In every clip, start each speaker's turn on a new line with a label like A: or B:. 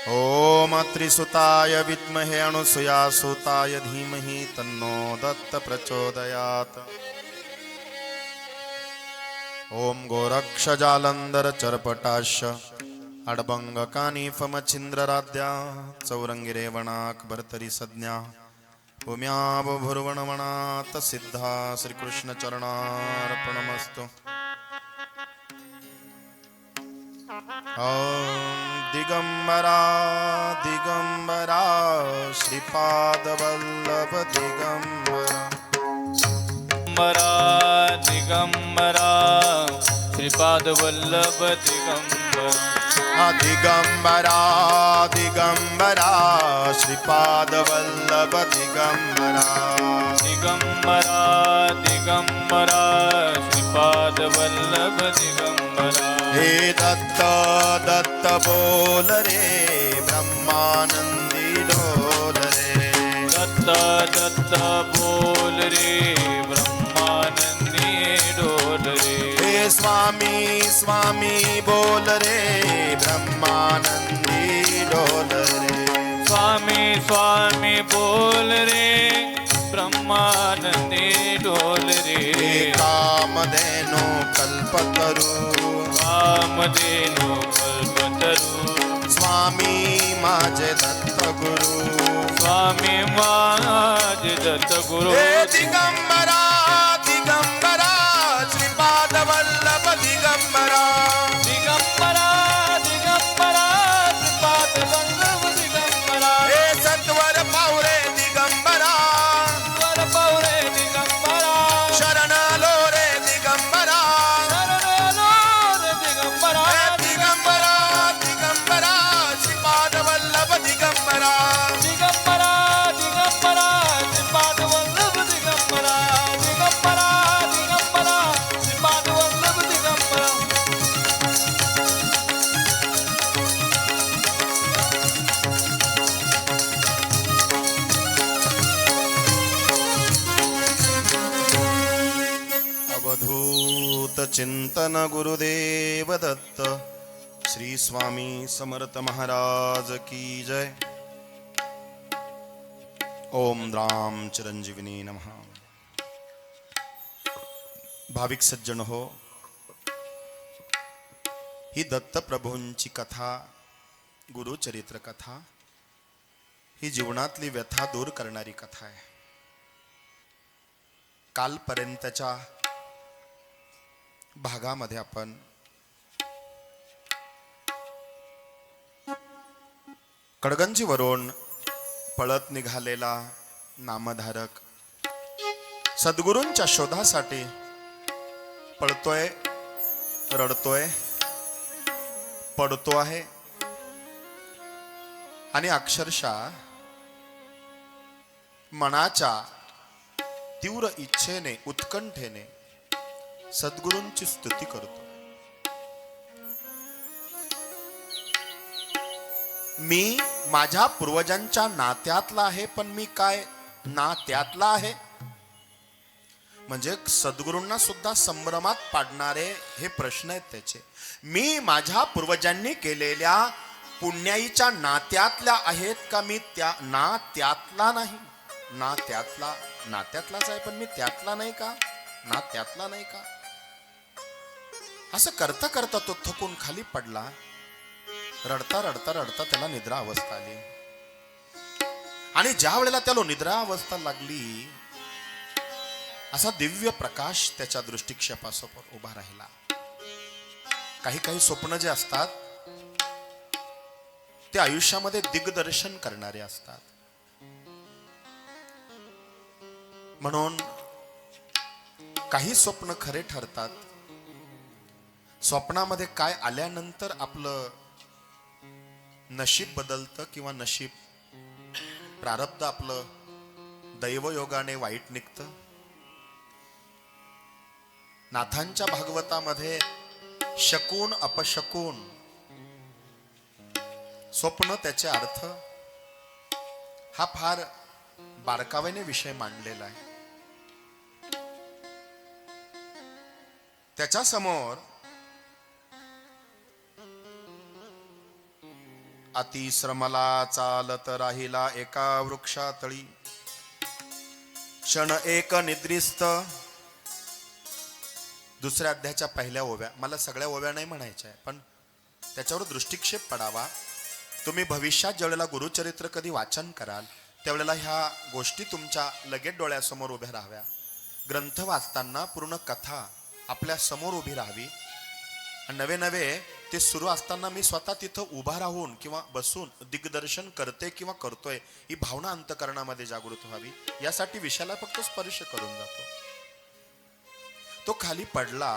A: ओम त्रिसुताय विद्महे अनुसुयासुताय धीमहि तन्नो दत्त प्रचोदयात्। ओम गोरक्षजालंधर चरपटाश अडबंग कानिफमचिंद्रराध्या चौरंगी रेवणाक भरतरी संज्ञा भूम्याव भुर्वणवणात सिद्धा श्रीकृष्ण चरणार्पणमस्तु। दिगंबरा दिगंबरा श्रीपाद वल्लभ दिगंबरा
B: दिगंबरा श्रीपाद वल्लभ दिगंबरा
A: दिगंबरा दिगंबरा श्रीपाद वल्लभ दिगंबरा
B: दिगंबरा दिगंबरा श्रीपाद वल्लभ दिगंबरा।
A: हे दत्त दत्त बोल रे ब्रह्मानंदी डोल रे
B: दत्त दत्त बोल रे ब्रह्मानंदी डोल रे।
A: हे स्वामी स्वामी बोल रे ब्रह्मानंदी डोल रे
B: स्वामी स्वामी बोल रे ब्रह्मानंदी डोल रे।
A: कामधेनु कल्पतरू
B: कामधेनु कल्पतरू
A: स्वामी माझे दत्त गुरु
B: स्वामी माझे दत्त गुरु।
A: हे दिगंबरा दिगंबरा श्रीपाद वल्लभ दिगंबरा
B: दिगंबरा दिगंबरा श्रीपाद वल्लभ दिगंबरा।
A: हे सत्वर पावरे दिगंबरा
B: वर पवरे दिगंबरा
A: शरण लो रे दिगंबरा
B: शरणलो रे दिगंबरा।
A: हे दिगंबरा दिगंबरा श्रीपाद वल्लभ दिगंबरा
B: दिगंबरा दिगंबरा श्रीपाद वल्लभ दिगंबरा दिगंबरा दिगंबरा श्रीपाद वल्लभ दिगंबरा।
A: अवधूत चिंतन गुरुदेव दत्त श्री स्वामी समर्थ महाराज की जय। ओम राम चिरंजीविनी नमः। भाविक सज्जन हो, ही दत्त प्रभूंची कथा, गुरुचरित्र कथा, ही जीवनातली व्यथा दूर करणारी कथा आहे। कालपर्यंतच्या भागामध्ये आपण कडगंजीवरून पळत निघालेला नामधारक सद्गुरूंच्या शोधासाठी पळतोय, रडतोय, पडतो आहे आणि अक्षरशः मनाच्या तीव्र इच्छेने, उत्कंठेने सद्गुरूंची स्तुती करतो। मी माझ्या पूर्वजांच्या नात्यातला आहे, पण मी काय नात्यातला आहे? म्हणजे सद्गुरूंना सुद्धा संभ्रमात पाडणारे हे प्रश्न आहेत त्याचे। मी माझ्या पूर्वजांनी केलेल्या पुण्याईच्या नात्यातल्या आहेत का मी त्या नात्यातला नाही? नात्यातलाच आहे, पण मी त्यातला नाही का? नात्यातला नाही का? असं करता करता तो थकून खाली पडला। रडता रडता रडता त्याला निद्रा अवस्था आली आणि ज्या वेळेला त्याला निद्रा अवस्था लागली, असा दिव्य प्रकाश त्याच्या दृष्टिक्षेपासमोर उभा राहिला। काही काही स्वप्न जे असतात ते आयुष्यामध्ये दिग्दर्शन करणारे असतात। म्हणून काही स्वप्न खरे ठरतात। स्वप्नामध्ये काय आल्यानंतर आपलं नशीब बदलतं किंवा नशीब प्रारब्ध आपलं दैवयोगाने वाईट निघतं। नाथांच्या भागवतामध्ये शकून अपशकून स्वप्न, त्याचे अर्थ हा फार बारकाव्याने विषय मांडलेला आहे। त्याच्या समोर अतिश्रमला चालत राहिला एका वृक्षातळी. क्षण एक निद्रिस्त. दुसऱ्या अध्यायाच्या पहिल्या ओव्या, मला सगळ्या ओव्या नाही म्हणायच्या आहे, पण त्याच्यावर दृष्टिक्षेप पडावा. तुम्ही भविष्यात ज्यावेळेला गुरुचरित्र कधी वाचन कराल त्यावेळेला ह्या गोष्टी तुमच्या लगेच डोळ्यासमोर उभ्या राहाव्या. ग्रंथ वाचताना पूर्ण कथा आपल्या समोर उभी राहावी. आणि नवे नवे ते सुरू असताना मी स्वतः तिथं उभा राहून किंवा बसून दिग्दर्शन करते किंवा करतोय ही भावना अंतकरणामध्ये जागृत व्हावी. यासाठी विषयाला फक्त स्पर्श करून जातो. तो खाली पडला,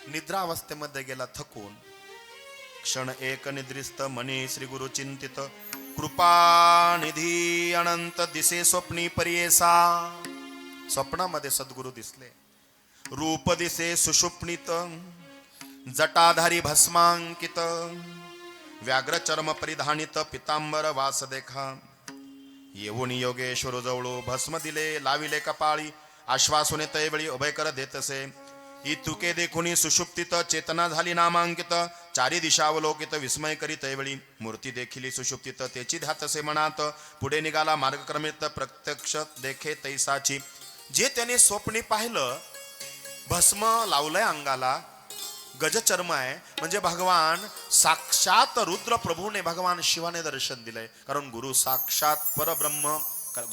A: निद्रा अवस्थेमध्ये गेला थकून. क्षण एक निद्रिस्त मनी श्री गुरु चिंतित. कृपा निधी अनंत दिसे स्वप्नी परियेसा. स्वप्नामध्ये सद्गुरु दिसले. रूप दिसे सुषुप्नीत. जटाधारी भस्मांकित. व्याघ्र चर्म परिधानित पितांबर वास देखा. येऊन योगेश्वर जवळू भस्म दिले लाविले कपाळी. आश्वासने तैवळी उभयकर देतसे. इतुके देखुनी सुषुप्तीत चेतना झाली नामांकित. चारी दिशावलोकित विस्मय करी तैवळी. मूर्ती देखिली सुषुप्तीत तेची ध्यातसे मनात. पुढे निघाला मार्गक्रमित प्रत्यक्ष देखे तैसाची. जे त्याने स्वप्नी पाहिलं, भस्म लावलंय अंगाला, गजचर्म आहे, म्हणजे भगवान साक्षात रुद्र प्रभूने भगवान शिवाने दर्शन दिलंय. कारण गुरु साक्षात परब्रह्म,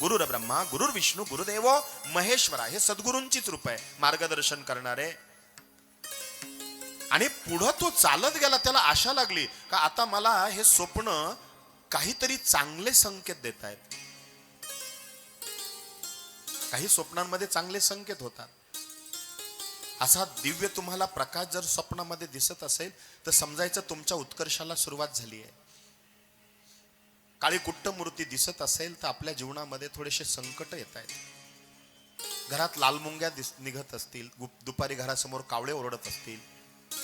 A: गुरुर ब्रह्मा गुरुर विष्णू गुरुदेव महेश्वरा, हे सद्गुरूंचीच रूप आहे मार्गदर्शन करणारे. आणि पुढं तो चालत गेला. त्याला आशा लागली का आता मला हे स्वप्न काहीतरी चांगले संकेत देत आहेत. काही स्वप्नांमध्ये चांगले संकेत होतात. असा दिव्य तुम्हाला प्रकाश जर स्वप्नामध्ये दिसत असेल तर समजायचं तुमच्या उत्कर्षाला सुरुवात झाली आहे. काळी कुट्ट मूर्ती दिसत असेल तर आपल्या जीवनामध्ये थोडेसे संकट येत आहेत. घरात लालमुंग्या निघत असतील, दुपारी घरासमोर कावळे ओरडत असतील,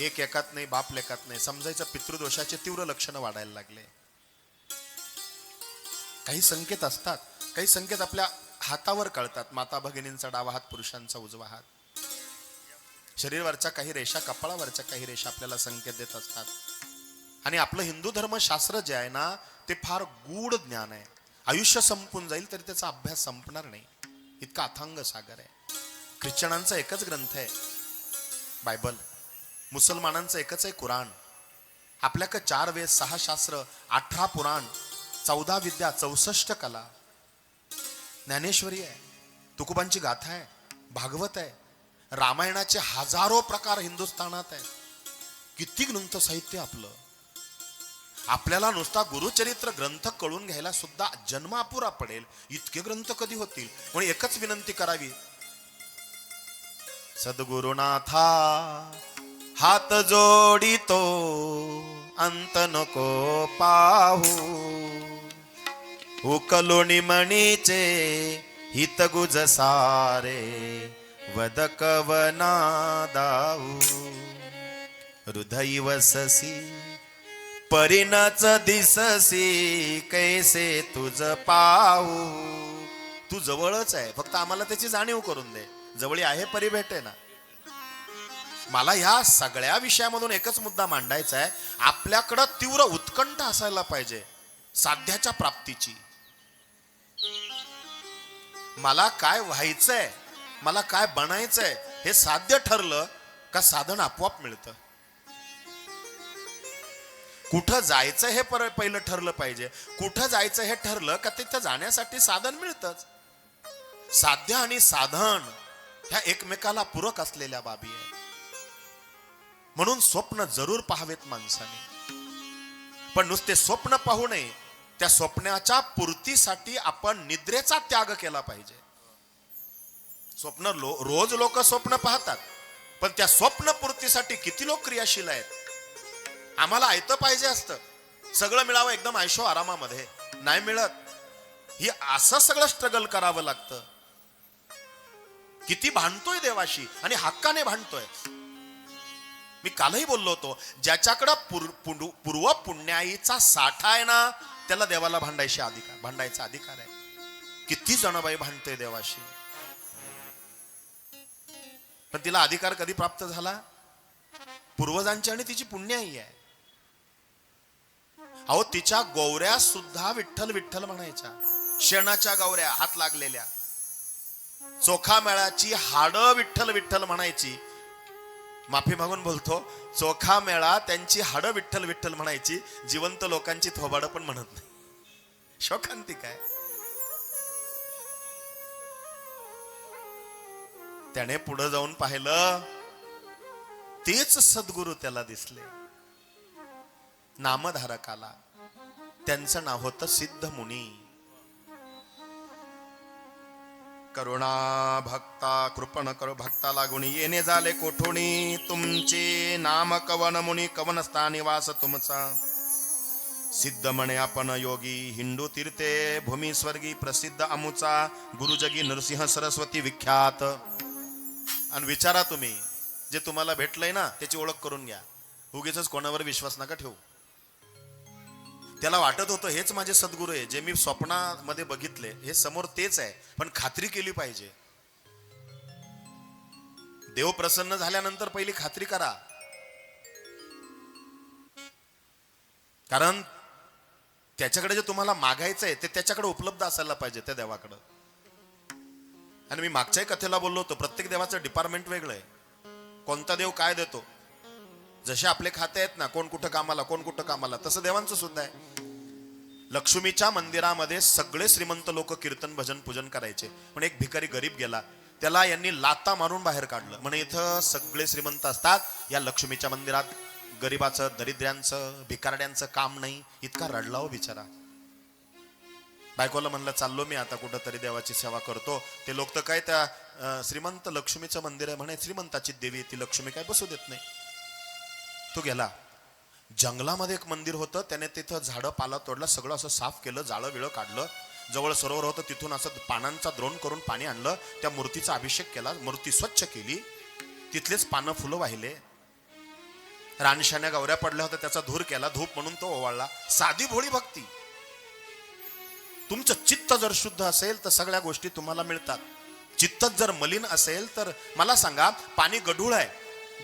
A: एक एकात नाही बाप लेकात नाही, समजायचं पितृदोषाचे तीव्र लक्षणं वाढायला लागले. काही संकेत असतात. काही संकेत आपल्या हातावर कळतात. माता भगिनींचा डावा हात, पुरुषांचा उजवा हात. शरीरवरच्या काही रेषा, कपाळावरच्या काही रेषा आपल्याला संकेत देत असतात. आणि आपलं हिंदू धर्मशास्त्र जे आहे ना ते फार गूढ ज्ञान आहे. आयुष्य संपून जाईल तरी त्याचा अभ्यास संपणार नाही, इतका अथांग सागर आहे. ख्रिश्चनांचा एकच ग्रंथ आहे बायबल. मुसलमानांचं एकच आहे कुराण. आपल्याकडे 4 वेद, 6 शास्त्र, 18 पुराण, 14 विद्या, 64 कला, ज्ञानेश्वरी आहे, तुकोबांची गाथा आहे, भागवत आहे, रामायणाचे हजारो प्रकार हिंदुस्थानात आहे. किती ग्रंथ साहित्य आपलं. आपल्याला नुसता गुरुचरित्र ग्रंथ कळून घ्यायला सुद्धा जन्म अपुरा पडेल. इतके ग्रंथ कधी होतील. म्हणून एकच विनंती करावी, सद्गुरुनाथा हात जोडितो अंत नको पाहू. उकलोणी मणीचे हित गुज सारे वद कवना दाऊ. हृदय वससी परिणच दिससी कैसे तुझ पाहू. तू जवळच आहे, फक्त आम्हाला त्याची जाणीव करून दे. जवळी आहे परी भेटे ना. मला ह्या सगळ्या विषयामधून एकच मुद्दा मांडायचा आहे. आपल्याकडं तीव्र उत्कंठ असायला पाहिजे साध्याच्या प्राप्तीची. मला काय व्हायचंय, मला काय बनायचंय हे साध्य ठरलं का साधन आपोआप मिळतं. कुठं जायचं हे पहिलं ठरलं पाहिजे. कुठं जायचं हे ठरलं का तिथं जाण्यासाठी साधन मिळतंच. साध्य आणि साधन ह्या एकमेकाला पूरक असलेल्या बाबी आहे. म्हणून स्वप्न जरूर पाहावेत माणसाने, पण नुसते स्वप्न पाहू नये. त्या स्वप्नाच्या पूर्तीसाठी आपण निद्रेचा त्याग केला पाहिजे. स्वप्न रोज लोक स्वप्न पाहतात, पण त्या स्वप्न पूर्तीसाठी किती लोक क्रियाशील आहेत. आम्हाला ऐतं पाहिजे असतं, सगळं मिळावं एकदम आयशो आरामामध्ये, नाही मिळत. ही असं सगळं स्ट्रगल करावं लागतं. किती भांडतोय देवाशी आणि हक्काने भांडतोय. मी कालही बोललो होतो, ज्याच्याकडं पूर्व पुण्याईचा साठा आहे ना त्याला देवाला भांडायचा अधिकार आहे. किती जण बाई भांडतोय देवाशी, पण तिला अधिकार कधी प्राप्त झाला? पूर्वजांची आणि तिची पुण्याई आहे. अहो तिच्या गौऱ्या सुद्धा विठ्ठल विठ्ठल म्हणायच्या. शेणाच्या गौऱ्या हात लागलेल्या. चोखा मेळाची हाड विठ्ठल विठ्ठल म्हणायची. माफी मागून बोलतो, चोखा मेळा त्यांची हाड विठ्ठल विठ्ठल म्हणायची, जिवंत लोकांची थोबाड पण म्हणत नाही. शोकांतिक आहे. त्याने पुढे जाऊन पाहिलं, तेच सद्गुरु त्याला दिसले. नामधारकाला. त्यांचं नाव होतं सिद्ध मुनी. करुणा भक्ता कृपण करो भक्ताला गुणी, येणे झाले कोठुणी तुमचे नाम कवन मुनी, कवन स्थानी वास तुमचा. सिद्ध म्हणे आपण योगी, हिंदू तीर्थे भूमी स्वर्गी प्रसिद्ध अमुचा, गुरुजगी नरसिंह सरस्वती विख्यात. आणि विचारा तुम्ही, जे तुम्हाला भेटलंय ना त्याची ओळख करून घ्या. उगीच कोणावर विश्वास नका ठेवू. त्याला वाटत होतं हेच माझे सद्गुरू आहे, जे मी स्वप्नामध्ये बघितले हे समोर तेच आहे, पण खात्री केली पाहिजे. देव प्रसन्न झाल्यानंतर पहिली खात्री करा. कारण त्याच्याकडे जे तुम्हाला मागायचं आहे ते त्याच्याकडे उपलब्ध असायला पाहिजे, त्या देवाकडे. आणि मी मागच्याही कथेला बोललो होतो, प्रत्येक देवाचं डिपार्टमेंट वेगळं आहे. कोणता देव काय देतो, जसे आपले खाते आहेत ना, कोण कुठं कामाला कोण कुठं कामाला, तसं देवांचं सुद्धा आहे. लक्ष्मीच्या मंदिरामध्ये सगळे श्रीमंत लोक कीर्तन भजन पूजन करायचे, पण एक भिकारी गरीब गेला, त्याला यांनी लाता मारून बाहेर काढलं. म्हणे इथं सगळे श्रीमंत असतात, या लक्ष्मीच्या मंदिरात गरीबाचं दरिद्र्यांचं भिकारड्यांचं काम नाही. इतका रडला हो बिचारा. बायकोला म्हणलं चाललो मी आता कुठंतरी देवाची सेवा करतो. ते लोक तर काय त्या श्रीमंत लक्ष्मीचं मंदिर आहे म्हणे, श्रीमंताची देवी ती लक्ष्मी काय बसू देत नाही. तो गेला जंगलामध्ये. एक मंदिर होतं, त्याने तिथं झाडं पाला तोडला, सगळं असं साफ केलं, जाळं विळं काढलं. जवळ सरोवर होतं, तिथून असं पानांचा द्रोण करून पाणी आणलं, त्या मूर्तीचा अभिषेक केला, मूर्ती स्वच्छ केली, तिथलेच पानं फुलं वाहिले. रानशान्या गौऱ्या पडल्या होत्या, त्याचा धूर केला, धूप म्हणून तो ओवाळला. साधी भोळी भक्ती. तुमचं चित्त जर शुद्ध असेल तर सगळ्या गोष्टी तुम्हाला मिळतात. चित्तच जर मलिन असेल तर मला सांगा, पाणी गढूळ आहे,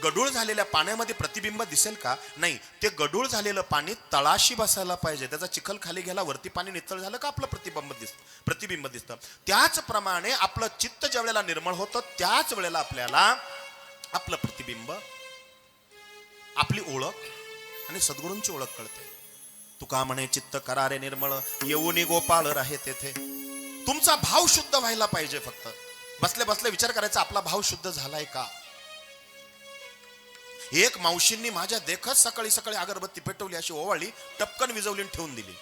A: गढूळ झालेल्या पाण्यामध्ये प्रतिबिंब दिसेल का? नाही. ते गढूळ झालेलं पाणी तळाशी बसायला पाहिजे. त्याचा चिखल खाली गेला, वरती पाणी नितळ झालं का आपलं प्रतिबिंब दिसतं. त्याचप्रमाणे आपलं चित्त ज्या वेळेला निर्मळ होतं, त्याच वेळेला आपल्याला आपलं प्रतिबिंब, आपली ओळख आणि सद्गुरूंची ओळख कळते. तुका म्हणे चित्त करारे निर्मळ, येऊनी गोपाळ राहे तेथे. तुमचा भाव शुद्ध व्हायला पाहिजे. फक्त बसल्या बसल्या विचार करायचा, आपला भाव शुद्ध झालाय का? एक मावशींनी माझ्या देखत सकाळी सकाळी अगरबत्ती पेटवली, अशी ओवाळली, टपकन विजवली ठेवून दिली.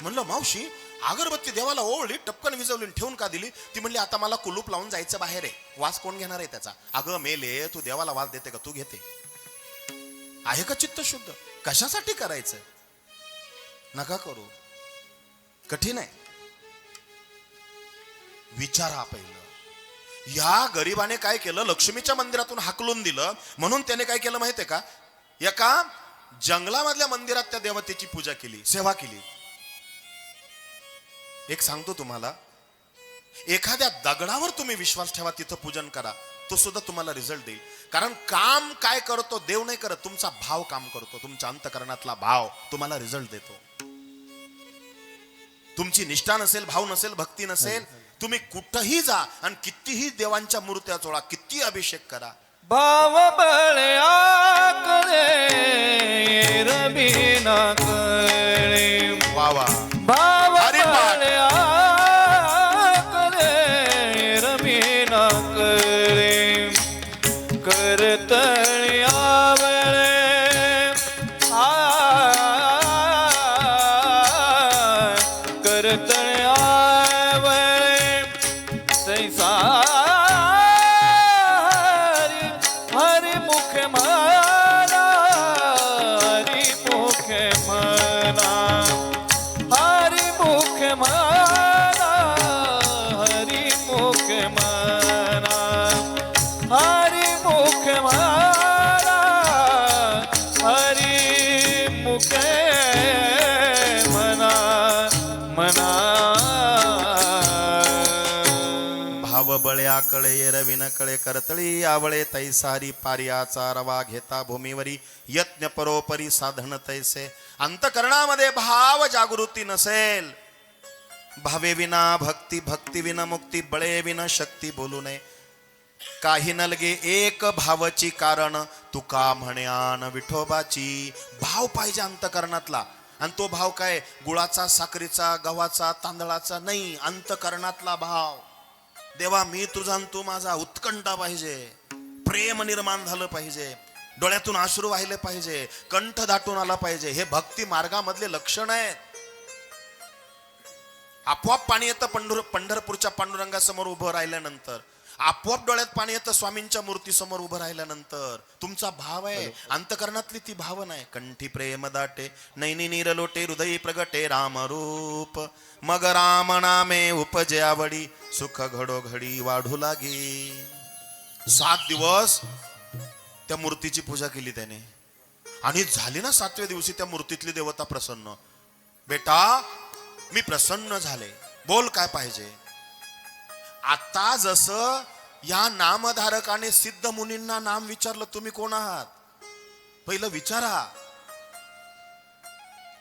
A: म्हणलं मावशी, अगरबत्ती देवाला ओवळली, टपकन विजवली ठेवून का दिली? ती म्हणली, आता मला कुलूप लावून जायचं बाहेर आहे, वास कोण घेणार आहे त्याचा? अगं मेले, तू देवाला वास देते का? तू घेते आहे का चित्त शुद्ध? कशासाठी करायचं? नका करू, कठीण आहे. विचारा पहिलं. या गरीबाने काय केलं? लक्ष्मीच्या मंदिरातून हाकलून दिलं, म्हणून त्याने काय केलं माहितीये का? एका जंगलामधल्या मंदिरात त्या देवतेची पूजा केली, सेवा केली. एक सांगतो तुम्हाला, एखाद्या दगडावर तुम्ही विश्वास ठेवा, तिथं पूजन करा, तो सुद्धा तुम्हाला रिझल्ट देईल. कारण काम काय करतो? देव नाही करत, तुमचा भाव काम करतो. तुमच्या अंतःकरणातला भाव तुम्हाला रिझल्ट देतो. तुमची निष्ठा नसेल, भाव नसेल, भक्ती नसेल, तुम्ही कुठंही जा आणि कितीही देवांच्या मूर्त्या चोळा, किती अभिषेक करा,
B: भाव बळ्या करे रबी ना करे.
A: वा वा.
B: भाव
A: हरिपाठ.
B: बळ्या करे रबी ना करे. करतळ्या वेळे करतळ्या वेळे तैसा हरि मुख मना, हरि मुख मना,
A: बळे आकळे एरविन कळे करतळी आवळे तैसारी पारियाचा रवा घेता भूमीवरी यज्ञ परोपरी साधन तैसे. अंतकरणामध्ये भाव जागृती नसेल, भावे विना भक्ती, भक्ती विना मुक्ती, बळे विना शक्ती बोलू नये. काही नलगे एक भावची कारण, तुका म्हण्यान विठोबाची. भाव पाहिजे अंतकरणातला. आणि तो भाव काय? गुळाचा, साखरेचा, गव्हाचा, तांदळाचा नाही, अंतकरणातला भाव. देवा मी तुझा आणि तू माझा, उत्कंठा पाहिजे, प्रेम निर्माण झालं पाहिजे, डोळ्यातून अश्रू वाहिले पाहिजे, कंठ दाटून आला पाहिजे. हे भक्ती मार्गामधले लक्षण आहेत. आपोआप पाणी येतं पंढरपूरच्या पांडुरंगासमोर उभं राहिल्यानंतर, आपोआप डोळ्यात पाणी येतं स्वामींच्या मूर्तीसमोर उभं राहिल्यानंतर. तुमचा भाव आहे, अंतकरणातली ती भावना आहे. कंठी प्रेम दाटे, नैनी नीर लोटे, हृदयी प्रगटे रामरूप, मग राम नामे उपजे आवडी, सुख घडोघडी वाढू लागे. 7 दिवस त्या मूर्तीची पूजा केली त्याने, आणि झाली ना 7व्या दिवशी त्या मूर्तीतली देवता प्रसन्न. बेटा मी प्रसन्न झाले, बोल काय पाहिजे. आता जसं या नामधारकाने सिद्ध मुनींना नाम विचारलं, तुम्ही कोण आहात पहिलं विचारा.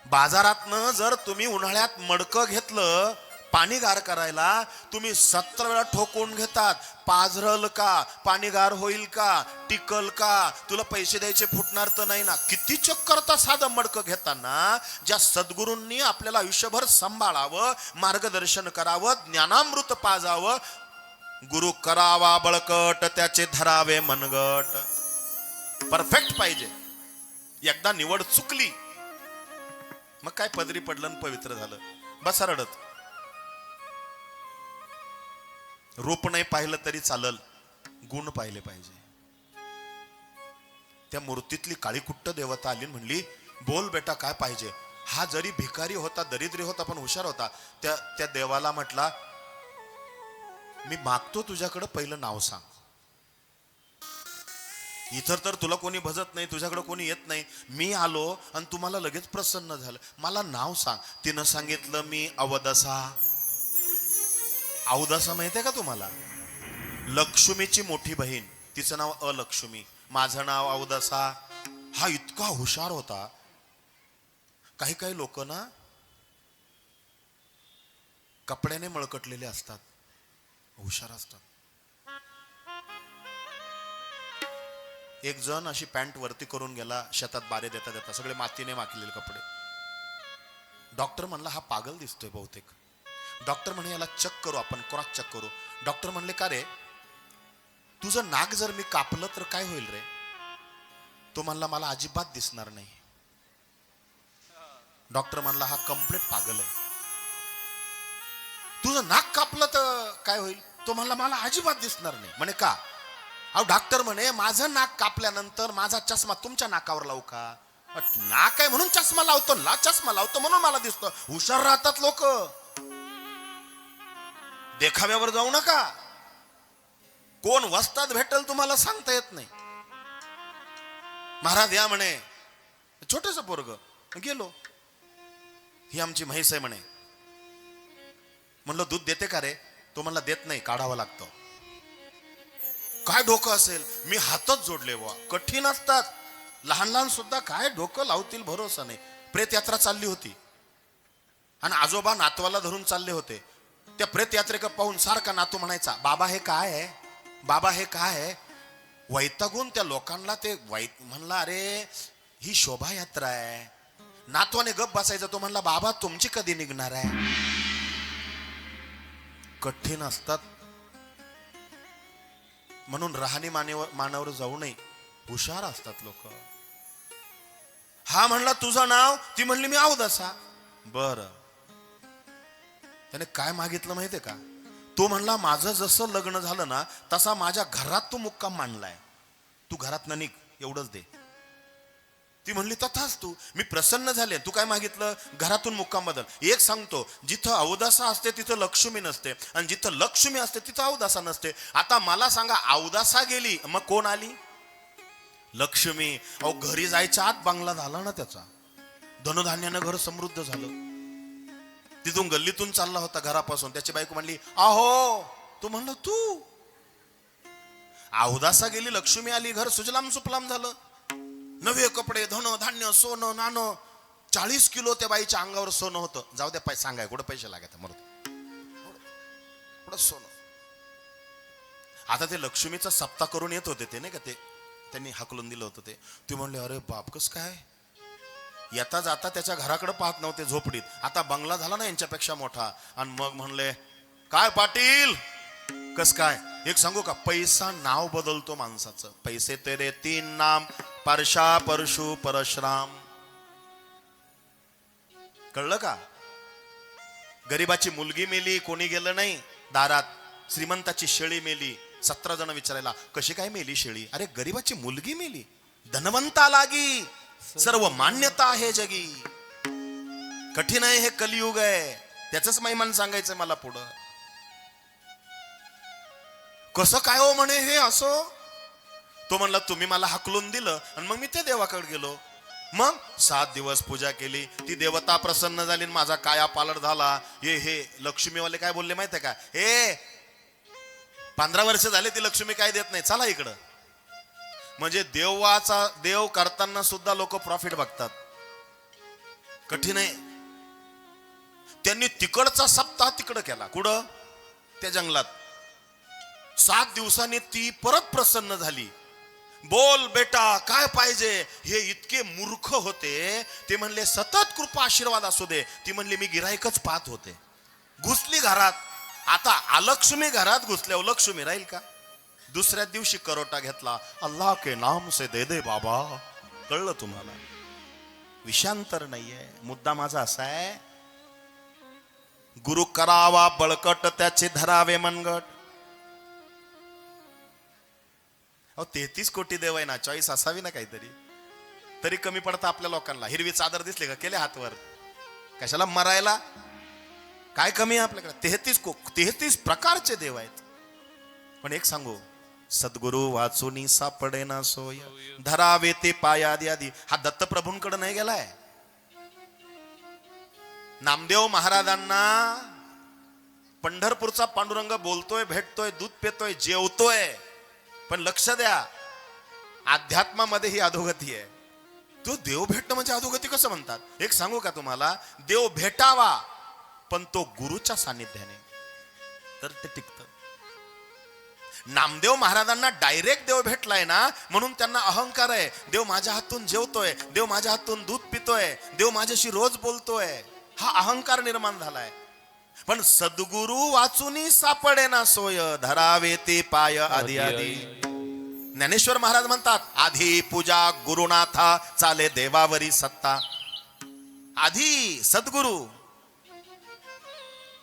A: बाजारातनं जर तुम्ही उन्हाळ्यात मडकं घेतलं पाणी गार करायला, तुम्ही 17 वेळा ठोकून घेतात, पाझरल का, पाणी गार होईल का, टिकल का, तुला पैसे द्यायचे फुटणार तर नाही ना. किती चक्कर करता साधं मडकं घेताना. ज्या सद्गुरूंनी आपल्याला आयुष्यभर सांभाळावं, मार्गदर्शन करावं, ज्ञानामृत पाजावं. गुरु करावा बळकट, त्याचे धरावे मनगट. परफेक्ट पाहिजे. एकदा निवड चुकली मग काय पदरी पडलं आणि पवित्र झालं. बसा रडत. रूप नाही पाहिलं तरी चालल, गुण पाहिले पाहिजे. त्या मूर्तीतली काळीकुट्ट देवता आली, म्हणली बोल बेटा काय पाहिजे. हा जरी भिकारी होता, दरिद्री होता, पण हुशार होता. त्या देवाला म्हटला, मी मागतो तुझ्याकडे, पहिलं नाव सांग. इतर तर तुला कोणी भजत नाही, तुझ्याकडे कोणी येत नाही. मी आलो आणि तुम्हाला लगेच प्रसन्न झालं, मला नाव सांग. तिनं सांगितलं, मी अवदसा. अवदसा माहितीये का तुम्हाला? लक्ष्मीची मोठी बहीण, तिचं नाव अलक्ष्मी, माझं नाव अवदसा. हा इतका हुशार होता. काही काही लोक ना कपड्याने मळकटलेले असतात, हुशार असतात. एक जण अशी पॅन्ट वरती करून गेला, शेतात बारे देता देता सगळे मातीने माखलेले कपडे. डॉक्टर म्हणला हा पागल दिसतोय बहुतेक. डॉक्टर म्हणे याला चेक करू आपण, क्रॉस चेक करू. डॉक्टर म्हणले का रे, तुझं नाक जर मी कापलं तर काय होईल रे? तो म्हणला मला अजिबात दिसणार नाही. डॉक्टर म्हणला हा कंप्लीट पागल आहे. तुझं नाक कापलं तर काय होईल? तो म्हणला मला अजिबात दिसणार नाही. म्हणे का? अहो डॉक्टर म्हणे माझं नाक कापल्यानंतर माझा चष्मा तुमच्या नाकावर लावू का? नाक आहे म्हणून चष्मा लावतो ना, चष्मा लावतो म्हणून मला दिसतो. हुशार राहतात लोक. देखाव्यावर जाऊ नका. कोण वस्ताद भेटेल तुम्हाला सांगता येत नाही. महाराज या म्हणे, छोटस पोरग. गेलो, ही आमची म्हैस आहे म्हणे. म्हणलं दूध देते का रे? तो म्हणला देत नाही, काढावं लागतं. काय डोकं असेल? मी हातच जोडले बुवा. कठीण असतात. लहान लहान सुद्धा काय डोकं लावतील भरोसा नाही. प्रेत यात्रा चालली होती आणि आजोबा नातवाला धरून चालले होते. त्या प्रेत यात्रेक पाहून सारखा नातू म्हणायचा, बाबा हे काय आहे, बाबा हे काय आहे. वैतागून त्या लोकांना ते म्हणला, अरे ही शोभायात्रा आहे. नातवाने गप बसायचा. तो म्हणला, बाबा तुमची कधी निघणार आहे? कठीण असतात. म्हणून राहणी मानावर जाऊ नये. हुशार असतात लोक. हा म्हणला तुझं नाव? ती म्हणली मी अवदसा. बर, त्याने काय मागितलं माहितीये का? तो म्हणला माझं जसं लग्न झालं ना तसा माझ्या घरात तू मुक्काम मांडलाय, तू घरात न निघ, एवढंच दे. ती म्हणली तथाच तू. मी प्रसन्न झाले. तू काय मागितलं? घरातून मुक्काम बदल. एक सांगतो, जिथं अवदासा असते तिथं लक्ष्मी नसते, आणि जिथं लक्ष्मी असते तिथं अवदासा नसते. आता मला सांगा, अवदासा गेली मग कोण आली? लक्ष्मी. अहो घरी जायच्या आत बांगला झाला ना त्याचा. धनधान्यानं घर समृद्ध झालं. तिथून गल्लीतून चालला होता घरापासून. त्याची बायको म्हणली, अहो. तो म्हणला तू अवदासा गेली, लक्ष्मी आली, घर सुजलाम सुफलाम झालं. नवे कपडे, धन धान्य, सोनं नाणं, 40 किलो त्या बाईच्या अंगावर सोनं होतं. जाऊ द्या, सांगाय कुठं पैसे लागत मरत कुठं सोनं. आता ते लक्ष्मीचा सप्ताह करून येत होते ते नाही का, ते त्यांनी हाकलून दिलं होतं. ते म्हणले अरे बाप कस काय. येता जाता त्याच्या घराकडे पाहत नव्हते झोपडीत. आता बंगला झाला ना यांच्यापेक्षा मोठा. आणि मग म्हणले काय पाटील कस काय. एक सांगू का, पैसा नाव बदलतो माणसाचं. पैसे तेरे 3 नाम, परशा परशु परशुराम. कळलं का. गरीबाची मुलगी मेली, कोणी गेलं नाही दारात. श्रीमंताची शेळी मेली, 17 जण विचारायला कशी काय मेली शेळी. अरे गरीबाची मुलगी मेली, धनवंता लागी, सर्व मान्यता आहे जगी. कठीण आहे हे कलियुग आहे. त्याच महिमान सांगायचं मला पुढं. कसं काय हो म्हणे हे असं. तो म्हणला तुम्ही मला हाकलून दिलं आणि मग मी त्या देवाकडे गेलो. मग 7 दिवस पूजा केली, ती देवता प्रसन्न झाली, माझा काया पालट झाला. हे लक्ष्मीवाले काय बोलले माहितीये का, 15 वर्ष झाले ती लक्ष्मी काय देत नाही, चला इकडं. म्हणजे देव करताना सुद्धा लोक प्रॉफिट बघतात. कठीण आहे. त्यांनी तिकडचा सप्ताह तिकडं केला. कुठं, त्या जंगलात. 7 दिवसांनी ती परत प्रसन्न झाली. बोल बेटा काय पाहिजे. हे इतके मूर्ख होते, ते म्हणले सतत कृपा आशीर्वाद असू दे. ती म्हणली मी गिरायकच पाहत होते. घुसली घरात. आता अलक्ष्मी घरात घुसल्यावर लक्ष्मी राहील का. दुसऱ्या दिवशी करोटा घेतला. अल्लाह के नाम से दे दे बाबा. कळलं तुम्हाला, विषांतर नाहीये. मुद्दा माझा असा आहे, गुरु करावा बळकट, त्याचे धरावे मनगट. 33 कोटी देव आहे ना, चॉईस असावी ना काहीतरी. तरी कमी पडतं आपल्या लोकांना. हिरवी चादर दिसली का केले हातवर. कशाला मरायला, काय कमी आहे आपल्याकडे. 33 प्रकारचे देव आहेत. पण एक सांगू, सद्गुरु वाचुनी सापडे ना सोय, धरावे ते पायादी आदी. हा दत्तप्रभूंकडे नाही गेलाय. नामदेव महाराजांना पंढरपूरचा पांडुरंग बोलतोय, भेटतोय, दूध पितोय, जेवतोय. पण लक्ष द्या, अध्यात्मामध्ये ही अधोगती आहे. तो देव भेटणं म्हणजे अधोगती कसं म्हणतात. एक सांगू का तुम्हाला, देव भेटावा पण तो गुरुच्या सानिध्याने, तर ते टिकतं. नामदेव महाराजांना डायरेक्ट देव भेटलाय ना, म्हणून त्यांना अहंकार आहे. देव माझ्या हातून जेवतोय, देव माझ्या हातून दूध पितोय, देव माझ्याशी रोज बोलतोय. हा अहंकार निर्माण झालाय. पण सद्गुरु वाचुनी सापडे ना सोय, धरावे ते पाय आदी आदी. ज्ञानेश्वर महाराज म्हणतात, आधी पूजा गुरुनाथा, चाले देवावरी सत्ता. आधी सद्गुरु.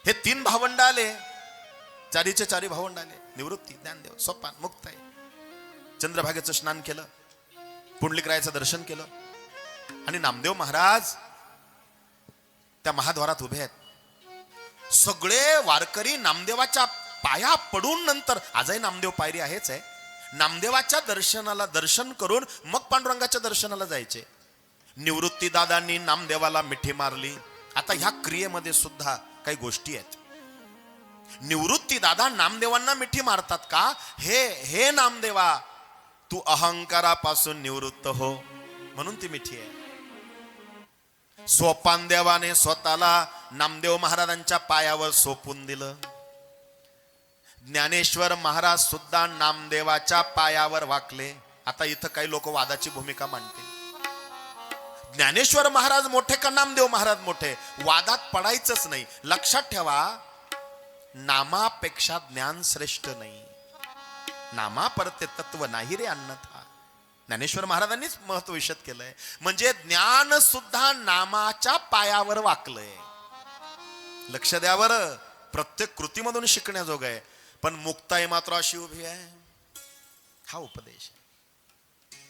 A: हे 3 भावंड आले, 4 भावंड आले. निवृत्ती, ज्ञानदेव, सोपान, मुक्ताई. चंद्रभागेचं स्नान केलं, पुंडलिकरायाचं दर्शन केलं. आणि नामदेव महाराज त्या महाद्वारात उभे आहेत. सगळे वारकरी नामदेवाच्या पाया पडून नंतर, आजही नामदेव पायरी आहेच आहे, नामदेवाच्या दर्शन करून मग पांडुरंगाच्या दर्शनाला जायचे. निवृत्ती दादांनी नामदेवाला मिठी मारली. आता ह्या क्रियेमध्ये सुद्धा काही गोष्टी आहेत. निवृत्ती दादा नामदेवांना मिठी मारतात का, हे नामदेवा तू अहंकारापासून निवृत्त हो, म्हणून ती मिठी आहे. सोपान देवाने स्वतःला नामदेव महाराजांच्या पायावर सोपून दिलं. ज्ञानेश्वर महाराज सुद्धा नामदेवाच्या पायावर वाकले. आता इथं काही लोक वादाची भूमिका मांडतील. ज्ञानेश्वर महाराज मोठे का नामदेव महाराज मोठे, वादात पडायचंच नाही. लक्षात ठेवा, नामापेक्षा ज्ञान श्रेष्ठ नाही. नामा परते तत्व नाही रे अन्यथा. ज्ञानेश्वर महाराजांनीच महत्व विशद केलंय. म्हणजे ज्ञान सुद्धा नामाच्या पायावर वाकलंय. लक्ष द्या बरं, प्रत्येक कृतीमधून शिकण्याजोग आहे. पण मुक्ताई मात्र अशी उभी आहे. हा उपदेश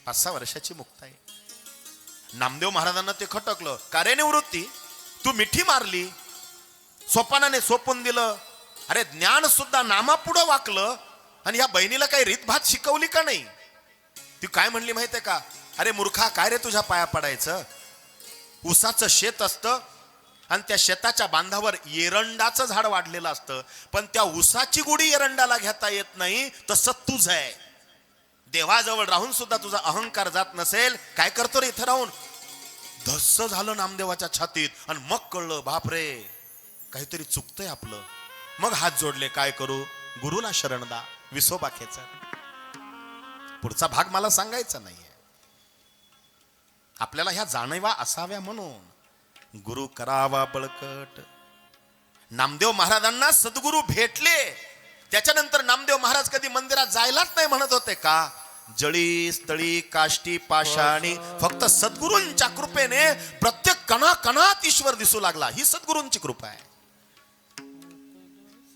A: 5-6 वर्षाची मुक्ताई. नामदेव महाराजांना ते खटकलं. का रे निवृत्ती, तू मिठी मारली, सोपानाने सोपून दिलं. अरे ज्ञान सुद्धा नामापुढं वाकलं. आणि या बहिणीला काही रीतभात शिकवली का नाही. ती काय म्हणली माहितीये का, अरे मूर्खा काय रे तुझ्या पाया पडायचं. ऊसाचं शेत असतं आणि त्या शेताच्या बांधावर एरंडाचं झाड वाढलेलं असतं, पण त्या ऊसाची गुढी एरंडाला घेता येत नाही, तसं तुझ आहे. देवाजवळ राहून सुद्धा तुझा अहंकार जात नसेल, काय करतो रे इथं राहून? धस्स झालं नामदेवाच्या छातीत आणि मग कळलं बापरे काहीतरी चुकतंय आपलं. मग हात जोडले, काय करू? गुरुला शरण दा, विसोबाखेचा. पुढचा भाग मला सांगायचा नाहीये. आपल्याला ह्या जाणीवा असाव्या म्हणून गुरु करावा बळकट. नामदेव महाराजांना सद्गुरू भेटले, त्याच्यानंतर नामदेव महाराज कधी मंदिरात जायलाच नाही म्हणत होते का? जळी स्थळी काष्टी पाषाणी, फक्त सद्गुरूंच्या कृपेने प्रत्येक कणाकणात ईश्वर दिसू लागला. ही सद्गुरूंची कृपा आहे.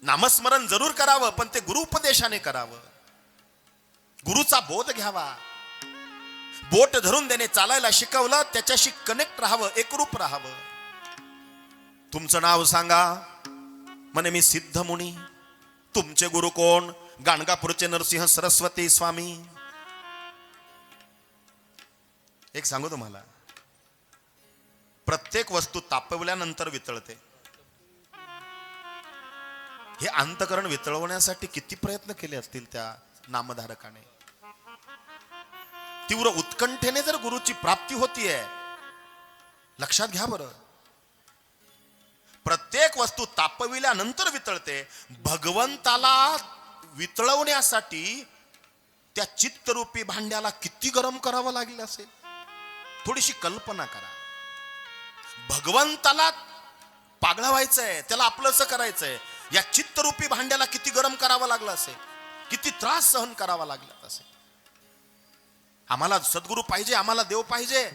A: नामस्मरण जरूर करावं, पण ते गुरु उपदेशाने करावं. गुरुचा बोध घ्यावा. बोट धरून त्याने चालायला शिकवलं, त्याच्याशी कनेक्ट राहावं, एकरूप राहावं. तुमचं नाव सांगा, म्हणे मी सिद्ध मुनी. तुमचे गुरु कोण? गाणगापूरचे नरसिंह सरस्वती स्वामी. एक सांगू तुम्हाला, प्रत्येक वस्तू तापवल्यानंतर वितळते. हे अंतकरण वितळवण्यासाठी किती प्रयत्न केले असतील त्या नामधारकाने. तीव्र उत्कंठेने जर गुरुची प्राप्ती होतीये, लक्षात घ्या बरं, प्रत्येक वस्तू तापविल्यानंतर वितळते. भगवंताला वितळवण्यासाठी त्या चित्तरूपी भांड्याला किती गरम करावं लागले असेल, थोडीशी कल्पना करा. भगवंताला पागळवायचंय, त्याला आपलंसं करायचंय, या चित्तरूपी भांड्याला किती गरम करावं लागलं असेल, किती त्रास सहन करावा लागला असेल. आम्हाला सद्गुरू पाहिजे, आम्हाला देव पाहिजे,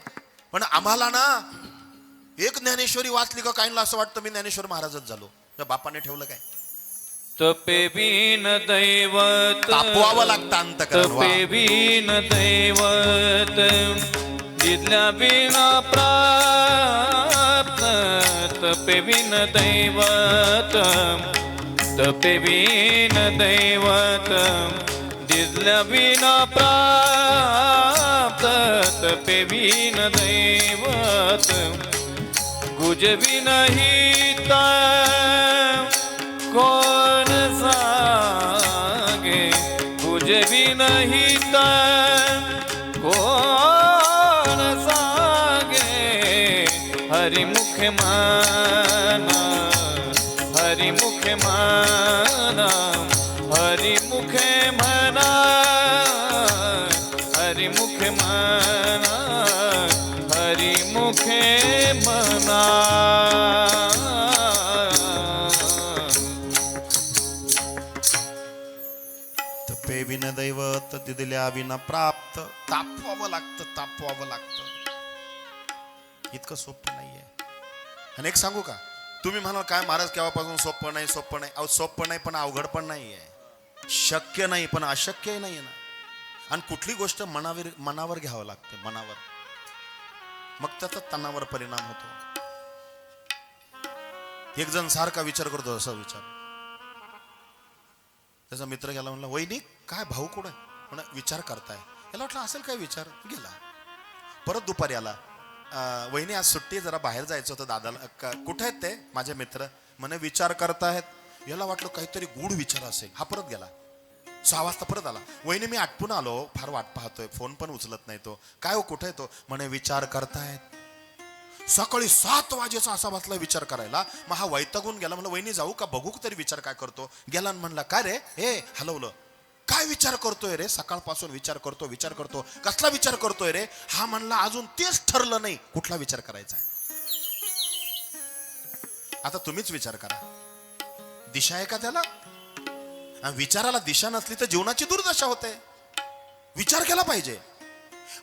A: पण आम्हाला ना एक ज्ञानेश्वरी वाचली का काहींना असं वाटतं मी ज्ञानेश्वर महाराजच झालो. त्या बापाने ठेवलं काय?
B: तपे बिन दैवत,
A: तापवावं लागतं अंतकरण. वा.
B: तपे बिन दैवत, जिथल्या बिना प्राप्त. तपे बिन दैवत, तपे बिन दैवत, जिथल्या बिना प्राप्त. तपे बिन दैवत, गुजवी नाही कोण सांगे. गुजवी नाही कोण सांगे. हरिमुख माना, हरिमुख माना, हरिमुख म्हणा, हरिमुख माना, हरिमुखे म्हणा.
A: तपे विन दैवत, दिदल्या विना प्राप्त. तापवावं लागतं, तापवावं लागतं. इतकं सोपं नाहीये. आणि एक सांगू का, तुम्ही म्हणाल काय महाराज केव्हापासून सोपं नाही, सोपं नाही. अहो सोपं नाही पण अवघड पण नाहीये, शक्य नाही पण अशक्यही नाहीये ना. आणि कुठली गोष्ट मनावर घ्यावं लागते, मनावर, मग त्याचा तणावर परिणाम होतो. एक जण सारखा विचार करतो, असा विचार. त्याचा मित्र गेला, म्हणला वहिनी काय भाऊ कुठं? म्हणा विचार करताय. याला वाटलं असेल काय विचार. गेला. परत दुपारी आला, वहिनी आज सुट्टी, जरा बाहेर जायचं होतं दादाला. कुठे आहेत ते? माझे मित्र. म्हणे विचार करतायत. याला वाटलं काहीतरी गूढ विचार असेल. हा परत गेला. 6 वाजता परत आला, वहिनी मी आटपून आलो, फार वाट पाहतोय, फोन पण उचलत नाही तो. काय हो कुठे तो? म्हणे विचार करतायत. सकाळी 7 वाजेचा असा बसला विचार करायला. मग हा वैतागून गेला. म्हणलं वहिनी जाऊ का, बघू तरी विचार काय करतो. गेला आणि म्हणला काय रे, हे हलवलं, काय विचार करतोय रे? सकाळपासून विचार करतो, विचार करतो. कसला विचार करतोय रे? हा म्हणला अजून तेच ठरलं नाही कुठला विचार करायचा आहे. आता तुम्हीच विचार करा, दिशा आहे का त्याला? विचाराला दिशा नसली तर जीवनाची दुर्दशा होते. विचार केला पाहिजे.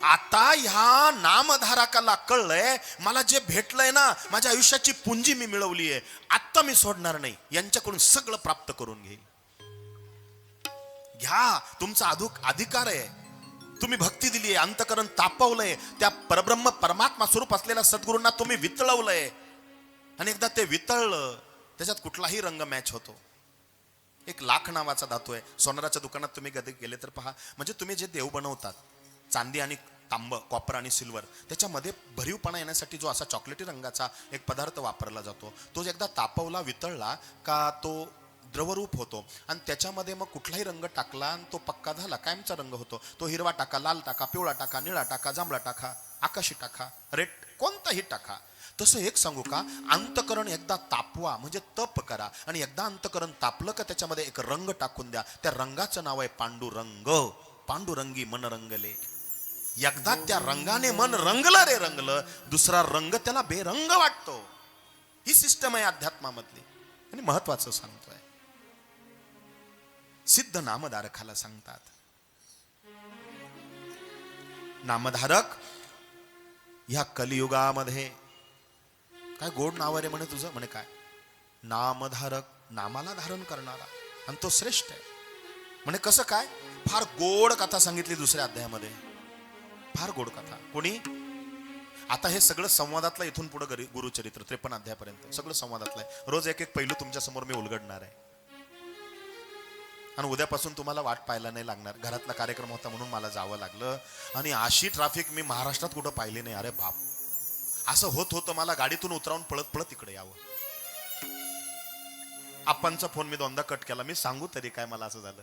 A: आता ह्या नामधारकाला कळलंय, मला जे भेटलंय ना, माझ्या आयुष्याची पुंजी मी मिळवली आहे, आता मी सोडणार नाही, यांच्याकडून सगळं प्राप्त करून घेईल. घ्या, तुमचा अधिकार आहे. तुम्ही भक्ती दिली आहे, अंतकरण तापवलंय, त्या परब्रह्म परमात्मा स्वरूप असलेल्या सद्गुरूंना तुम्ही वितळवलंय. आणि एकदा ते वितळलं, त्याच्यात कुठलाही रंग मॅच होतो. एक लाख नावाचा धातू आहे. सोनाराच्या दुकानात तुम्ही कधी गेले तर पहा. म्हणजे तुम्ही जे देव बनवतात, चांदी आणि तांब, कॉपर आणि सिल्वर, त्याच्यामध्ये भरीवपणा येण्यासाठी जो असा चॉकलेटी रंगाचा एक पदार्थ वापरला जातो, तो एकदा तापवला, वितळला का तो द्रवरूप होतो आणि त्याच्यामध्ये मग कुठलाही रंग टाकला आणि तो पक्का झाला, कायमचा रंग होतो. तो हिरवा टाका, लाल टाका, पिवळा टाका, निळा टाका, जांभळा टाका, आकाशी टाका, रेड, कोणताही टाका. तसं एक सांगू का, अंतकरण एकदा तापवा म्हणजे तप करा आणि एकदा अंतकरण तापलं का त्याच्यामध्ये एक रंग टाकून द्या. त्या रंगाचं नाव आहे पांडुरंग. पांडुरंगी मन रंगले. एकदा त्या रंगाने मन रंगलं रे रंगलं, दुसरा रंग त्याला बेरंग वाटतो. ही सिस्टम आहे अध्यात्मामधली आणि महत्वाचं सांगतोय. सिद्ध नामधारकाला सांगतात, नामधारक ह्या कलियुगामध्ये काय गोड नाव रे म्हणे तुझं. म्हणे काय, नामधारक, नामाला धारण करणारा, आणि तो श्रेष्ठ आहे. म्हणे कसं काय, फार गोड कथा सांगितली दुसऱ्या अध्यायामध्ये, फार गोड कथा. कोणी, आता हे सगळं संवादातलं इथून पुढे गुरुचरित्र 53 अध्यायापर्यंत सगळं संवादातलं आहे. रोज एक एक पैलू तुमच्या समोर मी उलगडणार आहे आणि उद्यापासून तुम्हाला वाट पाहायला नाही लागणार. घरातला कार्यक्रम होता म्हणून मला जावं लागलं आणि अशी ट्रॅफिक मी महाराष्ट्रात कुठं पाहिली नाही. अरे बाप, असं होत होतं मला गाडीतून उतरावून पळत पळत इकडे यावं. आप्पांचा फोन मी 2दा कट केला. मी सांगू तरी काय, मला असं झालं.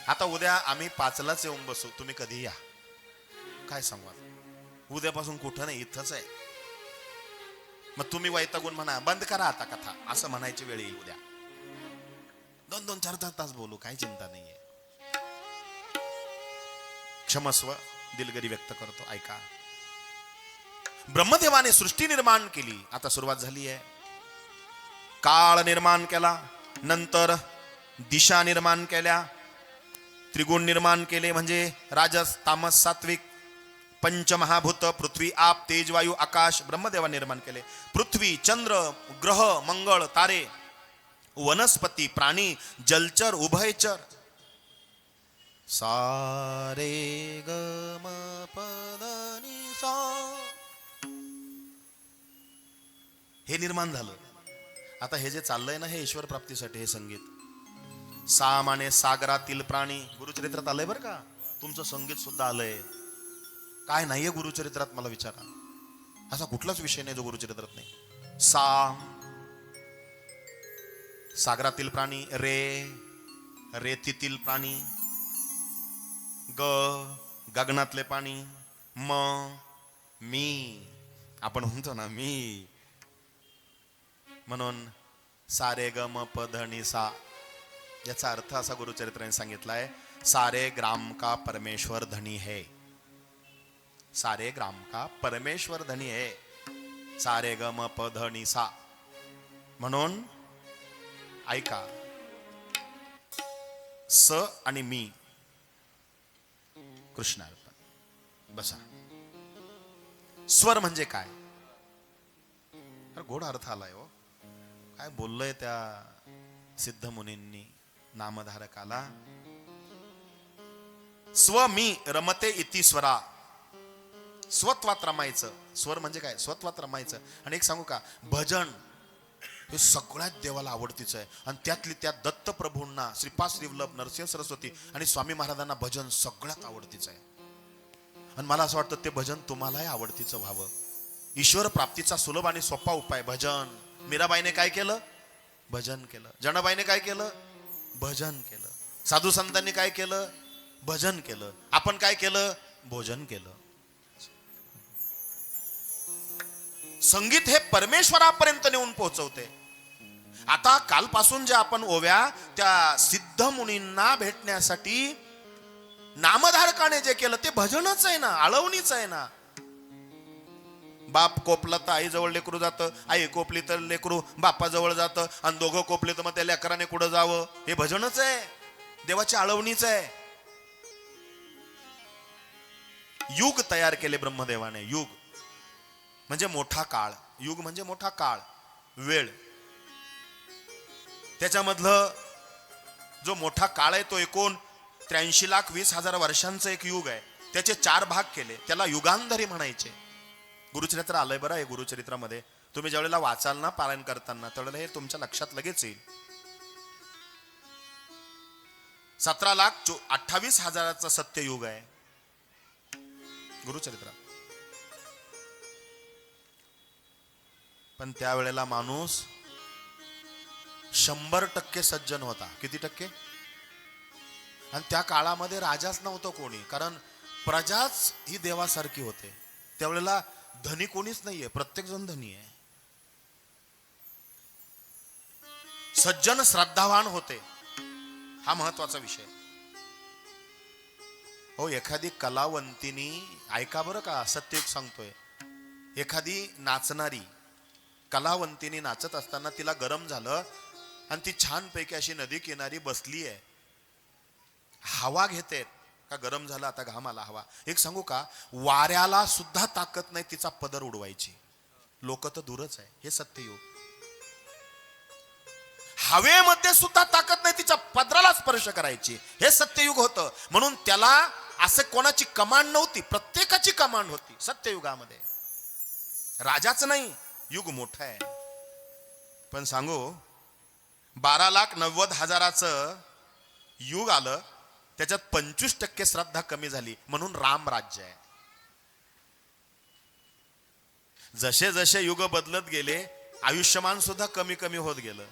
A: आता उद्या आम्ही 5लाच येऊन बसू, तुम्ही कधी या. काय सांगू, उद्यापासून कुठं नाही, इथंच आहे. मग तुम्ही वैतागून म्हणा बंद करा आता कथा, असं म्हणायची वेळ येईल उद्या. 2-2, 4-4 तास बोलू, काही चिंता नाहीये. क्षमस्व, दिलगिरी व्यक्त करतो, ऐका. ब्रह्मदेवाने सृष्टी निर्माण केली. आता सुरुवात झाली आहे. काळ निर्माण केला, नंतर दिशा निर्माण केल्या, त्रिगुण निर्माण केले म्हणजे राजस, तामस, सात्विक, पंचमहाभूत, पृथ्वी, आप, तेज, वायू, आकाश ब्रह्मदेवा निर्माण केले. पृथ्वी, चंद्र, ग्रह, मंगळ, तारे, वनस्पती, प्राणी, जलचर, उभयचर. सारे ग म प ध नि सा, हे निर्माण झालं. आता हे जे चाललंय ना, हे ईश्वर प्राप्तीसाठी हे संगीत. साम आणि सागरातील प्राणी गुरुचरित्रात आलंय बरं का. तुमचं संगीत सुद्धा आलंय. काय नाहीये गुरुचरित्रात मला विचारा, असा कुठलाच विषय नाही जो गुरुचरित्रात नाही. साम, सागरातील प्राणी. रे, रेतीतील प्राणी. ग, गगनातले पाणी. म, मी, आपण म्हणतो ना मी, म्हणून सारे ग म प ध नि सा. याचा अर्थ असा गुरुचरित्राने सांगितलाय, सारे ग्राम का परमेश्वर धनी है. सारे ग्राम का परमेश्वर धनी है. सारे ग म प ध नि सा. म्हणून ऐका, स आणि मी, कृष्णार्पण. बसा. स्वर म्हणजे काय, गोड अर्थ आलाय हो. काय बोललंय त्या सिद्ध मुनींनी नामधारकाला. स्व मी रमते इति स्वरा. स्वत्वात रमायचं. स्वर म्हणजे काय, स्वत्वात रमायचं. आणि एक सांगू का, भजन हे सगळ्यात देवाला आवडतीचं आहे. आणि त्यातली त्या दत्त प्रभूंना, श्रीपाद श्रीवल्लभ, नरसिंह सरस्वती आणि स्वामी महाराजांना भजन सगळ्यात आवडतीचं आहे. आणि मला असं वाटतं ते भजन तुम्हालाही आवडतीचं व्हावं. ईश्वर प्राप्तीचा सुलभ आणि सोपा उपाय भजन. मीराबाईने काय केलं, भजन केलं. जनाबाईने काय केलं, भजन केलं. साधू संतांनी काय केलं, भजन केलं. आपण काय केलं, भोजन केलं. संगीत हे परमेश्वरापर्यंत नेऊन पोहोचवते. आता कालपासून जे आपण ओव्या त्या सिद्ध मुनींना भेटण्यासाठी नामधारकाने जे केलं ते भजनच आहे ना, आळवणीच आहे ना. बाप कोपला तर आई जवळ लेकरू जातं, आई कोपली तर लेकरू बापाजवळ जातं, आणि दोघं कोपले तर मग त्या लेकराने कुठं जावं. हे भजनच आहे, देवाची आळवणीच आहे. युग तयार केले ब्रह्मदेवाने. युग म्हणजे मोठा काळ. युग म्हणजे मोठा काळ, वेळ. त्याच्यामधलं जो मोठा काळ आहे तो एकूण 83,20,000 वर्षांचं एक युग आहे. त्याचे 4 भाग केले, त्याला युगांधरी म्हणायचे. गुरुचरित्र आलंय बरं. हे गुरुचरित्रामध्ये तुम्ही ज्यावेळेला वाचाल ना पारायण करताना, त्यावेळेला हे तुमच्या लक्षात लगेच येईल. 17,28,000चं सत्ययुग आहे गुरुचरित्रात. पण त्यावेळेला माणूस 100% सज्जन होता. किती टक्के? आणि त्या काळामध्ये राजाच नव्हतं कोणी, कारण प्रजाच ही देवासारखी होते. त्यावेळेला धनी कोणीच नाहीये, प्रत्येक जण धनी आहे. सज्जन श्रद्धावान होते, हा महत्वाचा विषय. हो, एखादी कलावंतिनी, ऐका बरं का, सत्ययुग सांगतोय, एखादी नाचणारी कलावंतिनी नाचत असताना तिला गरम झालं आणि ती छानपैकी अशी नदी किनारी बसली आहे, हवा घेते का, गरम झालं आता घाम आला हवा. एक सांगू का, वाऱ्याला सुद्धा ताकद नाही तिचा पदर उडवायची. लोक तर दूरच आहे, हे सत्ययुग. हवेमध्ये सुद्धा ताकद नाही तिच्या पदराला स्पर्श करायची, हे सत्ययुग होतं. म्हणून त्याला असं कोणाची कमांड नव्हती, प्रत्येकाची कमांड होती सत्ययुगामध्ये. राजाच नाही, युग मोठं आहे. पण सांगू, 12,90,000 युग आलं, त्याच्यात 25% श्रद्धा कमी झाली, म्हणून राम राज्य आहे. जसे जसे युग बदलत गेले, आयुष्यमान सुद्धा कमी कमी होत गेलं.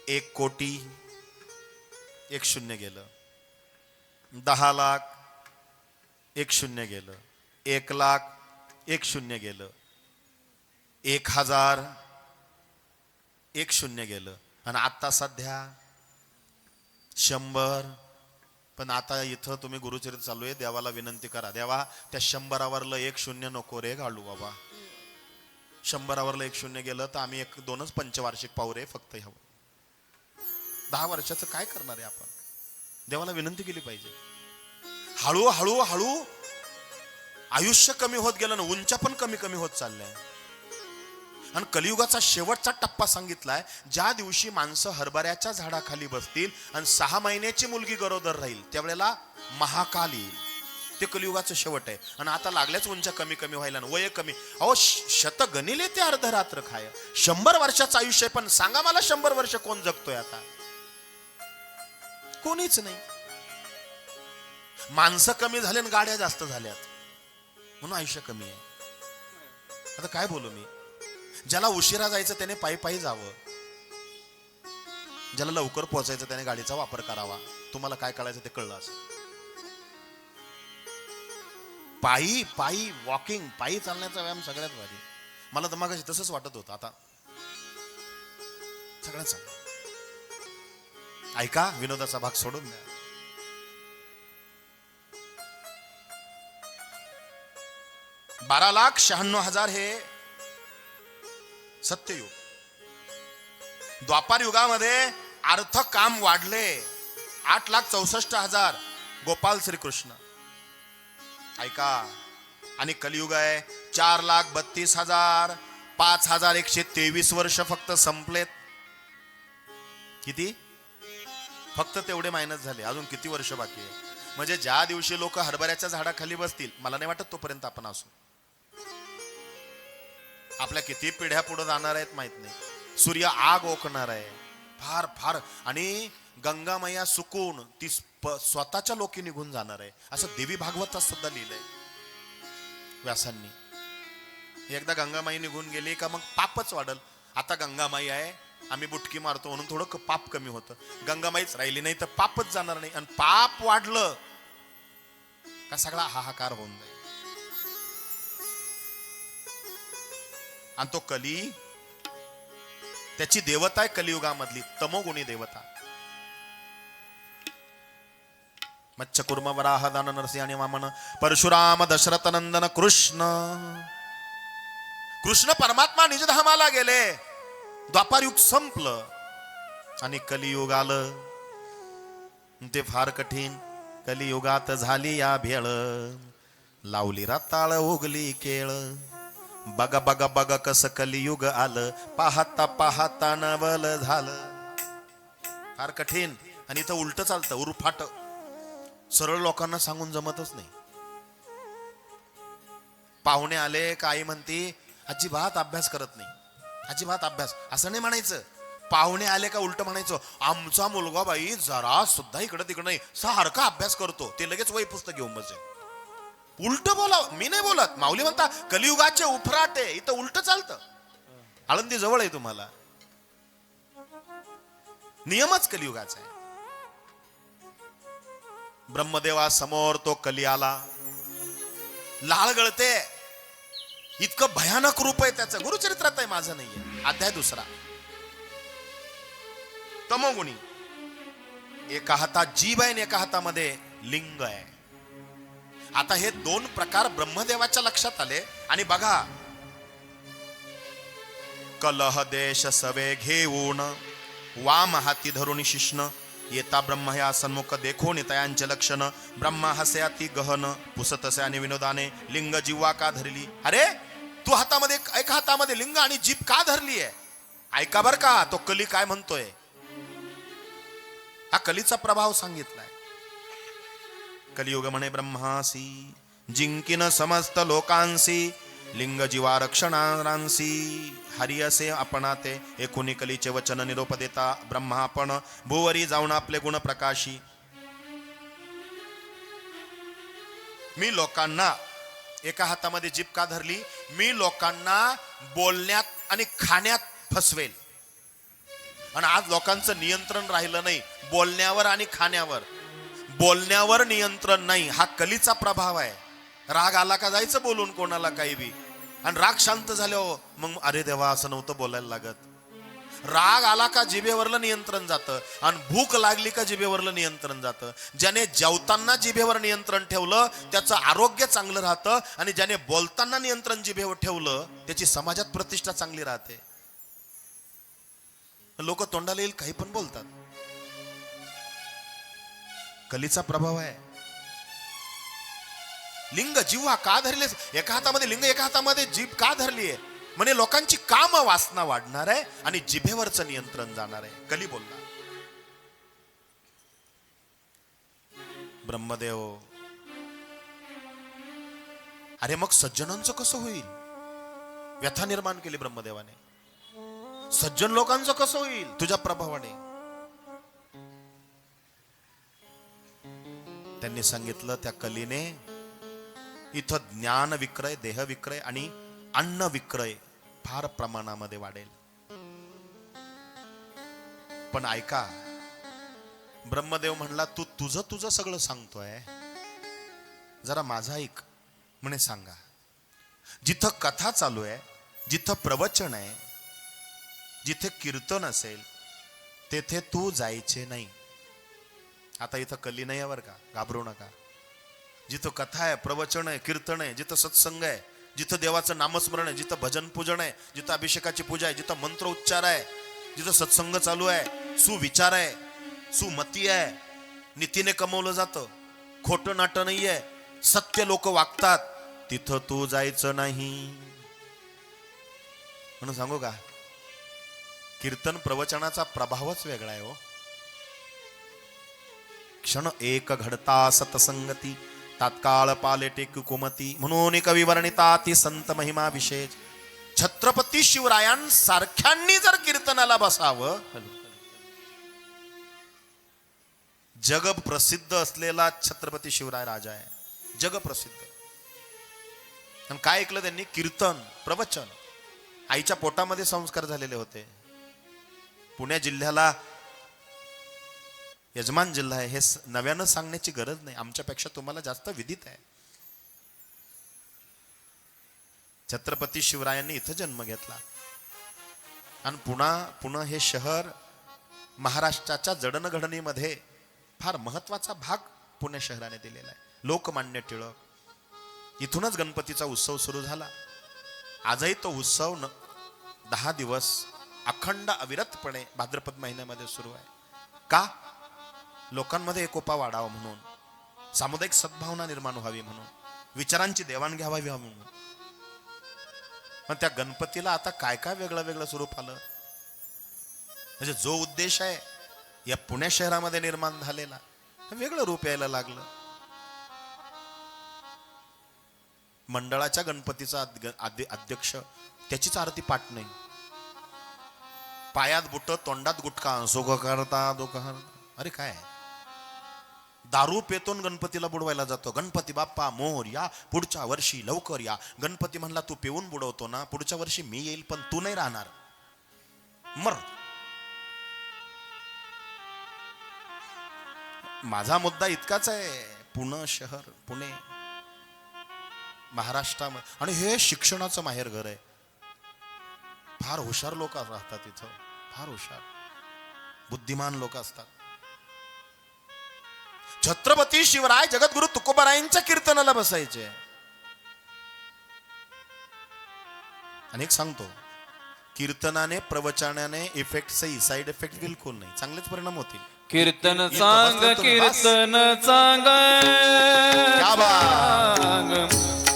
A: 1 कोटी 1 शून्य गेलं, 10 लाख 1 शून्य गेलं, 1 लाख 1 शून्य गेलं, 1,000 1 शून्य गेलं, आणि आता सध्या 100. पण आता इथं तुम्ही गुरुचरित्र चालू आहे, देवाला विनंती करा, देवा त्या 100वरलं 1 शून्य नको रे घालू बाबा. 100वरलं 1 शून्य गेलं तर आम्ही 1-2च पंचवार्षिक पाहू रे फक्त. ह्यावं 10 वर्षाचं काय करणार आहे आपण? देवाला विनंती केली पाहिजे. हळू हळू हळू आयुष्य कमी होत गेलं ना, उंच्या पण कमी कमी होत चाललंय. आणि कलियुगाचा शेवटचा टप्पा सांगितलाय, ज्या दिवशी माणसं हरभऱ्याच्या झाडाखाली बसतील आणि 6 महिन्याची मुलगी गरोदर राहील, त्यावेळेला महाकाल येईल. ते कलियुगाचं शेवट आहे. आणि आता लागल्याच उंच्या कमी कमी व्हायला, वय कमी. अहो, शत गणिले ते अर्धरात्र खाय. 100 वर्षाचं आयुष्य आहे, पण सांगा मला 100 वर्ष कोण जगतोय आता? कोणीच नाही. माणसं कमी झाले आणि गाड्या जास्त झाल्यात, म्हणून आयुष्य कमी आहे. आता काय बोलू मी? ज्याला उशिरा जायचं त्याने पायी पायी जावं, ज्याला लवकर पोहोचायचं त्याने गाडीचा वापर करावा. तुम्हाला काय कळायचं ते कळलं असं. पायी पायी वॉकिंग, पायी चालण्याचा व्यायाम सगळ्यात भारी. मला तर मागाशी तसंच वाटत होतं, आता सगळ्यात चांगलं. ऐका, विनोदाचा भाग सोडून द्या. 12,96,000 हे सत्ययुग. द्वापार युगामध्ये अर्थ काम वाढले, 8,64,000 गोपाल श्रीकृष्ण. ऐका, आणि कलियुग आहे 4,32,000. 5,123 वर्ष फक्त संपलेत. किती? फक्त तेवढे मायनस झाले. अजून किती वर्ष बाकी आहे? म्हणजे ज्या दिवशी लोक हरभऱ्याच्या झाडाखाली बसतील, मला नाही वाटत तोपर्यंत आपण असू. आपल्या किती पिढ्या पुढे जाणार आहेत माहित नाही. सूर्य आग ओकणार आहे फार फार, आणि गंगा मैया सुकून ती स्वतःच्या लोकी निघून जाणार आहे, असं देवी भागवतात सुद्धा लिहिलंय व्यासांनी. एकदा गंगामाई निघून गेली का मग पापच वाढल. आता गंगामाई आहे, आम्ही बुटकी मारतो म्हणून थोडं पाप कमी होतं. गंगामाईच राहिली नाही तर पापच जाणार नाही, आणि पाप वाढलं का सगळा हाहाकार होऊन जाईल. आणि तो कली, त्याची देवता आहे कलियुगामधली तमोगुणी देवता. मच्छकुर्म वराह दान नरसिंह आणि वामन परशुराम दशरथ नंदन कृष्ण. कृष्ण परमात्मा निजधामाला गेले, द्वापार युग संपलं आणि कलियुग आलं. ते फार कठीण. कलियुगात झाली या भेळ, लावली रताळ उगली केळ. बघा बघा बघा कसं कलियुग आलं, पाहता पाहता नवल झालं. फार कठीण. आणि इथं उलट चालतं, उरफाट. सरळ लोकांना सांगून जमतच नाही. पाहुणे आले का आई म्हणती अजिबात अभ्यास करत नाही, अजिबात अभ्यास. असं नाही म्हणायचं. पाहुणे आले का उलट म्हणायचं, आमचा मुलगा बाई जरा सुद्धा इकडं तिकडं नाही, सारखा अभ्यास करतो, ते लगेच वही पुस्तक घेऊन बसे. उलट बोला. मी नाही बोलत. माऊली म्हणता कलियुगाचे उफराटे. इथं उलट चालतं. आळंदी जवळ आहे तुम्हाला. नियमच कलियुगाचा आहे. ब्रह्मदेवासमोर तो कली आला, लाळ गळते, इतकं भयानक रूप आहे त्याचं. गुरुचरित्रात आहे, माझं नाहीये. अध्याय 2. तमोगुणी. एका हातात जीभ आहे आणि एका हातामध्ये लिंग आहे. आता हे 2 प्रकार ब्रह्मदेवाच्या लक्षात आले. आणि बघा, कलह देश सवे घेऊन वाम हाती धरून शिष्ण येता ब्रह्म ह्या सन्मुख देखो नितयांचे लक्षण ब्रह्मा हसे अति गहन पुसतसे आणि विनोदाने लिंग जीवा का धरली. अरे तू हातामध्ये एका हातामध्ये लिंग आणि जीभ का धरली आहे? ऐका बर का, तो कली काय म्हणतोय. हा कलीचा प्रभाव सांगितलाय. कलियुग म्हणे ब्रह्मासी जिंकिन समस्त लोकांसी लिंग जीवा रक्षणांसी हरी असे आपणाते एकुणी कलीचे वचन निरोप देता ब्रह्मा आपण भुवरी जाऊन आपले गुण प्रकाशी. मी लोकांना, एका हातामध्ये जीभ का धरली, मी लोकांना बोलण्यात आणि खाण्यात फसवेल. आणि आज लोकांचं नियंत्रण राहिलं नाही बोलण्यावर आणि खाण्यावर. बोलण्यावर नियंत्रण नाही, हा कलीचा प्रभाव आहे. राग आला का जायचं बोलून कोणाला काही बी, आणि राग शांत झाल्यावर मग अरे देवा असं नव्हतं बोलायला लागत. राग आला का जिभेवरलं नियंत्रण जातं, आणि भूक लागली का जिभेवरलं नियंत्रण जातं. ज्याने जेवताना जिभेवर नियंत्रण ठेवलं त्याचं आरोग्य चांगलं राहतं, आणि ज्याने बोलताना नियंत्रण जिभेवर ठेवलं त्याची समाजात प्रतिष्ठा चांगली राहते. लोक तोंडाला येईल काही पण बोलतात. कलीचा प्रभाव आहे. लिंग जिव्हा का धरले, एका हातामध्ये लिंग एका हातामध्ये जीभ का धरली आहे? म्हणे लोकांची काम वासना वाढणार आहे आणि जिभेवरचं नियंत्रण जाणार आहे. कली बोलला. ब्रह्मदेव, अरे मग सज्जनांचं कसं होईल? व्यथा निर्माण केली ब्रह्मदेवाने. सज्जन लोकांचं कसं होईल तुझ्या प्रभावाने? त्यांनी सांगितलं त्या कलीने इथं ज्ञान विक्रय, देह विक्रय आणि अन्न विक्रय फार प्रमाणामध्ये वाढेल. पण ऐका, ब्रह्मदेव म्हणला तू तुझं सगळं सांगतोय, जरा माझा ऐक. म्हणे सांगा. जिथं कथा चालू आहे, जिथं प्रवचन आहे, जिथे कीर्तन असेल तेथे तू जायचे नाही. आता इथं कली नाही आहे बरं का, घाबरू नका. जिथं कथा आहे, प्रवचन आहे, कीर्तन आहे, जिथं सत्संग आहे, जिथं देवाचं नामस्मरण आहे, जिथं भजन पूजन आहे, जिथं अभिषेकाची पूजा आहे, जिथं मंत्र उच्चार आहे, जिथं सत्संग चालू आहे, सुविचार आहे, सुमती आहे, नीतीने कमवलं जातं, खोटं नाटं नाही आहे, सत्य लोक वागतात, तिथं तू जायचं नाही. म्हणून सांगू का, कीर्तन प्रवचनाचा प्रभावच वेगळा आहे हो. क्षण एक घडता सतसंगती तात्काळ पाले टेक कुमती म्हणून कवी वर्णिता ती संत महिमा विशेष. छत्रपती शिवरायांसारख्यांनी जर कीर्तनाला बसावं, जग प्रसिद्ध असलेला छत्रपती शिवराय राजा आहे, जग प्रसिद्ध. आणि काय ऐकलं त्यांनी? कीर्तन प्रवचन. आईच्या पोटामध्ये संस्कार झालेले होते. पुणे जिल्ह्याला यजमान जिल्हा आहे, हे नव्यानं सांगण्याची गरज नाही, आमच्यापेक्षा तुम्हाला जास्त विदित आहे. छत्रपती शिवरायांनी इथं जन्म घेतला आणि पुणे हे शहर महाराष्ट्राच्या जडणघडणीमध्ये फार महत्वाचा भाग पुणे शहराने दिलेला आहे. लोकमान्य टिळक, इथूनच गणपतीचा उत्सव सुरू झाला. आजही तो उत्सव 10 दिवस अखंड अविरतपणे भाद्रपद महिन्यामध्ये सुरू आहे. का? लोकांमध्ये एकोपा वाढावा म्हणून, सामुदायिक सद्भावना निर्माण व्हावी म्हणून, विचारांची देवाणघेवाण व्हावी म्हणून. पण त्या गणपतीला आता काय काय वेगळं वेगळं स्वरूप आलं. म्हणजे जो उद्देश आहे या पुणे शहरामध्ये निर्माण झालेला, वेगळं रूप यायला लागलं. मंडळाच्या गणपतीचा अध्यक्ष, त्याचीच आरती पाठ नाही. पायात बुट, तोंडात गुटखा, सुख करता दुःख. अरे काय, दारू पेतून गणपतीला बुडवायला जातो. गणपती बाप्पा मोरया, पुढच्या वर्षी लवकर या. गणपती म्हणला तू पिऊन बुडवतो ना, पुढच्या वर्षी मी येईल पण तू नाही राहणार, मर. माझा मुद्दा इतकाच आहे, पुणे शहर, पुणे महाराष्ट्रामध्ये, आणि हे शिक्षणाचं माहेर घर आहे. फार हुशार लोक राहतात इथं, फार हुशार बुद्धिमान लोक असतात. छत्रपती शिवराय जगद्गुरु तुकोबारायांच्या कीर्तनाला बसायचे. आणि एक सांगतो, कीर्तनाने प्रवचनाने इफेक्टचे साइड इफेक्ट बिलकुल नाही, चांगलेच परिणाम होतील.
B: कीर्तन सांग, कीर्तन सांग,
A: क्या बात.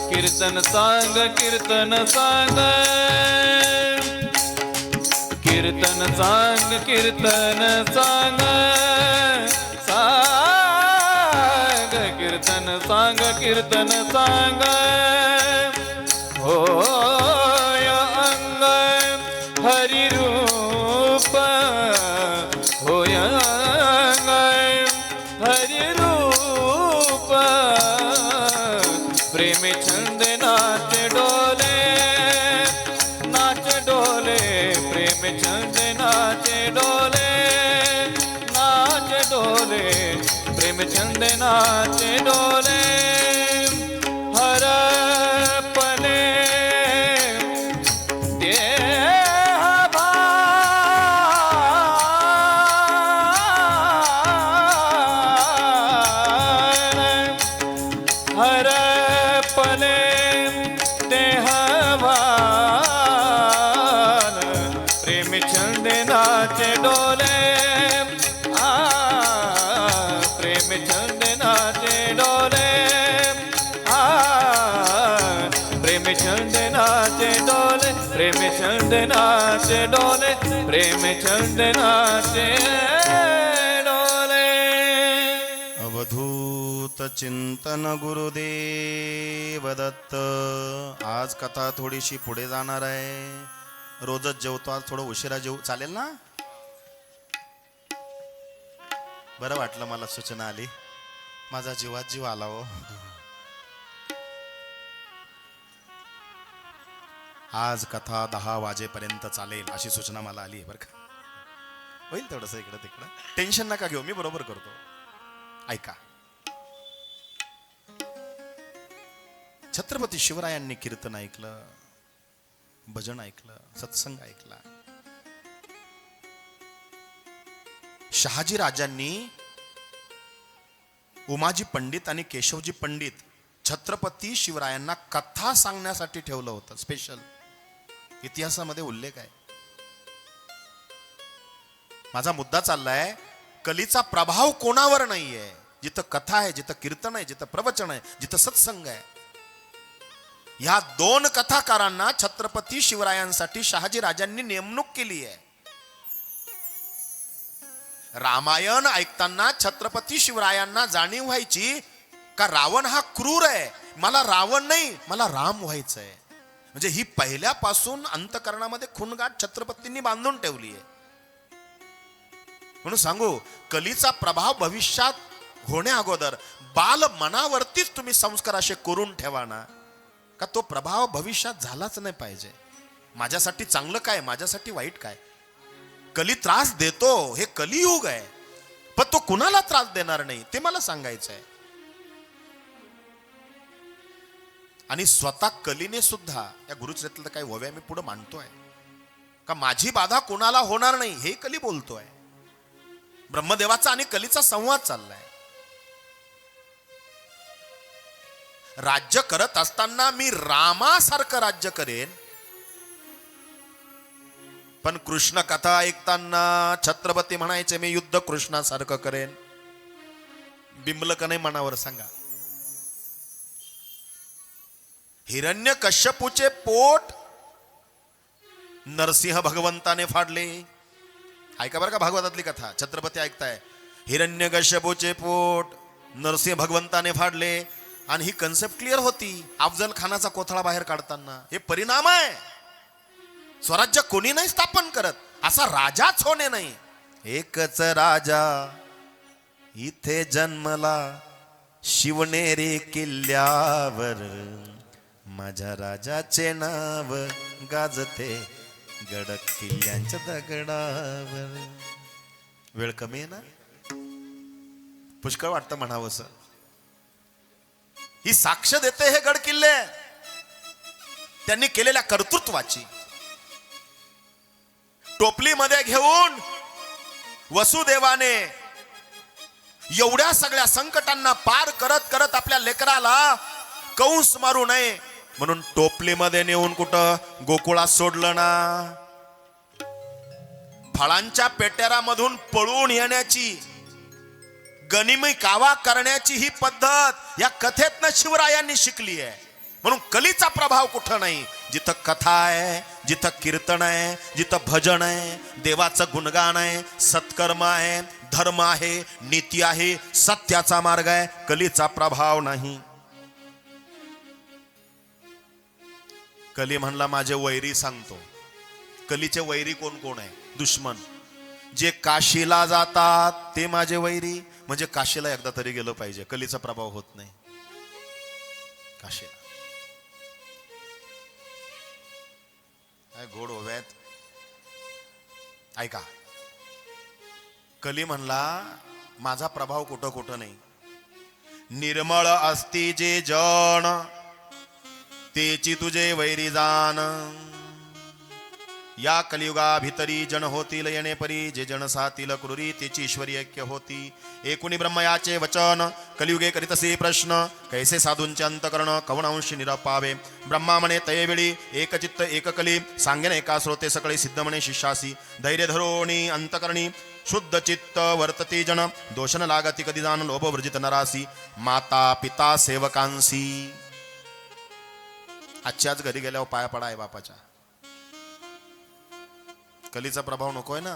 B: कीर्तन सांग, कीर्तन सांग, कीर्तन सांग, कीर्तन सांग, सांग कीर्तन सांग, कीर्तन सांग, होय अंग हरि रूप, होय अंग हरि रूप, प्रेम छंद नाच डोले, नाच डोले, प्रेम छंद नाच डोले, नाच डोले, प्रेम छंद नाच डोले, हर पले देह भार, हर पले देह भार, प्रेम छंद नाच डोले, प्रेम छंद नाच डोले, प्रेम छंद नाच डोले, प्रेम छंद नाच डोले, प्रेम छंद नाच डोले.
A: अवधूत चिंतन गुरुदेव दत्त. आज कथा थोडीशी पुढे जाणार आहे. रोजच जेवतो, आज थोडं उशिरा जेवू, चालेल ना? बरं वाटलं, मला सूचना आली, माझा जीवात जीव आला हो. आज कथा 10 वाजेपर्यंत चालेल अशी सूचना मला आली आहे बरं का. होईल थोडस इकडं तिकडं, टेन्शन नका घेऊ, मी बरोबर करतो. ऐका, छत्रपती शिवरायांनी कीर्तन ऐकलं, भजन ऐकलं, सत्संग ऐकला. शहाजी राजांनी उमाजी पंडित आणि केशवजी पंडित छत्रपती शिवरायांना कथा सांगण्यासाठी ठेवलं होतं स्पेशल. इतिहासामध्ये उल्लेख आहे. माझा मुद्दा चाललाय, कलीचा प्रभाव कोणावर नाहीये. जिथं कथा आहे, जिथं कीर्तन आहे, जिथं प्रवचन आहे, जिथं सत्संग आहे, ह्या 2 कथाकारांना छत्रपती शिवरायांसाठी शहाजी राजांनी नेमणूक केली आहे. रामायण ऐकताना छत्रपती शिवरायांना जाणीव व्हायची का रावण हा क्रूर आहे, मला रावण नाही, मला राम व्हायचंय. म्हणजे ही पहिल्यापासून अंतःकरणामध्ये खूणगाठ छत्रपतींनी बांधून ठेवली आहे. म्हणून सांगू, कलीचा प्रभाव भविष्यात होण्या अगोदर बाल मनावरतीच तुम्ही संस्कार असे करून ठेवा ना, का तो प्रभाव भविष्यात झालाच नाही पाहिजे. माझ्यासाठी चांगलं काय, माझ्यासाठी वाईट काय. कली त्रास देतो, हे कलियुग आहे, पण तो कुणाला त्रास देणार नाही ते मला सांगायचं आहे. आणि स्वतः कलीने सुद्धा, या गुरुचरित्रातल्या काही ओव्या मी पुढे मांडतोय, का माझी बाधा कोणाला होणार नाही हे कली बोलतोय. ब्रह्मदेवाचा आणि कलीचा संवाद चाललाय. राज्य करत असताना मी रामासारखं राज्य करेन, पण कृष्ण कथा ऐकताना छत्रपती म्हणायचे मी युद्ध कृष्णासारखं करेन. बिंबल का नाही मनावर सांगा. हिरण्यकश्यपूचे पोट नरसिंह भगवंताने फाडले. ऐका बरं का भागवतातली कथा, छत्रपती ऐकताय. हिरण्यकश्यपूचे पोट नरसिंह भगवंताने फाडले. आणि ही कन्सेप्ट क्लिअर होती अफजल खानाचा कोथळा बाहेर काढताना. हे परिणाम आहे. स्वराज्य कोणी नाही स्थापन करत, असा राजाच होणे नाही. एकच राजा इथे जन्मला शिवनेरी किल्ल्यावर, माझ्या राजाचे नाव गाजते गड किल्ल्यांच्या दगडावर. वेळ कमी आहे ना, पुष्कळ वाटतं म्हणावंस. ही साक्ष देते हे गड किल्ले त्यांनी केलेल्या कर्तृत्वाची. टोपलीमध्ये घेऊन वसुदेवाने एवढ्या सगळ्या संकटांना पार करत करत आपल्या लेकराला कंस मारू नये म्हणून टोपलीमध्ये नेऊन कुठं गोकुळात सोडलं ना. फळांच्या पेटेरामधून पळून येण्याची, गनिमी कावा करण्याची ही पद्धत या कथेतनं शिवरायांनी शिकली आहे. म्हणून कलीचा प्रभाव कुठं नाही. जिथं कथा आहे, जिथं कीर्तन आहे, जिथं भजन आहे, देवाचं गुणगान आहे, सत्कर्म आहे, धर्म आहे, नीती आहे, सत्याचा मार्ग आहे, कलीचा प्रभाव नाही. कली म्हणला माझे वैरी सांगतो. कलीचे वैरी कोण कोण आहे? दुश्मन. जे काशीला जातात ते माझे वैरी. म्हणजे काशीला एकदा तरी गेलं पाहिजे, कलीचा प्रभाव होत नाही काशीला. काय घोड होव्यात. ऐका, कली म्हणला माझा प्रभाव कुठं कुठं नाही. निर्मळ असती जे जन तेची तुझे वैरी जाण. या कलियुगा भितरी जन होतील येणे परी. जे जन सातील क्रूरी तेची ईश्वरी ऐक्य होती. एकुणी ब्रह्मयाचे वचन कलियुगे करीतसे प्रश्न. कैसे साधूंचे अंतकरण कवनांशी निरपावे. ब्रह्मा म्हणे तयवेळी एक चित्त एक कली. सांगेन एका श्रोते सकळे सिद्ध म्हणे शिष्यासी. धैर्य धरोणी अंतकरणी शुद्ध चित्त वर्तते जन. दोषण लागती कधी जाण लोभ वर्जित नरासी. माता पिता सेवकांसी. आजच्याच घरी गेल्यावर पाया पडा आहे बापाच्या. कलीचा प्रभाव नकोय ना.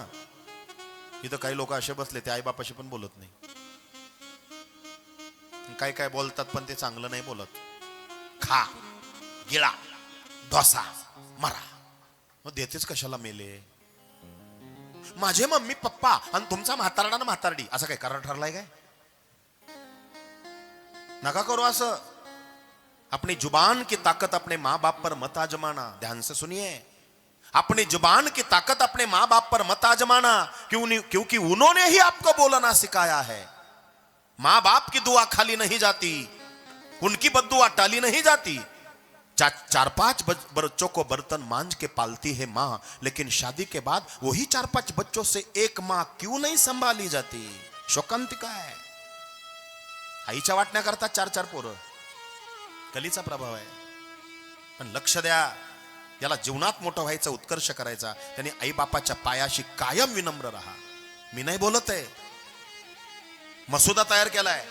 A: इथं काही लोक असे बसले ते आई बापाशी पण बोलत नाही. काय काय बोलतात पण ते चांगलं नाही बोलत. खा गिळा ढोसा मरा. मग देतेच कशाला मेले. माझे मम्मी पप्पा आणि तुमचा म्हातारडा ना म्हातारडी असं काय कारण ठरलाय काय? नका करू असं. अपनी जुबान की ताकत अपने माँ बाप पर मत आजमाना. ध्यान से सुनिए. अपनी जुबान की ताकत अपने माँ बाप पर मत आजमाना. क्योंकि उन्होंने ही आपको बोलना सिखाया है. माँ बाप की दुआ खाली नहीं जाती, उनकी बद्दुआ टाली नहीं जाती. 4-5 बच्चों को बर्तन मांझ के पालती है माँ, लेकिन शादी के बाद वही 4-5 बच्चों से एक माँ क्यों नहीं संभाली जाती. शोकांतिका है. आईच्या वाटण्या करतात 4-4 पोरं. कलीचा प्रभाव आहे. पण लक्ष द्या, याला जीवनात मोठं व्हायचं, उत्कर्ष करायचा, त्यांनी आई बापाच्या पायाशी कायम विनम्र राहा. मी नाही बोलत आहे, मसुदा तयार केलाय.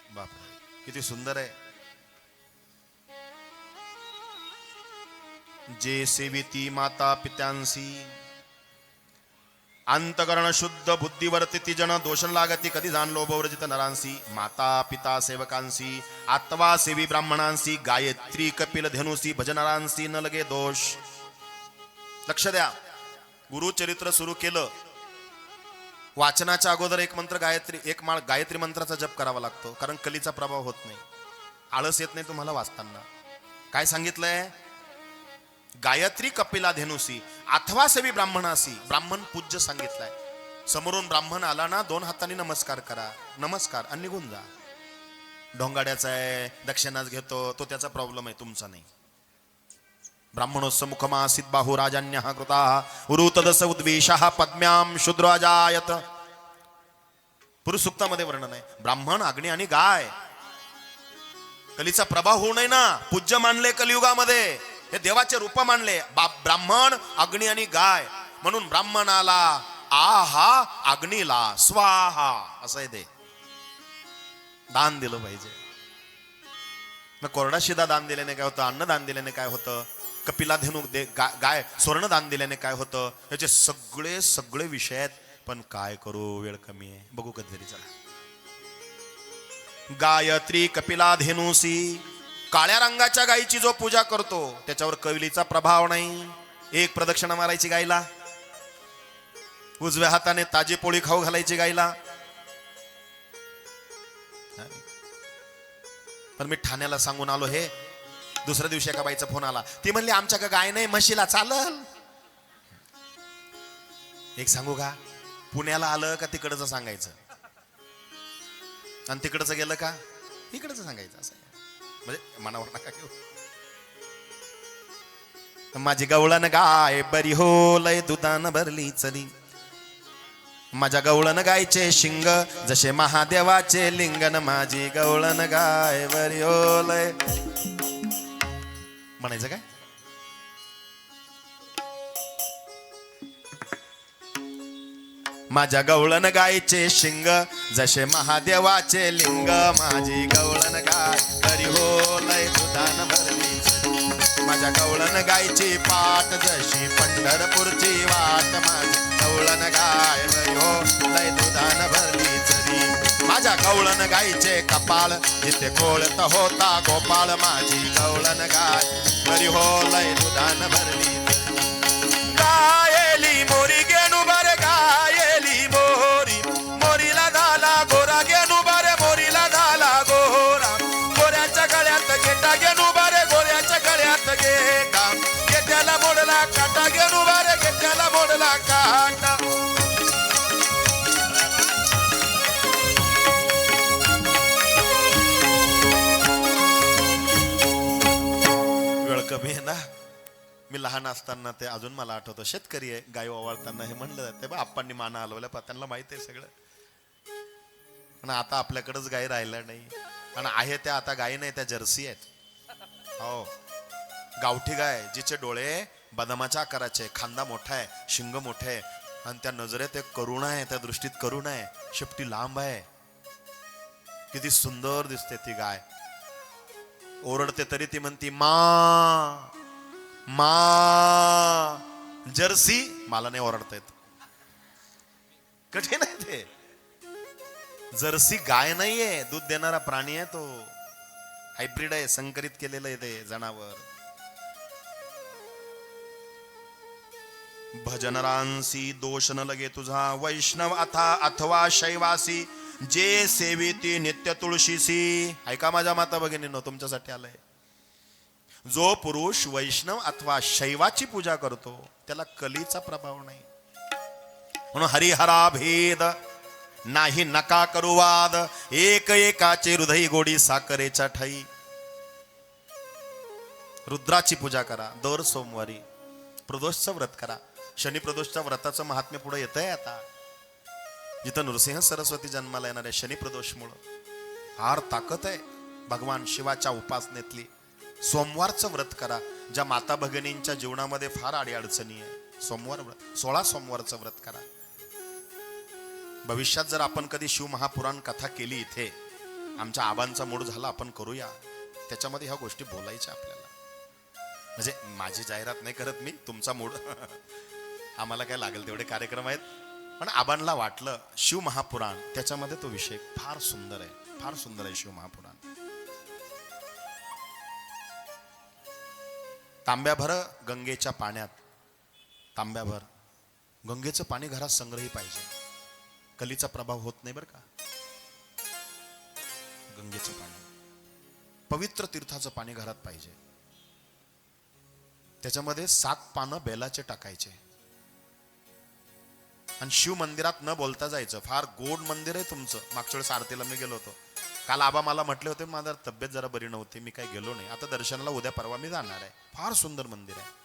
A: बापरे किती सुंदर आहे. जे सेविती माता पित्यांसी. अंतकरण शुद्ध बुद्धिवर्तिती जन. दोषण लागती कधी जाण लोभ वर्जित नरांसी. माता पिता सेवकांसी. आत्वा सेवी ब्राह्मणांसी. गायत्री कपिल धेनुसी. भजनारांसी न लगे दोष. लक्ष द्या. गुरुचरित्र सुरू केलं, वाचनाच्या अगोदर एक मंत्र गायत्री, एक माळ गायत्री मंत्राचा जप करावा लागतो. कारण कलीचा प्रभाव होत नाही. आळस येत नाही तुम्हाला वाचताना. काय सांगितलंय? गायत्री कपिला धेनुसी अथवा सेवी ब्राह्मणासी. ब्राह्मण पूज्य सांगितलाय. समोरून ब्राह्मण आला ना 2 हातांनी नमस्कार करा. नमस्कार आणि निघून जा. ढोंगाड्याचा आहे, दक्षिणाच घेतो, तो त्याचा प्रॉब्लेम आहे, तुमचा नाही. ब्राह्मणोस्स मुखमासीत बाहु राजान्यः कृताः उरुतदस उद्वेषः पद्म्यां शूद्राजायत. पुरुष सूक्तामध्ये वर्णन आहे. ब्राह्मण, अग्नी आणि गाय. कलीचा प्रभाव होऊ नये ना. पूज्य मानले कलियुगामध्ये, हे देवाचे रूप मानले. ब्राह्मण, अग्नी आणि गाय. म्हणून ब्राह्मणाला आहा, अग्नीला स्वाहा असं आहे. ते दान दिलं पाहिजे. मग कोरडा शिदा दान दिल्याने काय होतं? अन्नदान दिल्याने काय होतं? कपिला धेनू गाय स्वर्ण दान दिल्याने काय होतं? याचे सगळे सगळे विषय आहेत. पण काय करू, वेळ कमी आहे. बघू कधीतरी. चला. गायत्री कपिला धेनुसी. काळ्या रंगाच्या गायीची जो पूजा करतो त्याच्यावर कलिचा प्रभाव नाही. एक प्रदक्षिणा मारायची गायला. उजव्या हाताने ताजी पोळी खाऊ घालायची गायला. पण मी ठाण्याला सांगून आलो हे. दुसऱ्या दिवशी एका बाईचा फोन आला. ती म्हणली आमच्या का गाय नाही, म्हशीला चालल. एक सांगू का, पुण्याला आलं का तिकडचं सांगायचं, आणि तिकडचं गेलं का इकडचं सांगायचं, असं म्हणजे मनावर नका घेऊ. माझी गवळण गाय बरी हो लय दुधान भरली चली, माझ्या गवळण गायचे शिंग जसे महादेवाचे लिंगन, माझी गवळण गाय बरी हो लय. म्हणायचं काय? माझ्या गवळण गायचे शिंग जसे महादेवाचे लिंग, माझी गवळण गाय बरी हो लय दुधान भरली चली, माझ्या गवळण गायची पाठ जशी पंढरपूरची वाट, माझी गवळण गाय बरी हो लय दुधान भरली चली, माझ्या गवळण गायचे कपाळ जिथे कोळत होता गोपाळ, माझी गवळण गाय बरी हो लय दुधान भरली चली. गायली मोरी गेनु बरे गायली मोरी, मोरीला झाला गोरा गेनु बरे मोरीला झाला गोरा, गोऱ्याच्या गळ्यात गेटा गेनु बरे गोऱ्याच्या गळ्यात गेटा, गेट्याला मोडला काटा गेनु बरे गेट्याला मोडला काटा. वेळ कमी आहे ना. मी लहान असताना ते अजून मला आठवतं, शेतकरी आहे, गाय ओवाळताना हे म्हणलं जाते बा आप्पांनी माना हलवल्या, त्यांना माहिती आहे सगळं. पण आता आपल्याकडेच गाय राहिल्या नाही, आणि आहे त्या आता गाय नाही, त्या जर्सी आहेत. हो, गावठी गाय जिचे डोळे बदामाच्या आकाराचे, खांदा मोठा आहे, शिंग मोठे आहे, आणि त्या नजरेत एक करुणा आहे, त्या दृष्टीत करुणा आहे, शेपटी लांब आहे, किती सुंदर दिसते ती गाय. ओरडते तरी ती म्हणती मा मा. जर्सी मला नाही ओरडता येत, कठीण आहे ते. जर्सी गाय नाहीये, दूध देणारा प्राणी आहे तो, हायब्रिड आहे, संकरित केलेलं आहे ते जनावर. भजन रांसी दोष न लगे तुझा, वैष्णव अथवा शैवासी, जे सेविती नित्य तुळशीसी. ऐका माझ्या माता भगिनींनो, तुमच्यासाठी आलंय. जो पुरुष वैष्णव अथवा शैवाची पूजा करतो त्याला कलीचा प्रभाव नाही. म्हणून हरिहरा भेद नाही नका करू वाद, एक एकाचे हृदय गोडी साखरेच्या ठाई. रुद्राची पूजा करा दर सोमवारी, प्रदोषचं व्रत करा. शनी प्रदोषच्या व्रताचं महात्म्य पुढे येत आहे आता. जिथं नृसिंह सरस्वती जन्माला येणाऱ्या शनी प्रदोषमुळं फार ताकद आहे भगवान शिवाच्या उपासनेतली. सोमवारचं व्रत करा. ज्या माता भगिनींच्या जीवनामध्ये फार अडीअडचणी आहे, सोमवार व्रत, 16 सोमवारचं व्रत करा. भविष्यात जर आपण कधी शिव महापुराण कथा केली इथे, आमच्या आबांचा मूड झाला आपण करूया, त्याच्यामध्ये ह्या गोष्टी बोलायच्या आपल्याला. म्हणजे माझी जाहिरात नाही करत मी, तुमचा मूड आम्हाला काय लागेल तेवढे कार्यक्रम आहेत, पण आबांना वाटलं शिव महापुराण, त्याच्यामध्ये तो विषय फार सुंदर आहे, फार सुंदर आहे शिव महापुराण. तांब्याभर गंगेच्या पाण्यात, तांब्याभर गंगेचं पाणी घरात संग्रही पाहिजे, कलीचा प्रभाव होत नाही बरं का. गंगेचं पाणी, पवित्र तीर्थाचं पाणी घरात पाहिजे. त्याच्यामध्ये 7 पानं बेलाचे टाकायचे, आणि शिव मंदिरात न बोलता जायचं. फार गोड मंदिर आहे तुमचं. मागच्या वेळेस आरतीला मी गेलो होतो, काल आबा मला म्हटले होते माझा तब्येत जरा बरी नव्हती, मी काही गेलो नाही. आता दर्शनाला उद्या परवा मी जाणार आहे. फार सुंदर मंदिर आहे.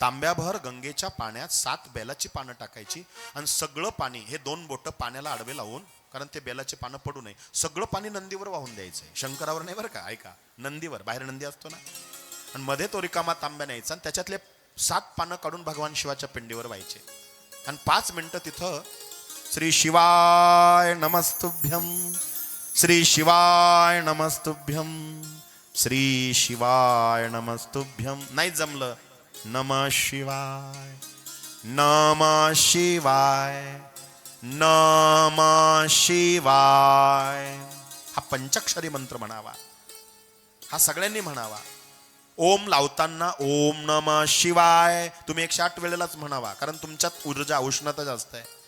A: तांब्याभर गंगेच्या पाण्यात 7 बेलाची पानं टाकायची, आणि सगळं पाणी, हे 2 बोटं पाण्याला आडवे लावून, कारण ते बेलाचे पानं पडू नये, सगळं पाणी नंदीवर वाहून द्यायचंय. शंकरावर नाही बरं का, ऐका, नंदीवर, बाहेर नंदी असतो ना, आणि मध्ये तो रिकामा तांब्या न्यायचा, आणि त्याच्यातले 7 पानं काढून भगवान शिवाच्या पिंडीवर व्हायचे, आणि 5 मिनिटं तिथं श्री शिवाय नमस्तुभ्यम, श्री शिवाय नमस्तुभ्यम, श्री शिवाय नमस्तुभ्यम. नाही जमलं नमः शिवाय, नमः शिवाय, नमः शिवाय. हा पंचाक्षरी मंत्र म्हणावा, हा सगळ्यांनी म्हणावा. ओम लावताना ओम नमः शिवाय तुम्ही 108 वेळेलाच म्हणावा, कारण तुमच्यात ऊर्जा, उष्णता जास्त आहे.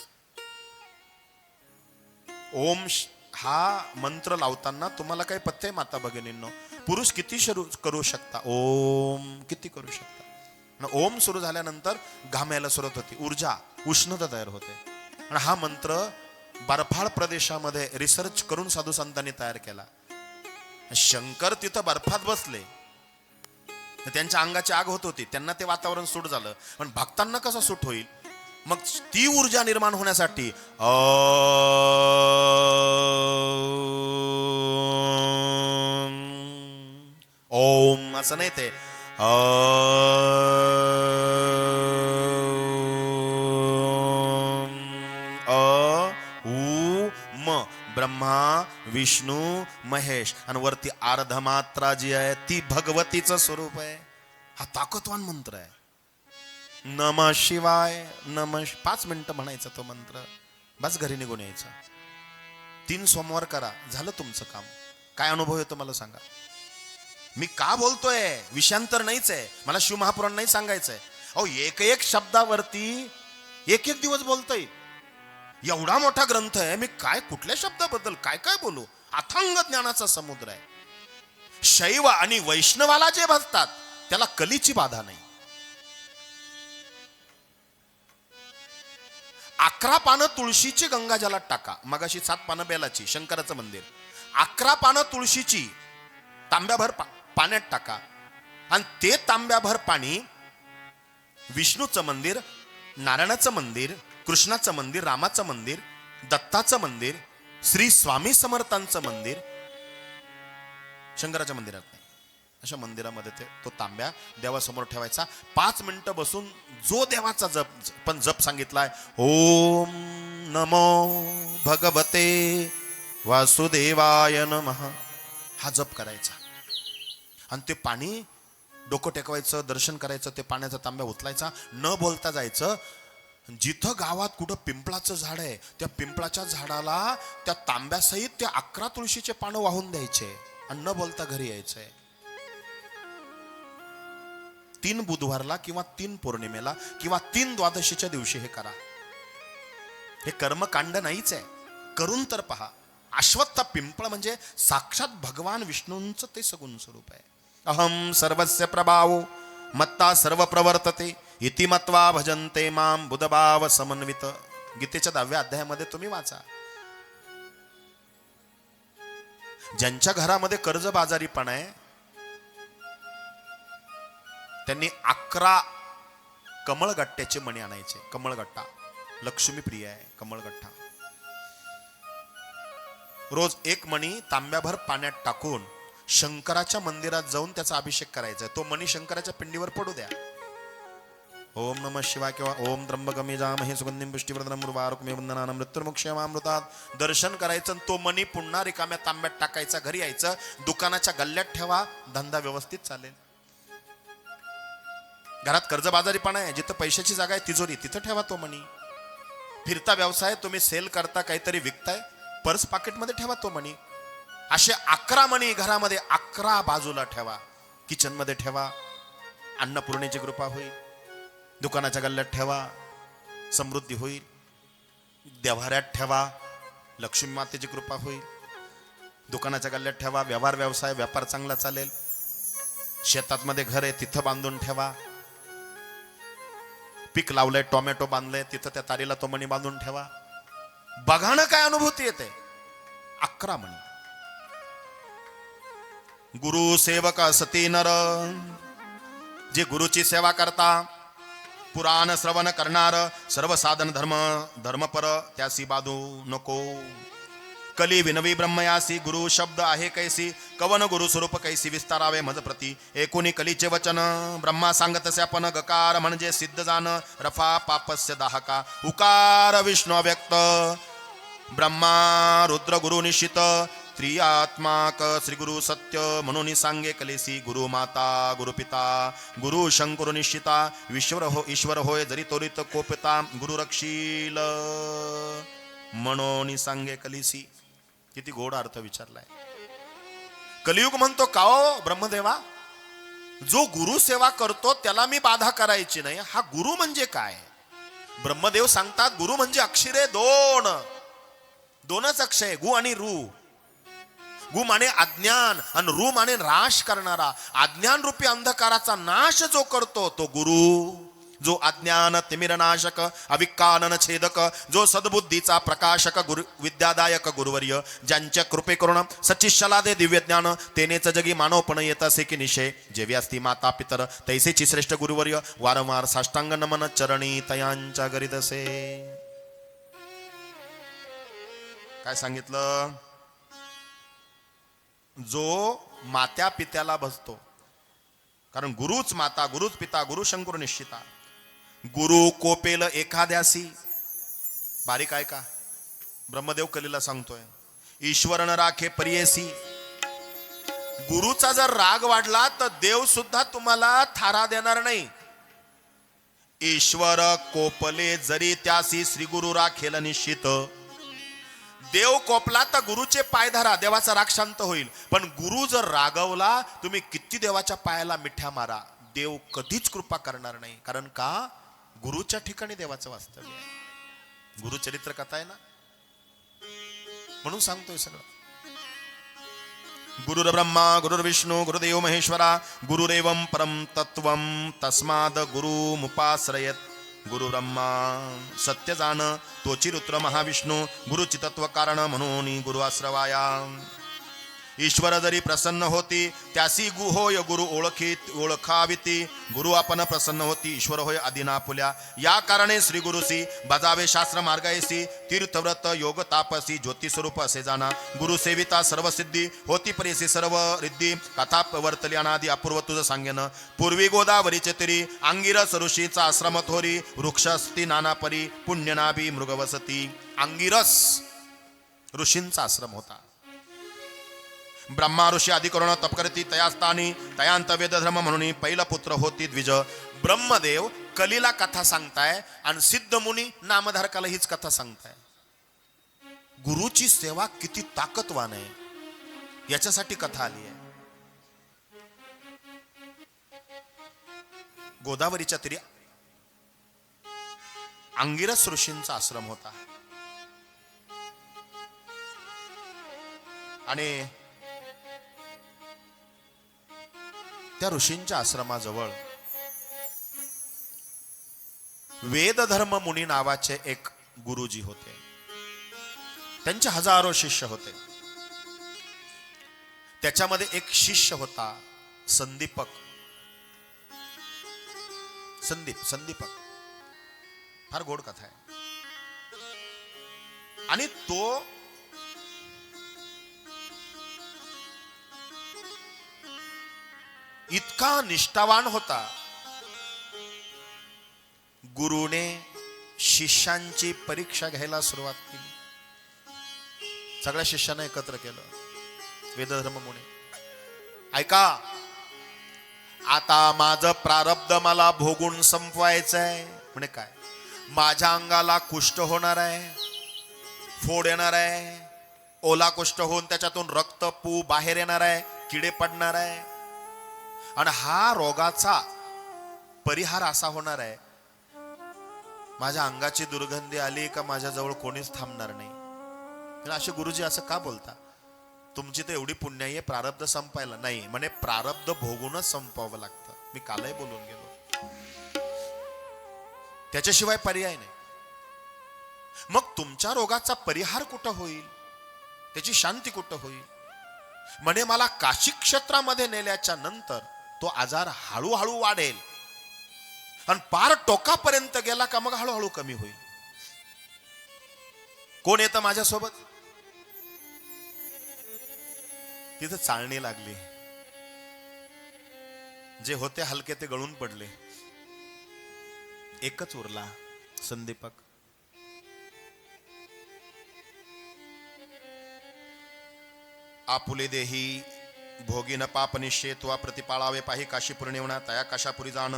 A: ओम हा मंत्र लावताना तुम्हाला काही पथ्य आहे माता भगिनींनो? पुरुष किती करू शकता, ओम किती करू शकता, ओम सुरू झाल्यानंतर घाम यायला सुरुवात होती, ऊर्जा उष्णता तयार होते. आणि हा मंत्र बर्फाळ प्रदेशामध्ये रिसर्च करून साधू संतांनी तयार केला. शंकर तिथं बर्फात बसले, त्यांच्या अंगाची आग होत होती, त्यांना ते वातावरण सूट झालं. पण भक्तांना कसं सूट होईल? मग ती ऊर्जा निर्माण होण्यासाठी ओम असं नाही, ते म ब्रह्मा विष्णू महेश, आणि वरती अर्धमात्रा जी आहे ती भगवतीचं स्वरूप आहे. हा ताकदवान मंत्र आहे. नमः शिवाय नमः. 5 मिनिटं म्हणायचा तो मंत्र, बस घरी निघून यायचं. 3 सोमवार करा, झालं तुमचं काम. काय अनुभव येतो मला सांगा. मी का बोलतोय? विषयांतर नाहीच आहे, मला शिवमहापुराण नाही सांगायचंय. अहो, एक शब्दावरती एक दिवस बोलतोय. एवढा मोठा ग्रंथ आहे, मी काय कुठल्या शब्दाबद्दल काय काय बोलू? अथांग ज्ञानाचा समुद्र आहे. शैव आणि वैष्णवाला जे भजतात त्याला कलीची बाधा नाही. 11 पानं तुळशीची गंगा जलात टाका. मगाशी 7 पानं बेलाची, शंकराचं मंदिर. 11 पानं तुळशीची तांब्याभर पाण्यात टाका, आणि ते तांब्याभर पाणी विष्णूचं मंदिर, नारायणाचं मंदिर, कृष्णाचं मंदिर, रामाचं मंदिर, दत्ताचं मंदिर, श्री स्वामी समर्थांचं मंदिर, शंकराच्या मंदिरात नाही, अशा मंदिरामध्ये तो तांब्या देवासमोर ठेवायचा. 5 मिनिटं बसून जो देवाचा जप सांगितलाय, ओम नमो भगवते वासुदेवाय नमः, हा जप करायचा. आणि ते पाणी डोकं टेकवायचं, दर्शन करायचं, ते पाण्याचा तांब्या उचलायचा, न बोलता जायचं. जिथं गावात कुठं पिंपळाचं झाड आहे, त्या पिंपळाच्या झाडाला त्या तांब्यासहित त्या 11 तुळशीचे पानं वाहून द्यायचे, आणि न बोलता घरी यायचंय. 3 बुधवारला किंवा 3 पौर्णिमेला किंवा 3 द्वादशीच्या दिवशी हे करा. हे कर्मकांड नाहीच आहे, करून तर पहा. अश्वत्थ पिंपळ म्हणजे साक्षात भगवान विष्णूंचं ते सगुण स्वरूप आहे. अहम सर्वस्य प्रभावो मत्ता सर्व प्रवर्तते इति मत्वा भजन्ते माम बुधभाव समन्वित. गीतेच्या 10व्या अध्यायामध्ये तुम्ही वाचा. ज्यांच्या घरामध्ये कर्जबाजारीपणा आहे त्यांनी 11 कमळगट्ट्याचे मणी आणायचे. कमळगट्टा लक्ष्मी प्रिय आहे, कमळगट्टा. रोज 1 मणी तांब्याभर पाण्यात टाकून शंकराच्या मंदिरात जाऊन त्याचा अभिषेक करायचा. तो मणी शंकराच्या पिंडीवर पडू द्या. ओम नमः शिवाय किंवा ओम त्र्यंबकम यजामहे सुगंधिं पुष्टिवर्धनम् उर्वारुकमिव वन्दनानां मृत्युर्मुक्षयमामृतात् दर्शन करायचं. तो मणी पुन्हा रिकाम्या तांब्यात टाकायचा, घरी यायचं, दुकानाच्या गल्ल्यात ठेवा, धंदा व्यवस्थित चालेल. घरात कर्जबाजारीपणा आहे, जिथं पैशाची जागा आहे तिजोरी, तिथं ठेवा तो मणी. फिरता व्यवसाय, तुम्ही सेल करता, काहीतरी विकताय, पर्स पाकिटमध्ये ठेवा तो मणी. असे 11 मणी घरामध्ये 11 बाजूला ठेवा. किचन मध्ये ठेवा, अन्नपूर्णेची कृपा होईल. दुकानाच्या गल्ल्यात ठेवा, समृद्धी होईल. देव्हाऱ्यात ठेवा, लक्ष्मी मातेची कृपा होईल. दुकानाच्या गल्ल्यात ठेवा, व्यवहार व्यवसाय, व्यापार चांगला चालेल. शेतात मध्ये घर आहे तिथं बांधून ठेवा. पीक लावलंय, टोमॅटो बांधलंय, तिथं त्या तारीला तो मणी बांधून ठेवा. बघा ना काय अनुभूती येते. 11 मणी. गुरु सेवक सती नर, जे गुरुची सेवा करता, पुराण श्रवण करणार, सर्व साधन धर्मपर त्यासी बाधू नको. कली विनवी ब्रह्मयासी, गुरु शब्द आहे कैसी, कवन गुरु स्वरूप कैसी विस्तारावे मज प्रती. एकोणी कलीचे वचन, ब्रह्मा सांगतसे आपण, गकार म्हणजे सिद्ध जाण, रफा पापस्य दाहका, उकार विष्णू व्यक्त, ब्रह्मा रुद्र गुरु निश्चित, त्रियात्माक श्री गुरु सत्य म्हणून सांगे कलेसी. गुरु माता गुरु पिता गुरु शंकर निश्चिता, ईश्वर होय जरी तोरित कोपिता, गुरु रक्षील म्हणून सांगे कलेसी. किती गोड अर्थ विचारलाय. कलियुग म्हणतो का ओ ब्रह्मदेवा, जो गुरु सेवा करतो त्याला मी बाधा करायची नाही. हा गुरु म्हणजे काय? ब्रह्मदेव सांगतात, गुरु म्हणजे अक्षरे 2, 2च अक्षय, गु आणि रू. गु माने अज्ञान आणि रू माने नाश करणारा. अज्ञान रूपी अंधकाराचा नाश जो करतो तो गुरु. जो अज्ञान तिमिरनाशक अविकानन छेदक, जो सद्बुद्धीचा प्रकाशक गुरु विद्यादायक गुरुवर्य, ज्यांच्या कृपे करुण सचिशला दे दिव्य ज्ञान, तेनेच जगी मानवपण येत असे की निशे. जेवी असती माता पितर तैसेची श्रेष्ठ गुरुवर्य, वारंवार साष्टांग नमन चरणी तयांच्या गरीदसे. काय सांगितलं? जो मात्या पित्याला बसतो, कारण गुरुच माता गुरुच पिता गुरु शंकर निश्चिता. गुरु कोपेल एखाद्यासी, बारीक आहे का? ब्रह्मदेव कलीला सांगतोय, ईश्वरन राखे परियेसी. गुरुचा जर राग वाढला तर देव सुद्धा तुम्हाला थारा देणार नाही. ईश्वर कोपले जरी त्यासी श्री गुरु राखेल निश्चित. देव कोपला तर गुरुचे पाय धरा, देवाचा राग शांत होईल. पण गुरु जर रागवला, तुम्ही किती देवाच्या पायाला मिठ्या मारा, देव कधीच कृपा करणार नाही. कारण का? गुरुच्या ठिकाणी देवाचं वास्तव्य आहे. गुरुचरित्र कथा आहे ना, म्हणून सांगतोय सगळं. गुरुर ब्रह्मा गुरुर्विष्णू गुरुदेव महेश्वरा, गुरुरेवं परम तत्वम तस्माद गुरुमुपाश्रयेत. गुरु ब्रह्मा सत्य जाण तोची रुद्र महाविष्णू, गुरुची तत्व कारण म्हणून गुरु आश्रवाया. ईश्वर जरी प्रसन्न होती त्यासी गु होय गुरु ओळखाविती. गुरु आपण प्रसन्न होती ईश्वर होय आदिना पुल्या. या कारणे श्री गुरुसी बजावे शास्त्र मार्गायसी. तीर्थव्रत योग तापसी ज्योती स्वरूप असे जाणा. गुरु सेविता सर्व सिद्धी होती परेसी सर्व रिद्धी. कथा वर्तली अनादी अपूर्व तुझ सांगेन. पूर्वी गोदावरीचे तरी अंगिरस ऋषीचा आश्रम थोरी. वृक्षस्ती नाना परी पुण्यनाभी मृगवसती. अंगिरस ऋषींचा आश्रम होता. ब्रह्मा ऋषी आदी करून तप करती तयास्तानी. तयांत वेद धर्म म्हणून पहिला पुत्र होती द्विज. ब्रह्मदेव कलीला कथा सांगताय आणि सिद्ध मुनी नामधारकाला हीच कथा सांगताय. गुरुची सेवा किती ताकदवान आहे याच्यासाठी कथा आली आहे. गोदावरीच्या तरी अंगिरस ऋषींचा आश्रम होता आणि त्या ऋषींच्या आश्रमाजवळ वेदधर्म मुनी नावाचे एक गुरुजी होते. त्यांचे हजारो शिष्य होते. त्याच्यामध्ये एक शिष्य होता संदीपक. संदीपक फार गोड कथा आहे. आणि तो इतका निष्ठावान होता. गुरुने शिष्यांची परीक्षा घ्यायला सुरुवात केली. सगळ्या शिष्यांना एकत्र केलं. वेदधर्म मुनी, ऐका, आता माझं प्रारब्ध मला भोगून संपवायचंय. म्हणे काय? माझ्या अंगाला कुष्ठ होणार आहे, फोड येणार आहे, ओला कुष्ठ होऊन त्याच्यातून रक्त पू बाहेर येणार आहे, किडे पडणार आहे. आणि हा रोगाचा परिहार असा होणार आहे, माझ्या अंगाची दुर्गंधी आली का माझ्याजवळ कोणीच थांबणार नाही. असे गुरुजी असं का बोलता? तुमची तर एवढी पुण्य आहे, प्रारब्ध संपायला नाही. म्हणे प्रारब्ध भोगूनच संपवावं लागतं. मी कालही बोलून गेलो, त्याच्याशिवाय पर्याय नाही. मग तुमच्या रोगाचा परिहार कुठं होईल, त्याची शांती कुठं होईल? म्हणे मला काशी क्षेत्रामध्ये नेल्याच्या नंतर तो आजार हळूहळू वाढेल आणि पार टोकापर्यंत गेला का मग हळूहळू कमी होईल. कोण येतं माझ्यासोबत? तिथं चाळणी लागली. जे होते हलके ते गळून पडले. एकच उरला, संदीपक. आपुले देही भोगीन पाप निश्चेत्वा प्रतिपाळावे पाही काशी पूर्णिवना. तया कशापुरी जाण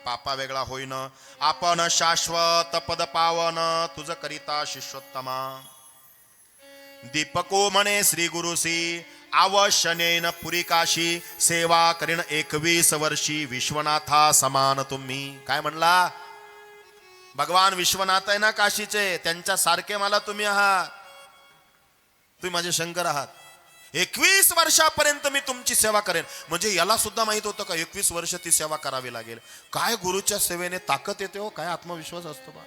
A: पापा वेगळा होईन. आपण शाश्वत पद पावन तुझ करिता शिष्योत्तमा. दीपको म्हणे श्री गुरुसी आवश्यनेन पुरी काशी. सेवा करीन 21 वर्षी विश्वनाथा समान तुम्ही. काय म्हणला? भगवान विश्वनाथ आहे ना काशीचे, त्यांच्या सारखे मला तुम्ही आहात. तुम्ही माझे शंकर आहात. 21 वर्षापर्यंत मी तुमची सेवा करेन. म्हणजे याला सुद्धा माहित होतं का 21 वर्ष ती सेवा करावी लागेल. काय गुरुच्या सेवेने ताकद येते हो, काय आत्मविश्वास असतो बा.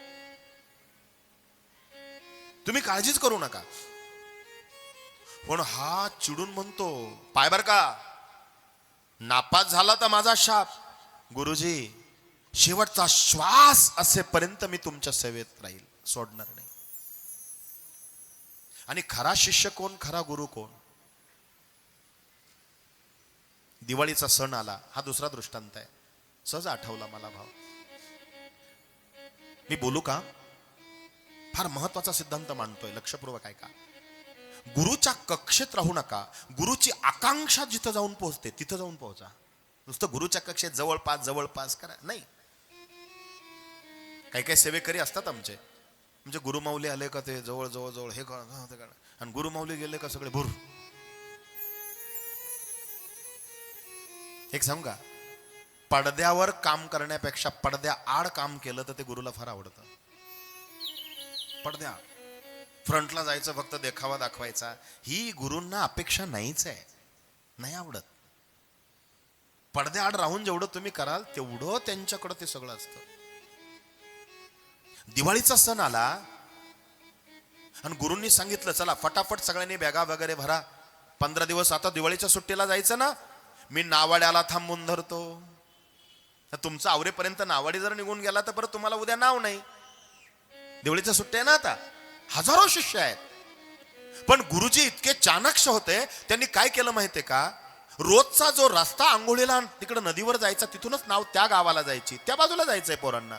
A: तुम्ही काळजीच करू नका. पण हा चिडून म्हणतो, पाय बर का, नापास झाला तर माझा शाप. गुरुजी, शेवटचा श्वास असेपर्यंत मी तुमच्या सेवेत राहील, सोडणार नाही. आणि खरा शिष्य कोण, खरा गुरु कोण? दिवाळीचा सण आला, हा दुसरा दृष्टांत आहे, सहज आठवला मला भाव. मी बोलू का? फार महत्वाचा सिद्धांत मांडतोय, लक्षपूर्वक ऐका. गुरुच्या कक्षेत राहू नका. गुरुची आकांक्षा जिथं जाऊन पोहोचते तिथं जाऊन पोहोचा. नुसतं गुरुच्या कक्षेत जवळपास जवळपास करा नाही. काही काही सेवेकरी असतात आमचे, म्हणजे गुरुमाऊली आले का ते जवळ जवळ जवळ हे करा, आणि गुरुमाऊली गेले का सगळे भूर. एक सांगू का, पडद्यावर काम करण्यापेक्षा पडद्या आड काम केलं तर ते गुरुला फार आवडतं. पडद्या फ्रंटला जायचं, फक्त देखावा दाखवायचा, ही गुरूंना अपेक्षा नाहीच आहे, नाही आवडत. पडद्याआड राहून जेवढं तुम्ही कराल तेवढं त्यांच्याकडं ते सगळं असतं. दिवाळीचा सण आला आणि गुरूंनी सांगितलं, चला फटाफट सगळ्यांनी बॅगा वगैरे भरा, 15 दिवस आता दिवाळीच्या सुट्टीला जायचं ना, मी नावाड्याला थांबून धरतो. तुमचं आवरेपर्यंत नावाडी जर निघून गेला तर परत तुम्हाला उद्या नाव नाही. दिवाळीच्या सुट्ट्या आहे ना आता. हजारो शिष्य आहेत. पण गुरुजी इतके चाणक्य होते, त्यांनी काय केलं माहितीये का, रोजचा जो रस्ता आंघोळीला तिकडे नदीवर जायचा, तिथूनच नाव त्या गावाला जायची, त्या बाजूला जायचंय पोरांना.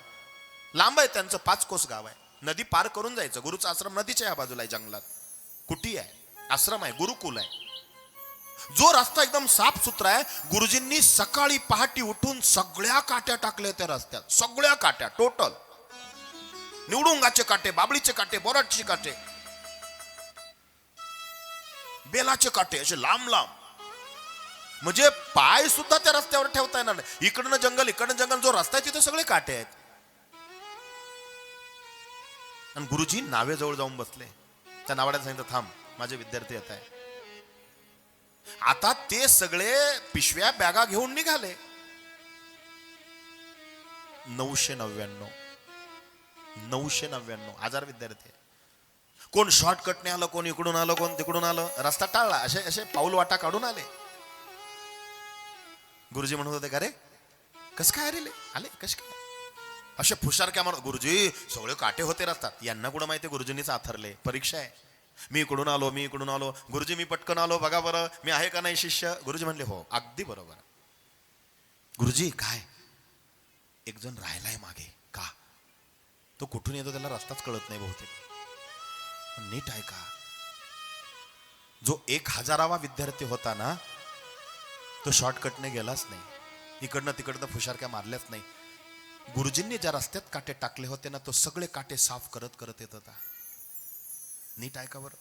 A: लांब आहे त्यांचं, 5 कोस गाव आहे, नदी पार करून जायचं. गुरुचा आश्रम नदीच्या या बाजूला आहे, जंगलात कुटी आहे, आश्रम आहे, गुरुकुल आहे. जो रस्ता एकदम साफ सुथरा आहे, गुरुजींनी सकाळी पहाटे उठून सगळ्या काट्या टाकल्या त्या रस्त्यात, सगळ्या काट्या टोटल, निवडुंगाचे काटे, बाबळीचे काटे, बोराटचे काटे, बेलाचे काटे, असे लांब लांब. म्हणजे पाय सुद्धा त्या रस्त्यावर ठेवता येणार नाही. इकडनं जंगल इकडनं जंगल, जो रस्ता आहे तिथे सगळे काटे आहेत. आणि गुरुजी नावेजवळ जाऊन बसले. त्या नावाड्यात सांगितलं, थांब, माझे विद्यार्थी येत आहे. आता ते सगळे पिशव्या बॅगा घेऊन निघाले. 999 1000 विद्यार्थी. कोण शॉर्टकटने आलं, कोण इकडून आलं, कोण तिकडून आलं, रस्ता टाळला, असे असे पाऊल वाटा काढून आले. गुरुजी म्हणत होते, का रे कस काय आले कस काय असे फुशारक्या मारत. गुरुजी सगळे काटे होते रस्त्यात. यांना कुठं माहिती गुरुजींनीच आथरले, परीक्षा आहे. मी इकडून आलो. गुरुजी मी पटकन आलो, बघा बरं मी आहे का नाही शिष्य. गुरुजी म्हणले, हो अगदी बरोबर. गुरुजी काय, एक जण राहिलाय मागे. का? तो कुठून येतो त्याला रस्ताच कळत नाही बहुतेक. नीट आहे का, जो 1000वा विद्यार्थी होता ना, तो शॉर्टकटने गेलाच नाही, इकडनं तिकडनं फुशारक्या मारल्याच नाही. गुरुजींनी ज्या रस्त्यात काटे टाकले होते ना, तो सगळे काटे साफ करत करत येत होता. नीट आहे का बरं.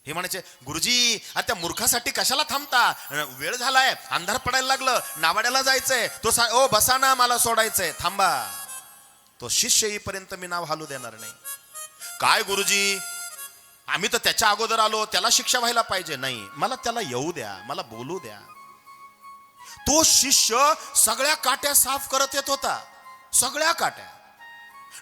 A: हे म्हणायचे, गुरुजी आता त्या मूर्खासाठी कशाला थांबता, वेळ झालाय, अंधार पडायला लागलं, नावाड्याला जायचंय. तो ओ बसा ना, मला सोडायचंय, थांबा. तो शिष्य येईपर्यंत मी नाव हालू देणार नाही. काय गुरुजी, आम्ही तर त्याच्या अगोदर आलो, त्याला शिक्षा व्हायला पाहिजे. नाही, मला त्याला येऊ द्या, मला बोलू द्या. तो शिष्य सगळ्या काट्या साफ करत येत होता, सगळ्या काट्या.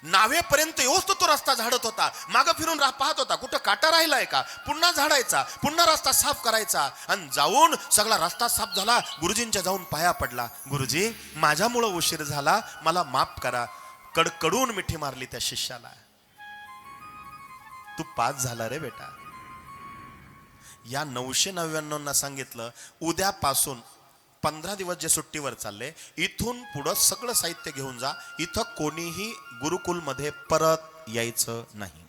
A: नावेपर्यंत येऊच तो रस्ता झाडत होता. मागं फिरून पाहत होता, कुठं काटा राहिलाय का, पुन्हा झाडायचा, पुन्हा रस्ता साफ करायचा. आणि जाऊन सगळा रस्ता साफ झाला, गुरुजींच्या जाऊन पाया पडला. गुरुजी माझ्यामुळं उशीर झाला, मला माफ करा. कडकडून मिठी मारली त्या शिष्याला. तू पास झाला रे बेटा. या 999 सांगितलं, उद्यापासून 15 दिवस जे सुट्टीवर चालले, इथून पुढं सगळं साहित्य घेऊन जा. इथं कोणीही गुरुकुल मध्ये परत यायचं नाही.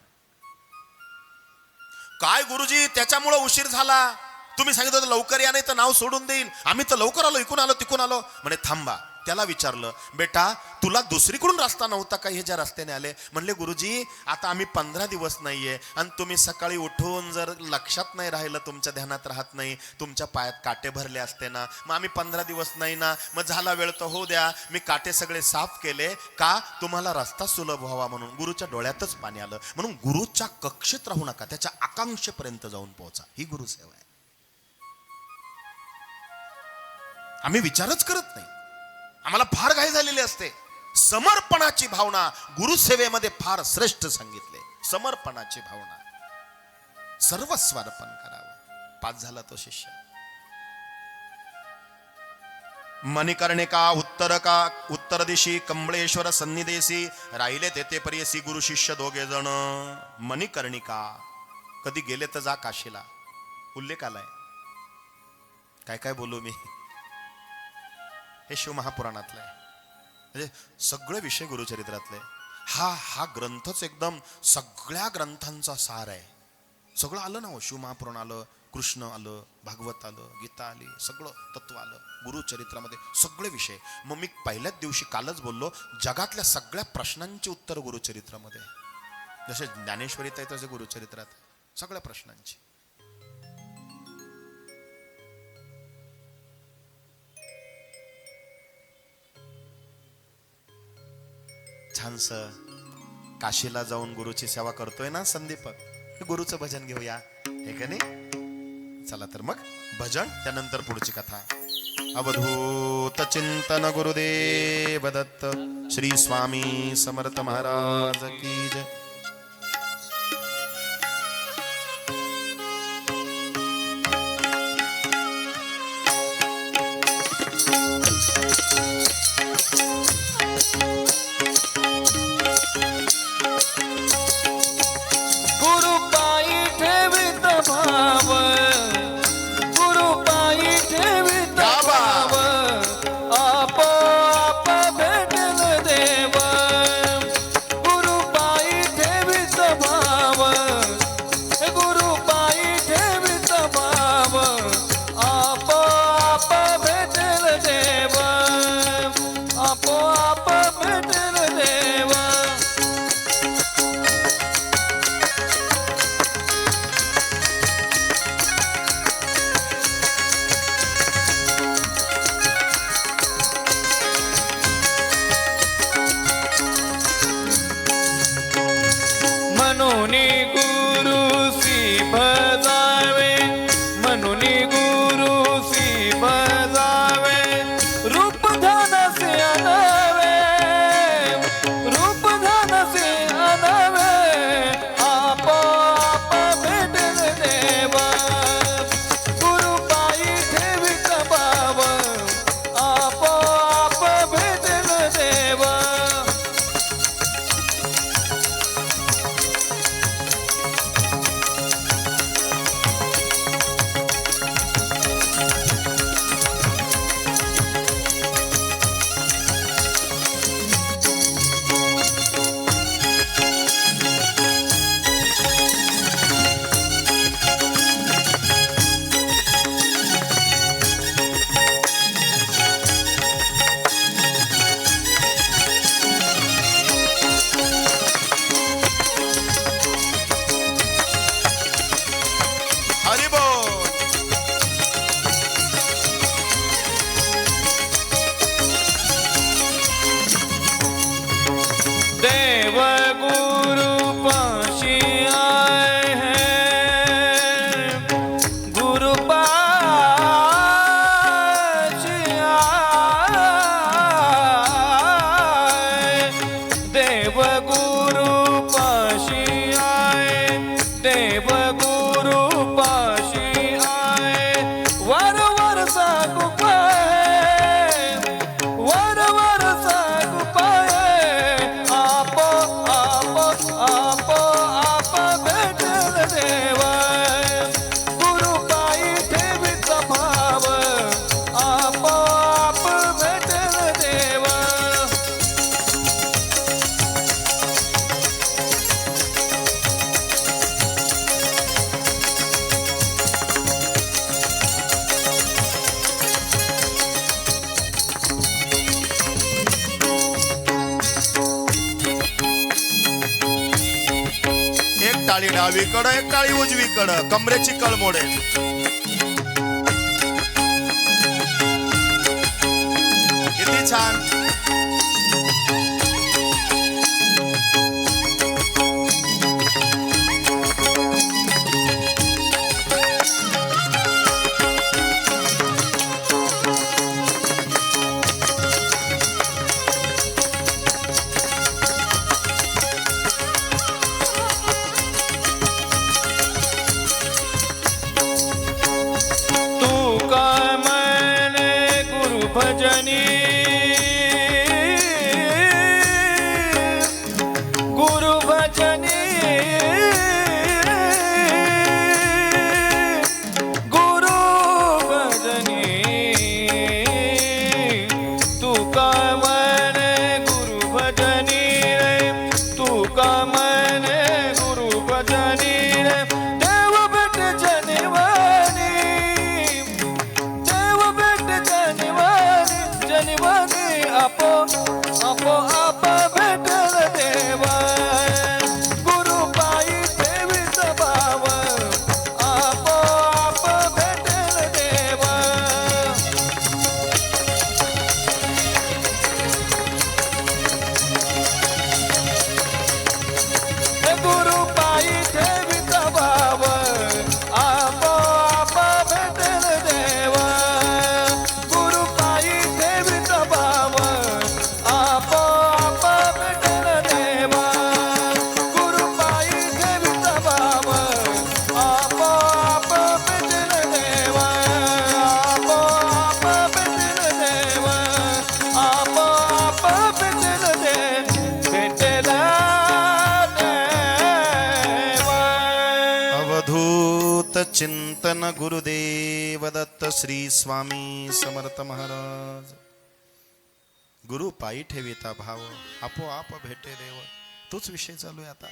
A: काय गुरुजी त्याच्यामुळे उशीर झाला, तुम्ही सांगितलं होतं लवकर या, नाही तर नाव सोडून देईन. आम्ही तर लवकर आलो, इकडून आलो तिकडून आलो. म्हणे थांबा. त्याला विचारलं, बेटा तुला दुसरीकडून रस्ता नव्हता का, हे ज्या रस्त्याने आले. म्हणले गुरुजी आता आम्ही 15 दिवस नाहीये, आणि तुम्ही सकाळी उठून जर लक्षात नाही राहिलं, तुमच्या ध्यानात राहत नाही, तुमच्या पायात काटे भरले असते ना, मग आम्ही 15 दिवस नाही ना, मग झाला वेळ तर होऊ द्या. मी काटे सगळे साफ केले का, तुम्हाला रस्ता सुलभ व्हावा म्हणून. गुरुच्या डोळ्यातच पाणी आलं. म्हणून गुरुच्या कक्षेत राहू नका, त्याच्या आकांक्षेपर्यंत जाऊन पोहोचा. ही गुरुसेवा आहे. आम्ही विचारच करत नाही. आम्हाला फार घाई झालेली असते. समर्पणाची भावना गुरुसेवेमध्ये फार श्रेष्ठ सांगितले. समर्पणाची भावना, सर्वस्व अर्पण करावं. पास झाला तो शिष्य. मणिकर्णिका उत्तर दिशी कमळेश्वर सन्निदेशी राहिले तेथे परियसी गुरु शिष्य दोघे जण. मणिकर्णिका, कधी गेले तर जा काशीला, उल्लेख आलाय. काय काय बोलू मी, हे शिवमहापुराणातलं आहे. म्हणजे सगळे विषय गुरुचरित्रातले. हा ग्रंथच एकदम सगळ्या ग्रंथांचा सार आहे. सगळं आलं ना हो. शिवमहापुराण आलं, कृष्ण आलं, भागवत आलं, गीता आली, सगळं तत्व आलं गुरुचरित्रामध्ये, सगळे विषय. मग मी पहिल्याच दिवशी कालच बोललो, जगातल्या सगळ्या प्रश्नांची उत्तर गुरुचरित्रामध्ये. जसे ज्ञानेश्वरीत आहे तसे गुरुचरित्रात सगळ्या प्रश्नांची. छानस काशीला जाऊन गुरुची सेवा करतोय ना संदीपक, गुरुचं भजन घेऊया, हे का नाही? चला तर मग भजन, त्यानंतर पुढची कथा. अवधूत चिंतन गुरुदेव दत्त. श्री स्वामी समर्थ महाराज की जय. टाळी डावीकडं, एक टाळी उजवीकडं, कमरेची कळ मोडेल. किती छान. चिंतन गुरुदेव दत्त श्री स्वामी समर्थ महाराज. गुरु पायी ठेविता भाव, आपोआप भेटे देव. तोच विषय चालू आहे आता.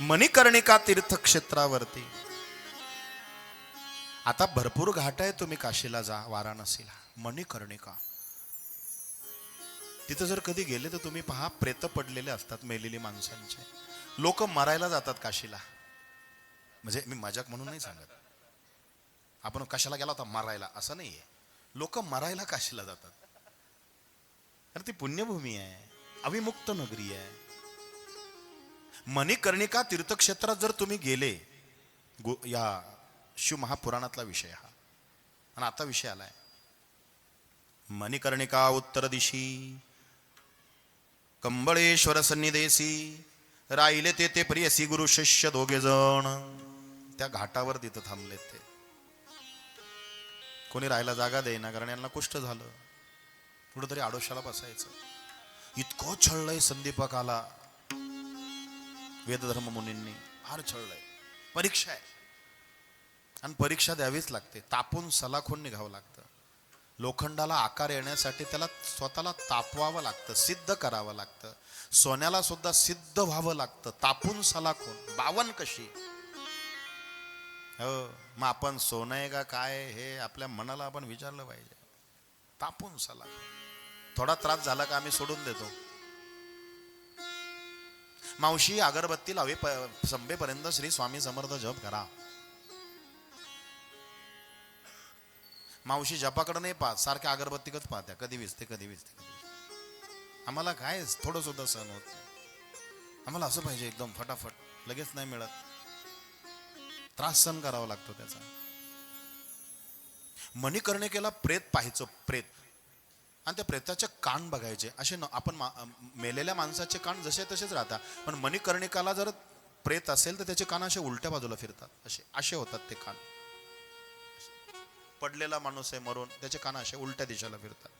A: मणिकर्णिका तीर्थक्षेत्रावरती आता भरपूर घाट आहे. तुम्ही काशीला जा, वाराणसीला. मणिकर्णिका तिथं जर कधी गेले तर तुम्ही पहा, प्रेत पडलेले असतात मेलेली माणसांचे. लोक मरायला जातात काशीला. म्हणजे मी मजाक म्हणून नाही सांगत, आपण कशाला गेला होता मारायला असं नाहीये. लोक मरायला काशीला जातात. अरे ती पुण्यभूमी आहे, अविमुक्त नगरी आहे. मणिकर्णिका तीर्थक्षेत्रात जर तुम्ही गेले, या शिव महापुराणातला विषय हा. आणि आता विषय आलाय. मणिकर्णिका उत्तर दिशी कंबळेश्वर सन्निदेशी राहिले ते प्रियसी गुरु शिष्य दोघे जण. त्या घाटावर तिथं थांबले ते. कोणी राहायला जागा देईना, कारण यांना कुष्ठ झालं. कुठंतरी आडोशाला बसायचं. इतकं छळलंय संदीपकाला वेदधर्म मुनींनी, फार छळलंय. परीक्षा आहे आणि परीक्षा द्यावीच लागते. तापून सलाखून निघावं लागतं. लोखंडाला आकार येण्यासाठी त्याला स्वतःला तापवावं लागतं, सिद्ध करावं लागतं. सोन्याला सुद्धा सिद्ध व्हावं लागतं, तापून सलाखून. बावन कशी हो. मग आपण सोनं आहे का काय हे आपल्या मनाला आपण विचारलं पाहिजे. तापून सलाखून. थोडा त्रास झाला का आम्ही सोडून देतो. मावशी अगरबत्ती लावे, संपेपर्यंत श्री स्वामी समर्थ जप करा. मावशी जपाकडे नाही पाहत, सारख्या अगरबत्तीकच पाहत्या. कधी विजते कधी विजते कधी. आम्हाला काय थोडं सुद्धा सहन होत नाही. आम्हाला असं पाहिजे एकदम फटाफट, लगेच नाही मिळत. त्रास सहन करावा लागतो त्याचा. मणिकर्णिकेला प्रेत पाहायचं, प्रेत. आणि त्या प्रेताचे कान बघायचे. असे आपण मेलेल्या माणसाचे कान जसे तसेच राहतात, पण मणिकर्णिकाला जर प्रेत असेल तर त्याचे कान असे उलट्या बाजूला फिरतात. असे असे होतात ते कान. पडलेला माणूस आहे मरून, त्याचे कान असे उलट्या दिशेला फिरतात.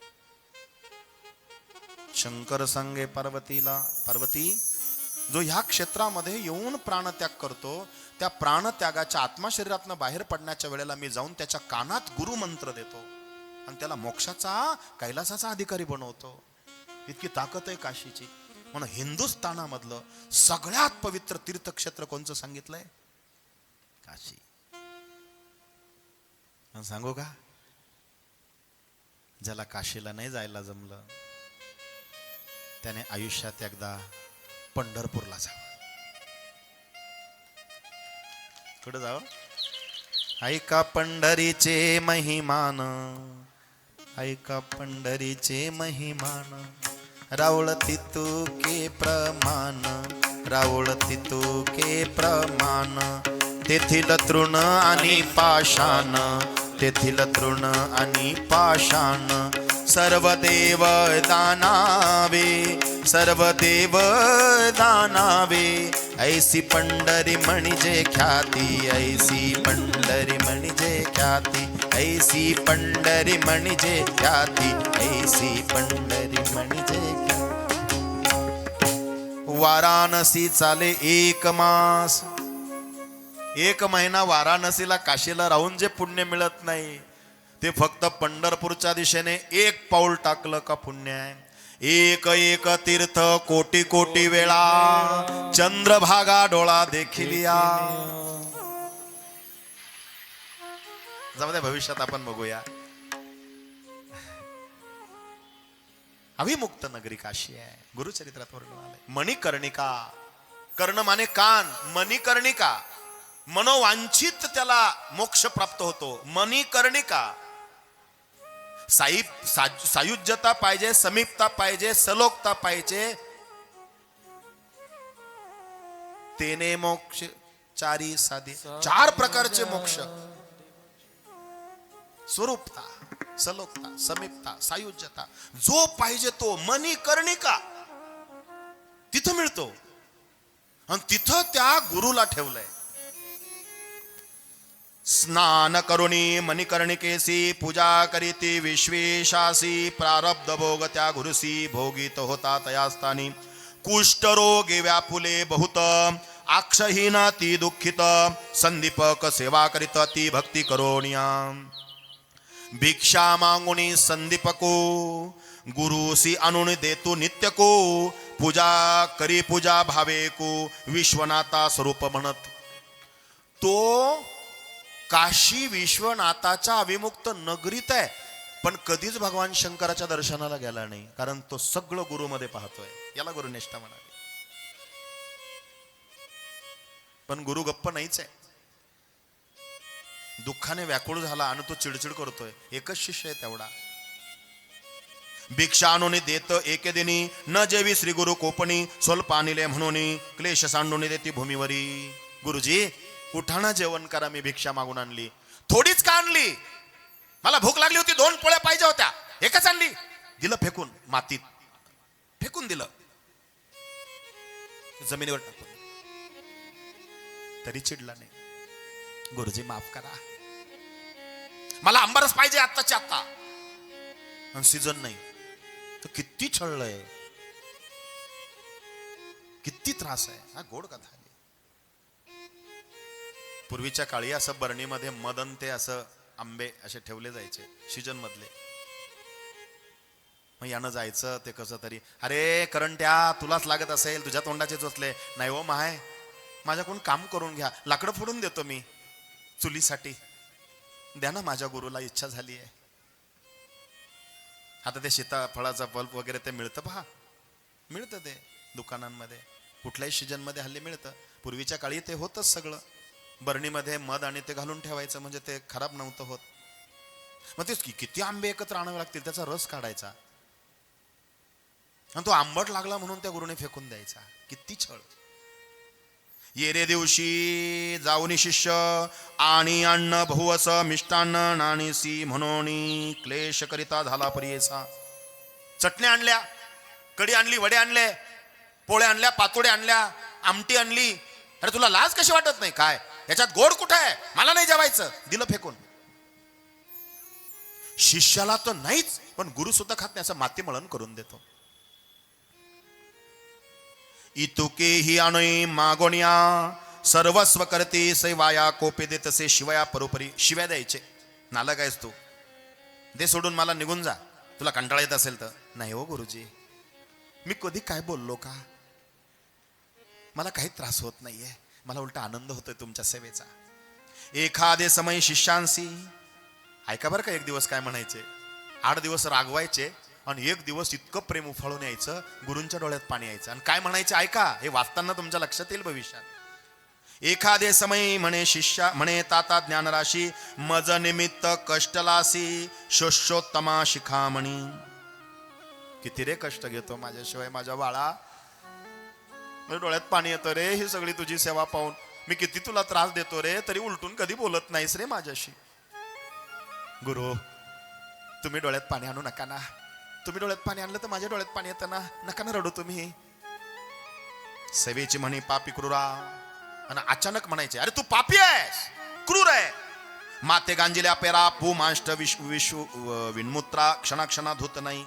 A: शंकर सांगे पार्वतीला, पार्वती जो ह्या क्षेत्रामध्ये येऊन प्राणत्याग करतो, त्या प्राणत्यागाच्या आत्मा शरीरातनं बाहेर पडण्याच्या वेळेला मी जाऊन त्याच्या कानात गुरुमंत्र देतो आणि त्याला मोक्षाचा, कैलासाचा अधिकारी बनवतो. इतकी ताकद आहे काशीची. म्हणून हिंदुस्थानामधलं सगळ्यात पवित्र तीर्थक्षेत्र कोणचं सांगितलंय? काशी. सांगू का? ज्याला काशीला नाही जायला जमलं त्याने आयुष्यात एकदा पंढरपूरला जावं. कुठं जावं? ऐका पंढरीचे महिमान, ऐका पंढरीचे महिमान. रावळती तू के प्रमाण, रावळती तू के प्रमाण. तेथील तृण आणि पाषाण, तेथील तृण आणि पाषाण. सर्व देव दानावे, सर्व देव दानावे. ऐसी पंढरी म्हणजे ख्याती, ऐसी पंढरी म्हणजे ख्याती. ऐसी पंढरी म्हणजे ख्याती, ऐसी पंढरी म्हणजे ख्याती. वाराणसी चाले 1 मास. 1 महिना वाराणसीला काशीला राहून जे पुण्य मिळत नाही, ते फक्त पंढरपूरच्या दिशेने 1 पाऊल टाकलं का पुण्य आहे. एक एक तीर्थ कोटी कोटी वेळा, चंद्रभागा डोळा देखिलिया. जाऊ दे, भविष्यात आपण बघूया. अविमुक्त नगरी काशी आहे. गुरुचरित्रात वर्णन आलंय. मणिकर्णिका, कर्ण माने कान, मणिकर्णिका. मनोवांछित त्याला मोक्ष प्राप्त होतो. मणिकर्णिका. सायुज्यता पाहिजे, समीपता पाहिजे, सलोकता पाहिजे. तेने मोक्ष चारी साधी. 4 प्रकारचे मोक्ष. स्वरूपता, सलोकता, समीपता, सायुज्यता. जो पाहिजे तो मणिकर्णिका तिथं मिळतो. आणि तिथं त्या गुरुला ठेवलंय. स्नान करुणी मणिकर्णिकेसी पूजा करीती विश्वेशासी. प्रारब्ध भोग त्या गुरुसी भोगीत होता तयास्थानी. कुष्ठरोगे व्यापुले बहुत, अक्षहीन ती दुःखित संदीपक सेवा करीत ती भक्ती करोनिया भिक्षा मागुनी संदीपको गुरुसी आणून देतो नित्यको पूजा करी पूजा भावेको विश्वनाथा स्वरूप म्हणत. तो काशी विश्वनाथाच्या अविमुक्त नगरीत आहे, पण कधीच भगवान शंकराच्या दर्शनाला गेला नाही, कारण तो सगळं गुरुमध्ये पाहतोय. याला गुरुनिष्ठा म्हणाली. पण गुरु गप्प नाहीच आहे. दुःखाने व्याकुळ झाला आणि तो चिडचिड करतोय. एकच शिष्य आहे तेवढा. भिक्षा आणून देत एके दिनी न जेवी श्री गुरु कोपणी स्वल्प आणले म्हणून क्लेश सांडून देती भूमीवरी. गुरुजी उठाणा जेवण करा, मी भिक्षा मागून आणली. थोडीच का आणली? मला भूक लागली होती, 2 पोळ्या पाहिजे होत्या, एकच आणली. दिलं फेकून, मातीत फेकून दिलं, जमिनीवर टाकून. तरी चिडला नाही. गुरुजी माफ करा, मला आंबारस पाहिजे आत्ताच्या आत्ता, आणि सीजन नाही. तर किती छळलंय, किती त्रास आहे. हा गोड कथा आहे. पूर्वीच्या काळी असं बरणीमध्ये मदन ते असं आंबे असे ठेवले जायचे सीजन मधले. मग यानं जायचं ते कसं तरी, अरे करंट्या तुलाच लागत असेल, तुझ्या तोंडाचे चोचले. नाही हो माय, माझ्याकडून काम करून घ्या, लाकडं फोडून देतो मी चुलीसाठी, द्या ना, माझ्या गुरुला इच्छा झाली आहे. आता ते सीताफळाचा पल्प वगैरे ते मिळतं पहा, मिळतं ते दुकानांमध्ये, कुठल्याही सीजन मध्ये हल्ली मिळतं. पूर्वीच्या काळी ते होतच सगळं. बरणीमध्ये मध आणि ते घालून ठेवायचं, म्हणजे ते खराब नव्हतं होत. मग तेच किती आंबे एकत्र आणावे लागतील, त्याचा रस काढायचा, आणि तो आंबट लागला म्हणून त्या गुरुने फेकून द्यायचा. किती छळ. येरे दिवशी जाऊनी शिष्य आणि अन्न बहुवस मिष्टान्न नाणीसी म्हणून क्लेश करिता झाला परियेचा. चटण्या आणल्या, कढी आणली, वडे आणले, पोळ्या आणल्या, पातोड्या आणल्या, आमटी आणली. अरे तुला लाज कशी वाटत नाही काय? याच्यात गोड कुठे आहे? मला नाही जेवायचं, दिलं फेकून. शिष्याला तर नाहीच, पण गुरु सुद्धा खात नाही, असं माती मळण करून देतो. इतुके ही आणोई मागोनिया सर्वस्व करते सैवाया कोपे देत असे शिवया परोपरी. शिव्या द्यायचे, नालायक आहेस तू, दे सोडून, मला निघून जा, तुला कंटाळा येत असेल तर. नाही हो गुरुजी, मी कधी काय बोललो का? मला काही त्रास होत नाहीये, मला उलटा आनंद होतोय तुमच्या सेवेचा. एखादे समय शिष्यांशी, ऐका बरं का, एक दिवस काय म्हणायचे, 8 दिवस रागवायचे, आणि 1 दिवस इतकं प्रेम उफाळून यायचं, गुरूंच्या डोळ्यात पाणी यायचं. आणि काय म्हणायचे ऐका, हे वाचताना तुमच्या लक्षात येईल भविष्यात. एखादे समय म्हणे शिष्या म्हणे ताता ज्ञानराशी मज निमित्त कष्टलासी शोषोत्तमा शिखामणी. किती रे कष्ट घेतो माझ्याशिवाय माझ्या बाळा, डोळ्यात पाणी येतं रे ही सगळी तुझी सेवा पाहून. मी किती तुला त्रास देतो रे, तरी उलटून कधी बोलत नाहीस रे माझ्याशी. गुरु तुम्ही डोळ्यात पाणी आणू नका ना, तुम्ही डोळ्यात पाणी आणलं तर माझ्या डोळ्यात पाणी येतं ना, नका ना रडू तुम्ही. सेवेची म्हणी पापी क्रूरा, आणि अचानक म्हणायचे अरे तू पापी आहेस, क्रूर आहे. माते गांजिल्या पेरा पू माष्ट विश्व विनमुत्रा क्षणाक्षणा धुत नाही.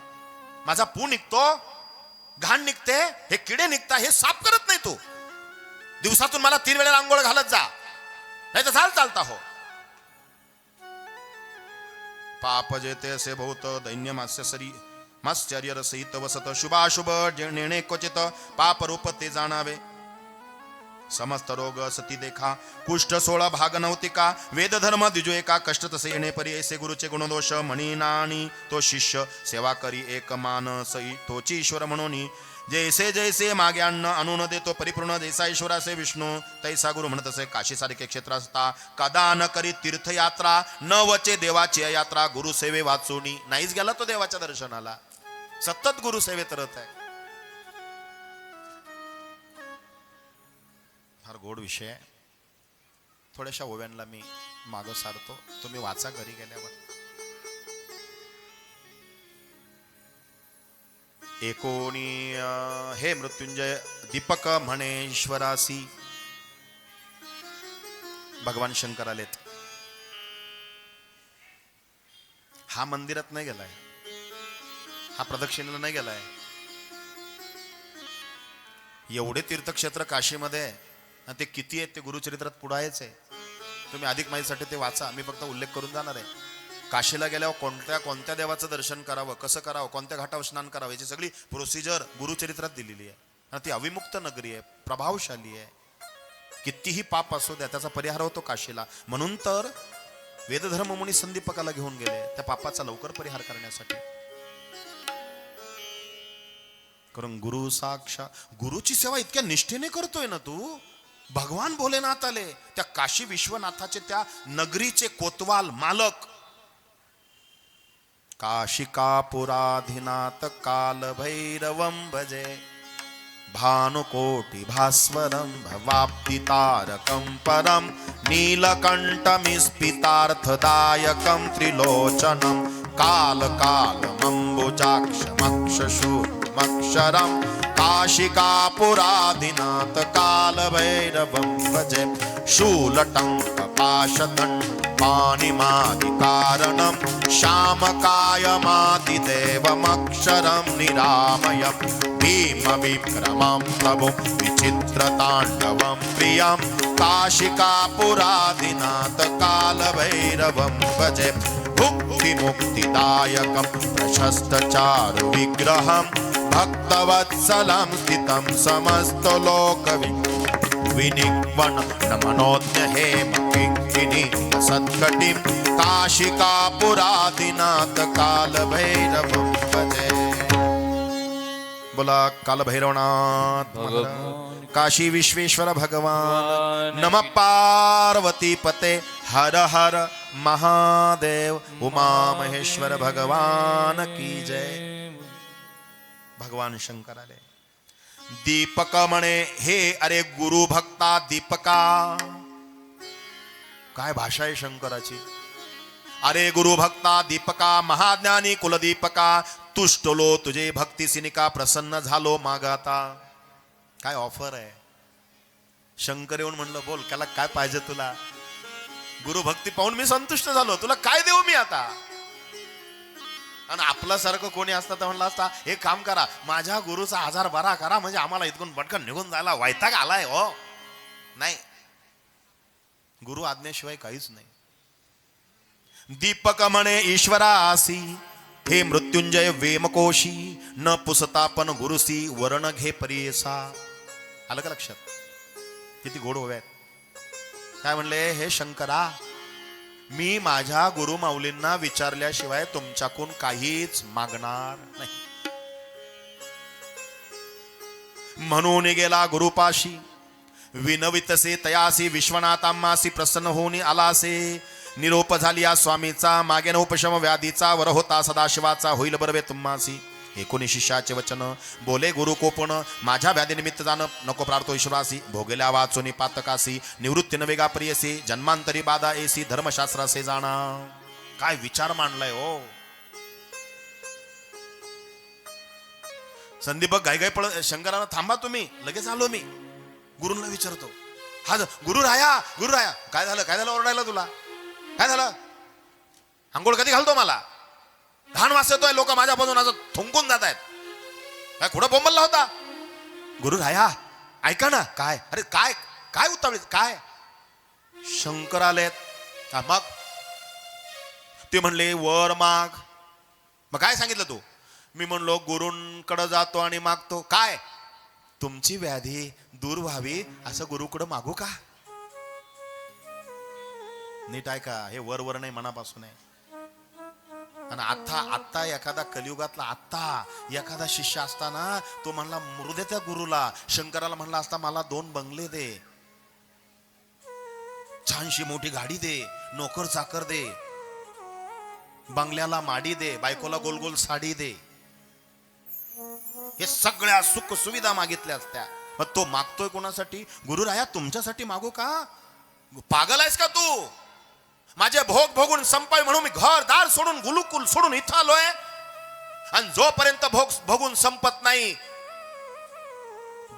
A: माझा पू निघतो, घाण निघते, हे किडे निघता, हे साफ करत नाही तू. दिवसातून मला 3 वेळा आंघोळ घालत जा, नाही तर चालता हो. पाप जेते असे बहुत दैन्य मास्यसरी माश्चर्य रसहित वसत शुभाशुभ नेणे क्वचित पाप रूप ते जाणावे. समस्त रोग सती देखा कुष्ठ 16 भाग नवतिका वेद धर्म द्विजो एका कष्ट तसे येणे परी ऐसे गुरुचे गुणदोष म्हणी नाणी तो शिष्य सेवा करी एक मानसई तोची ईश्वर म्हणून. जैसे जैसे मागे अन्न आणून देतो परिपूर्ण जैसा ईश्वरासे विष्णू तैसा गुरु म्हणत असे. काशी सारखे क्षेत्र असता कदा न करी तीर्थयात्रा न वचे देवाची यात्रा. गुरु सेवे वाचूनी नाहीच गेला तो देवाच्या दर्शनाला, सतत गुरु सेवेत रत आहे. फार गोड विषय आहे. थोड्याशा ओव्यांना मी मागं सारतो, तुम्ही वाचा घरी गेल्यावर. एकोणी हे मृत्युंजय दीपक म्हणे ईश्वरासी. भगवान शंकर आलेत. हा मंदिरात नाही गेलाय, हा प्रदक्षिणेला नाही गेलाय. एवढे तीर्थक्षेत्र काशीमध्ये आणि ते किती आहेत ते गुरुचरित्रात पुढायच आहे. तुम्ही अधिक माहितीसाठी ते वाचा, मी फक्त उल्लेख करून जाणार आहे. काशीला गेल्यावर कोणत्या कोणत्या देवाचं दर्शन करावं, कसं करावं, कोणत्या घाटावर स्नान करावं, याची सगळी प्रोसिजर गुरुचरित्रात दिलेली आहे. आणि ती अविमुक्त नगरी आहे, प्रभावशाली आहे. कितीही पाप असू द्या त्याचा परिहार होतो काशीला. म्हणून तर वेदधर्म मुनी संदीपकाला घेऊन गेले त्या पापाचा लवकर परिहार करण्यासाठी. कारण गुरु साक्षात, गुरुची सेवा इतक्या निष्ठेने करतोय ना तू. भगवान भोलेनाथ आले, त्या काशी विश्वनाथाचे त्या नगरीचे कोतवाल मालक. काशिकापुराधिनाथ काल भैरवं भजे, भानुकोटि भास्वरं भवाप्ति तारकं परं, नीलकण्ठमिस्फितार्थदायकं त्रिलोचनं, कालकालमम्बुजाक्षमक्षशूलमक्षरं, काशिकापुराधिनाथ कालभैरवं भजे, शूलटङ्कपाशदण्ड पाणिमादिकारणं, श्यामकायमादिदेवमक्षरं निरामयं, भीमविक्रमं प्रभुं विचित्रताण्डवं प्रियं, काशिकापुराधिनाथ कालभैरवं भजे, भुक्तिमुक्तिदायकं प्रशस्तचारुविग्रहं, भक्तवत्सलं स्थितं समस्तलोकविनिग्वनं, नमनोज्ञ हेम किङ्किणी सत्कटिं, काशिकापुराधिनाथ कालभैरवं भजे. बोला कालभैरवनाथ महाराज, काशी विश्वेश्वर भगवान. नम पार्वती पते हर हर महादेव. उमा महेश्वर भगवान की जय. भगवान शंकर आले. दीपक म्हणे हे अरे गुरु भक्ता दीपका. काय भाषा आहे शंकराची. अरे गुरु भक्ता दीपका, महाज्ञानी कुलदीपका, तुष्टलो तुझे भक्ती सिनिका, प्रसन्न झालो माग आता. काय ऑफर आहे. शंकर येऊन म्हणलं बोल त्याला काय पाहिजे तुला. गुरु भक्ती पाहून मी संतुष्ट झालो, तुला काय देऊ मी आता. आणि आपल्यासारखं कोणी असतं तर म्हणलं असता एक काम करा, माझ्या गुरुचा आजार बरा करा, म्हणजे आम्हाला इथून पटकन निघून जायला वैताग आलाय हो. नाही, गुरु आज्ञेशिवाय काहीच नाही. दीपक म्हणे ईश्वरासी, हे मृत्युंजय वेमकोशी, न पुसता पण गुरुसी वर्ण घे परियसा. आलं का लक्षात. किती गोड ओव्या आहेत. काय म्हणले, हे शंकरा मी माझ्या गुरु माऊलींना विचारल्याशिवाय तुमच्याकडून काहीच मागणार नाही. म्हणून गेला गुरुपाशी, विनवितसे तयासी, विश्वनाथांमासी प्रसन्न होऊन आलासे. निरोप झाली या स्वामीचा, मागे न उपशम व्याधीचा, वर होता सदाशिवाचा, होईल बरवे तुम्हासी. 19 शिष्याचे वचन बोले गुरु कोपण, माझ्या व्याधीनिमित्त जाणं नको प्रार्थो ईश्वरासी. भोगेल्या वाचोनी पातकासी, निवृत्ती न वेगा प्रियसी, जन्मांतरी बाधा एसी, धर्मशास्त्रासे जाणा. काय विचार मांडलाय हो. संदीपक घाईघाई पळ शंकरानं थांबा तुम्ही, लगेच आलो मी. गुरुंना विचारतो, हा गुरु राया, गुरु राया, काय झालं, काय झालं ओरडायला तुला, काय झालं. आंघोळ कधी घालतो मला, घाण वास येतोय, लोक माझ्या बाजून असं थुंकून जात आहेत, काय कुठं बोंबलला होता. गुरु राया ऐका ना. काय, अरे काय काय उतावळीत काय. शंकर आलेत. मग ते म्हणले वर माग. मग काय सांगितलं तू. मी म्हणलो गुरूंकडे जातो आणि मागतो. काय, तुमची व्याधी दूर व्हावी असं गुरुकडे मागू का. नीट ऐका, हे वर नाही मनापासून आहे. आणि आता एखादा कलियुगातला आता एखादा शिष्य असताना तो म्हणला मृदे त्या गुरुला, शंकराला म्हणला असता मला 2 बंगले दे, छानशी मोठी गाडी दे, नोकर चाकर दे, बंगल्याला माडी दे, बायकोला गोल गोल साडी दे, हे सगळ्या सुख सुविधा मागितल्या असत्या. मग तो मागतोय कोणासाठी. गुरु राया तुमच्यासाठी मागू का. पागल आहेस का तू. माझे भोग भोगून संपाय म्हणून मी घरदार सोडून गुरुकुल सोडून इथं आलोय. आणि जोपर्यंत भोग भोगून संपत नाही,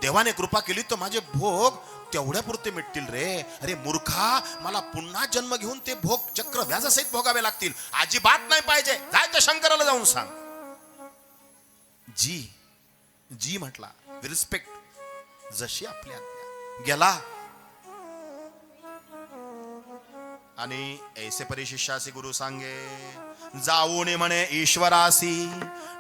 A: देवाने कृपा केली तर माझे भोग तेवढ्या पुरते मिटतील रे. अरे मूर्खा, मला पुन्हा जन्म घेऊन ते भोग चक्र व्याजासहित भोगावे लागतील. अजिबात नाही पाहिजे. जाय त्या शंकराला जाऊन सांग. जी म्हटला, रिस्पेक्ट, जशी आपली आज्ञा. गेला आणि ऐसे परी शिष्यासी गुरु सांगे, जाऊन म्हणे ईश्वरासी,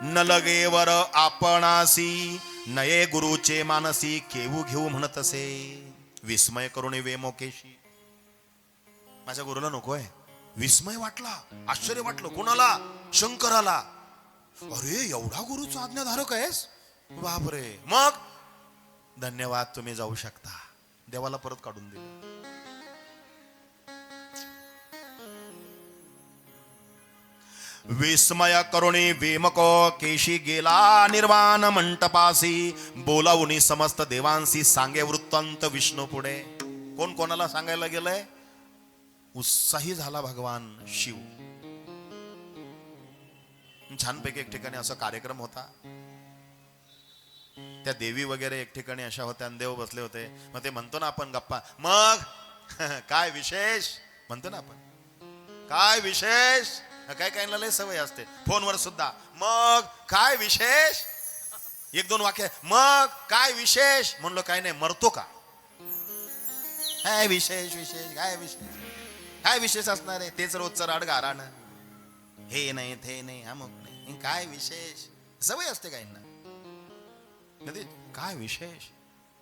A: न लगे वर आपणासी, नये गुरुचे मानसी, केऊ घेऊ म्हणतसे, विस्मय करून वेमोकेशी. माझ्या गुरुला नकोय. विस्मय वाटला, आश्चर्य वाटलं. कोणाला? शंकराला. अरे एवढा गुरुचा आज्ञाधारक आहेस, बापरे. मग धन्यवाद, तुम्ही जाऊ शकता. देवाला परत काढून दिले. विस्मय करुणी वेमको केशी गेला निर्वाण मंटपासी, बोलावून समस्त देवांसी, सांगे वृत्तांत विष्णू पुढे. कोण कोणाला सांगायला गेलंय? उत्साही झाला भगवान शिव. छानपैकी एक ठिकाणी असा कार्यक्रम होता. त्या देवी वगैरे एक ठिकाणी अशा होत्या आणि देव बसले होते. मग ते म्हणतो ना आपण गप्पा, मग काय विशेष म्हणतो ना आपण, काय विशेष. काय काय लय सवय असते फोनवर सुद्धा, मग काय विशेष. एक दोन वाक्य, मग काय विशेष. म्हणलो काय नाही, मरतो का. काय विशेष विशेष काय विशेष, काय विशेष असणार आहे. तेच रोजचं राडगारानं, हे नाही ते नाही अमुक नाही, काय विशेष. सवय असते काही ना. काय विशेष.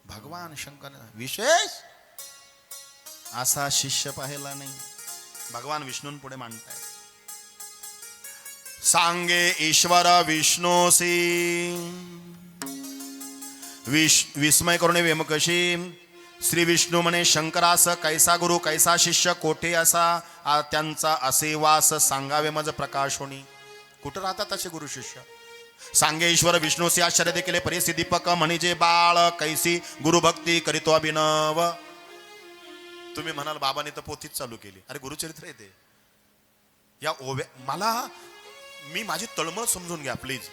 A: भगवान शंकर विशेष असा शिष्य पाहिला नाही. भगवान विष्णून पुढे मांडताय, सांगे ईश्वर विष्णूसी, विस्मय करुणे वेमकशी. श्री विष्णू म्हणे शंकरास, कैसा गुरु कैसा शिष्य, कोठे असा त्यांचा असे वास, सांगावे मज प्रकाशोनी. कुठं राहतात असे गुरु शिष्य. सांगे ईश्वर विष्णूसी, आश्चर्य देखील परिस्थिती दीपक, म्हणजे बाळ कैसी गुरुभक्ती करीतो अभिनव. तुम्ही म्हणाल बाबांनी तर पोथीच चालू केली. अरे गुरुचरित्र येते या ओव्या. मला मी माझी तळमळ समजून घ्या प्लीज.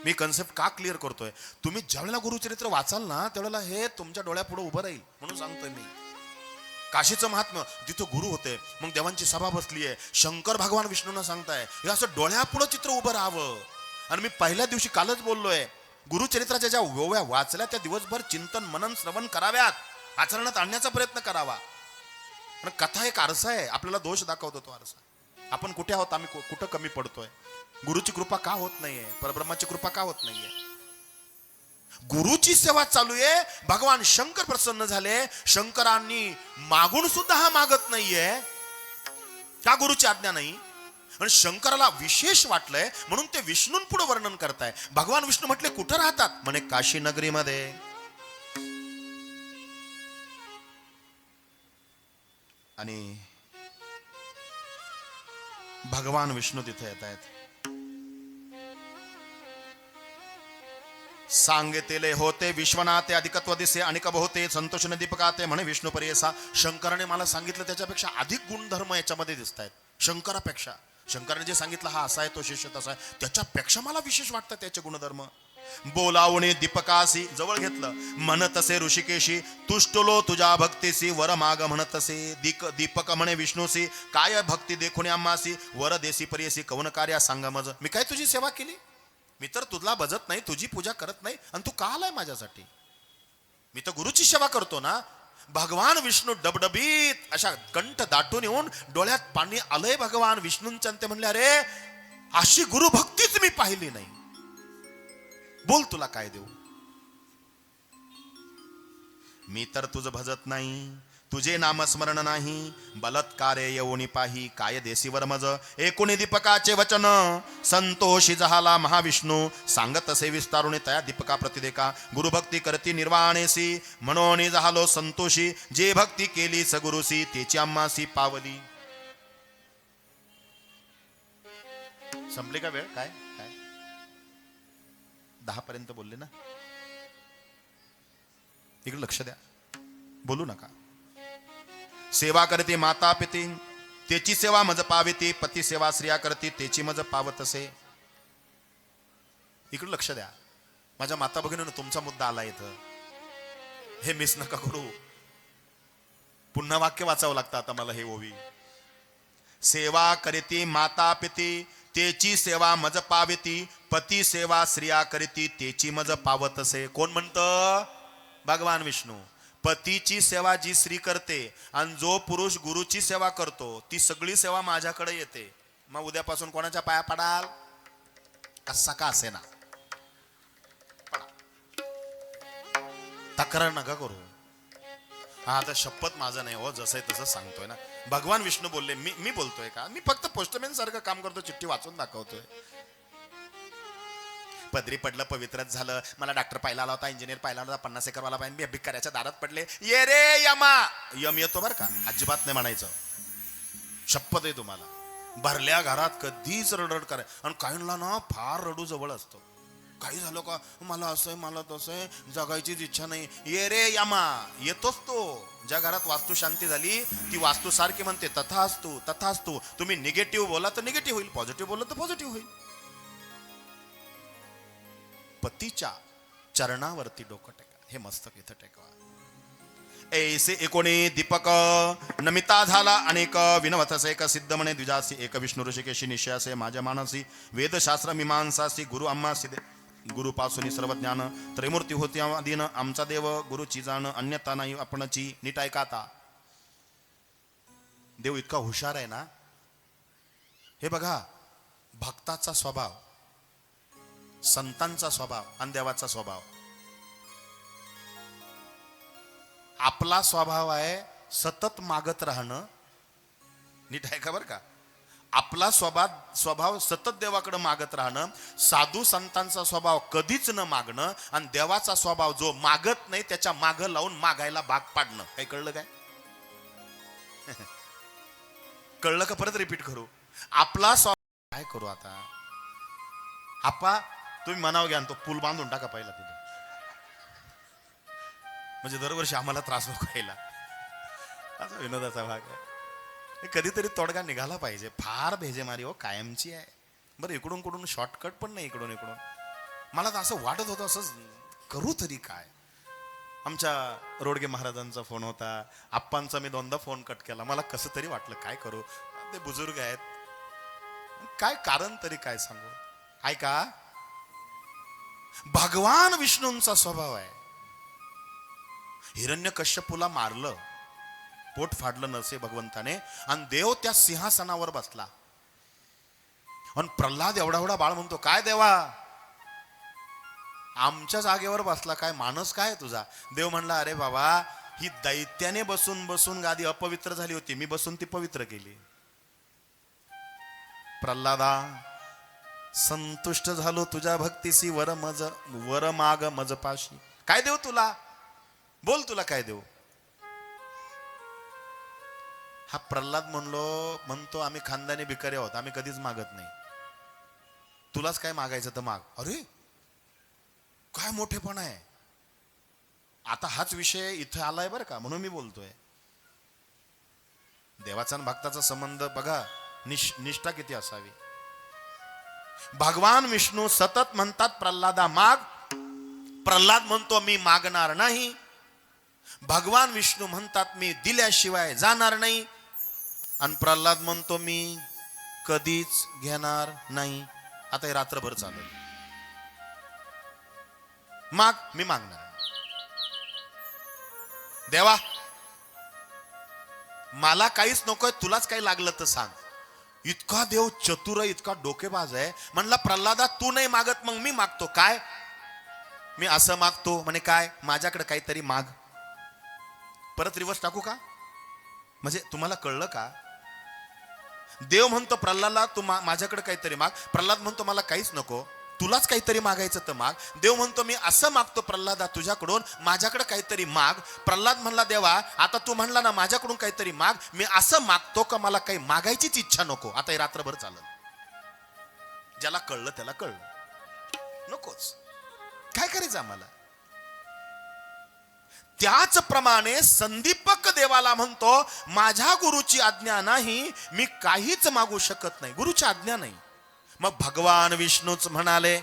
A: मी कन्सेप्ट का क्लिअर करतोय. तुम्ही ज्यावेळेला गुरुचरित्र वाचाल ना, त्यावेळेला हे तुमच्या डोळ्यापुढे उभं राहील म्हणून सांगतोय मी. काशीचं महात्म्य, जिथं गुरु होते, मग देवांची सभा बसली आहे, शंकर भगवान विष्णूंना सांगताय, हे असं डोळ्यापुढं चित्र उभं राहावं. आणि मी पहिल्या दिवशी कालच बोललोय, गुरुचरित्राच्या ज्या ओव्या वाचल्या त्या दिवसभर चिंतन मनन श्रवण कराव्यात, आचरणात आणण्याचा प्रयत्न करावा. पण कथा एक आरसा आहे, आपल्याला दोष दाखवतो तो आरसा. आपण कुठे आहोत, आम्ही कुठं कमी पडतोय, गुरुची कृपा का होत नाहीये, परब्रह्माची कृपा का होत नाहीये. गुरुची सेवा चालू आहे, भगवान शंकर प्रसन्न झाले. शंकरांनी मागून सुद्धा हा मागत नाहीये, त्या गुरुची आज्ञा नाही. आणि शंकराला विशेष वाटलंय म्हणून ते विष्णून पुढे वर्णन करताय. भगवान विष्णू म्हटले कुठं राहतात, म्हणे काशी नगरीमध्ये. आणि भगवान विष्णू तिथे येत आहेत. सांगितले होते विश्वनाथे अधिकत्व दिसे, अनिक होते संतोष दीपकाते, म्हणे विष्णू परियसा. शंकराने मला सांगितलं त्याच्यापेक्षा अधिक गुणधर्म याच्यामध्ये दिसत आहेत. शंकरापेक्षा, शंकराने जे सांगितलं हा असा आहे तो शिष्य तसा आहे, त्याच्यापेक्षा मला विशेष वाटतं त्याचे गुणधर्म. बोलावणे दीपकासी, जवळ घेतलं. म्हणतसे ऋषिकेशी, तुष्टलो तुझ्या भक्तीसी, वर माग म्हणतसे. दीपक म्हणे विष्णूसी, काय भक्ती देखुने आम्हासी, वर देसी परियसी कवन कार्या सांगा मज. मी काय तुझी सेवा केली, मी तर तुला भजत नाही, तुझी पूजा करत नाही, आणि तू का आलाय माझ्यासाठी. मी तर गुरुची सेवा करतो ना. भगवान विष्णू डबडबीत अशा कंठ दाटून येऊन डोळ्यात पाणी आलंय भगवान विष्णूंच्या. ते म्हणले अरे अशी गुरुभक्तीच मी पाहिली नाही, बोल तुला काय देऊ. मी तर तुझं भजत नाही, तुझे नामस्मरण नाही, बलात्कारे येऊनी पाही, काय देसीवर मज. एकुणी दीपकाचे वचन, संतोषी जहाला महाविष्णू, सांगत असे विस्तारुणे तया दीपका प्रतिदेखा. गुरुभक्ती करती निर्वाणेसी, म्हणून जहालो संतोषी, जे भक्ती केली सगुरुसी, तेची आम्हासी पावली. संपली का वेळ. काय काय 10 पर्यंत बोलले ना. इकडे लक्ष द्या, बोलू नका. सेवा करते माता पिती, त्याची सेवा मज पाविती, पती सेवा स्त्रिया करती, त्याची मज पावत असे. इकडे लक्ष द्या. माझ्या माता भगिनीनं तुमचा मुद्दा आला इथं, हे मिस नका करू. पुन्हा वाक्य वाचावं लागतं आता मला हे ओवी. सेवा करती माता पिती, त्याची सेवा मज पाविती, पती सेवा स्त्रिया करीती, त्याची मज पावत असे. कोण म्हणतं, भगवान विष्णू. पतीची सेवा जी स्त्री करते आणि जो पुरुष गुरुची सेवा करतो ती सगळी सेवा माझ्याकडे येते. मग उद्यापासून कोणाच्या पाया पडाल? कसा का असे ना, तक्रार नका करू. हा आता शपथ माझं नाही हो, जसं आहे तसं सांगतोय ना. भगवान विष्णू बोलले, मी बोलतोय का? मी फक्त पोस्टमॅन सारखं काम करतो, चिठ्ठी वाचून दाखवतोय. पदरी पडलं, पवित्रच झालं. मला डॉक्टर पाहिला आला होता, इंजिनियर पाहिला होता, 50 एकर वाला पाहिजे. मी भिकाऱ्याच्या दारात पडले, ये रे यमा. यम येतो बरं का, अजिबात नाही म्हणायचं. शपथ आहे तुम्हाला. भरल्या घरात कधीच रडरड कराय. आणि काहींना ना फार रडू जवळ असतो. काही झालं का, मला असं आहे, मला तसं आहे, जगायचीच इच्छा नाही. ये रे यमा, येतोच तो. ज्या घरात वास्तू शांती झाली ती वास्तू सारखी म्हणते, तथास्तु तथास्तु. तुम्ही निगेटिव्ह बोला तर निगेटिव्ह होईल, पॉझिटिव्ह बोला तर पॉझिटिव्ह होईल. पतीच्या चरणावरती डोकं टेका. हे मस्तक इथं टेकवा. ऐसे एकोणी दीपक नमिता झाला अनेक विनवतसे एक सिद्ध म्हणे द्विजासी एक विष्णू ऋषिकेशी निश्चयासे माझ्या मानसी वेदशास्त्र मीमांसासी गुरु आम्हासी गुरुपासून सर्व ज्ञान त्रैमूर्ती होती आदीन आमचा देव गुरुची जाण अन्यथा नाही आपणची. नीट ऐका आता. देव इतका हुशार आहे ना. हे बघा, भक्ताचा स्वभाव, संतांचा स्वभाव आणि देवाचा स्वभाव. आपला स्वभाव आहे सतत मागत राहणं. नीट आहे का बरं का. आपला स्वभाव सतत देवाकडे मागत राहणं. साधू संतांचा स्वभाव कधीच न मागणं. आणि देवाचा स्वभाव जो मागत नाही त्याच्या माग लावून मागायला भाग पाडणं. काही कळलं काय? कळलं का? परत रिपीट करू. आपला स्वभाव काय करू आता. आपा तुम्ही मनाव घ्या, तो पूल बांधून टाका पहिला तिथे, म्हणजे दरवर्षी आम्हाला त्रास नको यायला. असा विनोदाचा भाग आहे. कधीतरी तोडगा निघाला पाहिजे. फार भेजेमारी हो कायमची आहे. बरं, इकडून कुठून शॉर्टकट पण नाही. इकडून मला तर असं वाटत होतं, असं करू तरी काय. आमच्या रोडगे महाराजांचा फोन होता, आप्पांचा मी 2दा फोन कट केला. मला कसं तरी वाटलं काय करू, ते बुजुर्ग आहेत, काय कारण तरी काय सांगू. ऐका, भगवान विष्णूंचा स्वभाव आहे. हिरण्यकश्यपूला मारलं, पोट फाडलं नरसे भगवंताने, आणि देव त्या सिंहासनावर बसला. आणि प्रल्हाद एवढा बाळ म्हणतो, काय देवा आमच्या जागेवर बसला, काय माणूस काय तुझा. देव म्हणला, अरे बाबा, ही दैत्याने बसून बसून गादी अपवित्र झाली होती, मी बसून ती पवित्र केली. प्रल्हादा, संतुष्ट झालो तुझ्या भक्तीसी, वर माग मज पाशी. काय देऊ तुला, बोल तुला काय देऊ. हा प्रल्हाद म्हणतो, आम्ही खानदानी भिकारी आहोत, आम्ही कधीच मागत नाही. तुलाच काय मागायचं तर माग. अरे काय मोठेपण आहे. आता हाच विषय इथे आलाय बरं का, म्हणून मी बोलतोय. देवाचा आणि भक्ताचा संबंध बघा, निष्ठा किती असावी. भगवान विष्णू सतत म्हणतात प्रल्हादा माग. प्रल्हाद म्हणतो मी मागणार नाही. भगवान विष्णू म्हणतात मी दिल्याशिवाय जाणार नाही. आणि प्रल्हाद म्हणतो मी कधीच घेणार नाही. आता हे रात्रभर चालेल. माग, मी मागणार. देवा मला काहीच नकोय, तुलाच काही लागलं तर सांग. इतका देव चतुर, इतका डोकेबाज आहे. म्हणला प्रल्हादा तू नाही मागत, मग मी मागतो. काय? मी असं मागतो. म्हणे काय? माझ्याकडे काहीतरी माग. परत रिवर्स टाकू का, म्हणजे तुम्हाला कळलं का. देव म्हणतो प्रल्हादला तू माझ्याकडे काहीतरी माग. प्रल्हाद म्हणतो मला काहीच नको, तुलाच काहीतरी मागायचं तर माग. देव म्हणतो मी असं मागतो प्रल्हादा तुझ्याकडून, माझ्याकडे काहीतरी माग. प्रल्हाद म्हणला देवा आता तू म्हणला ना माझ्याकडून काहीतरी माग, मी असं मागतो का मला काही मागायचीच इच्छा नको. आता हे रात्रभर चाललं. ज्याला कळलं त्याला कळलं, नकोच काय करायचं आम्हाला. त्याचप्रमाणे संदीपक देवाला म्हणतो माझ्या गुरुची आज्ञा नाही, मी काहीच मागू शकत नाही. गुरुची आज्ञा नाही. मग भगवान विष्णूच म्हणाले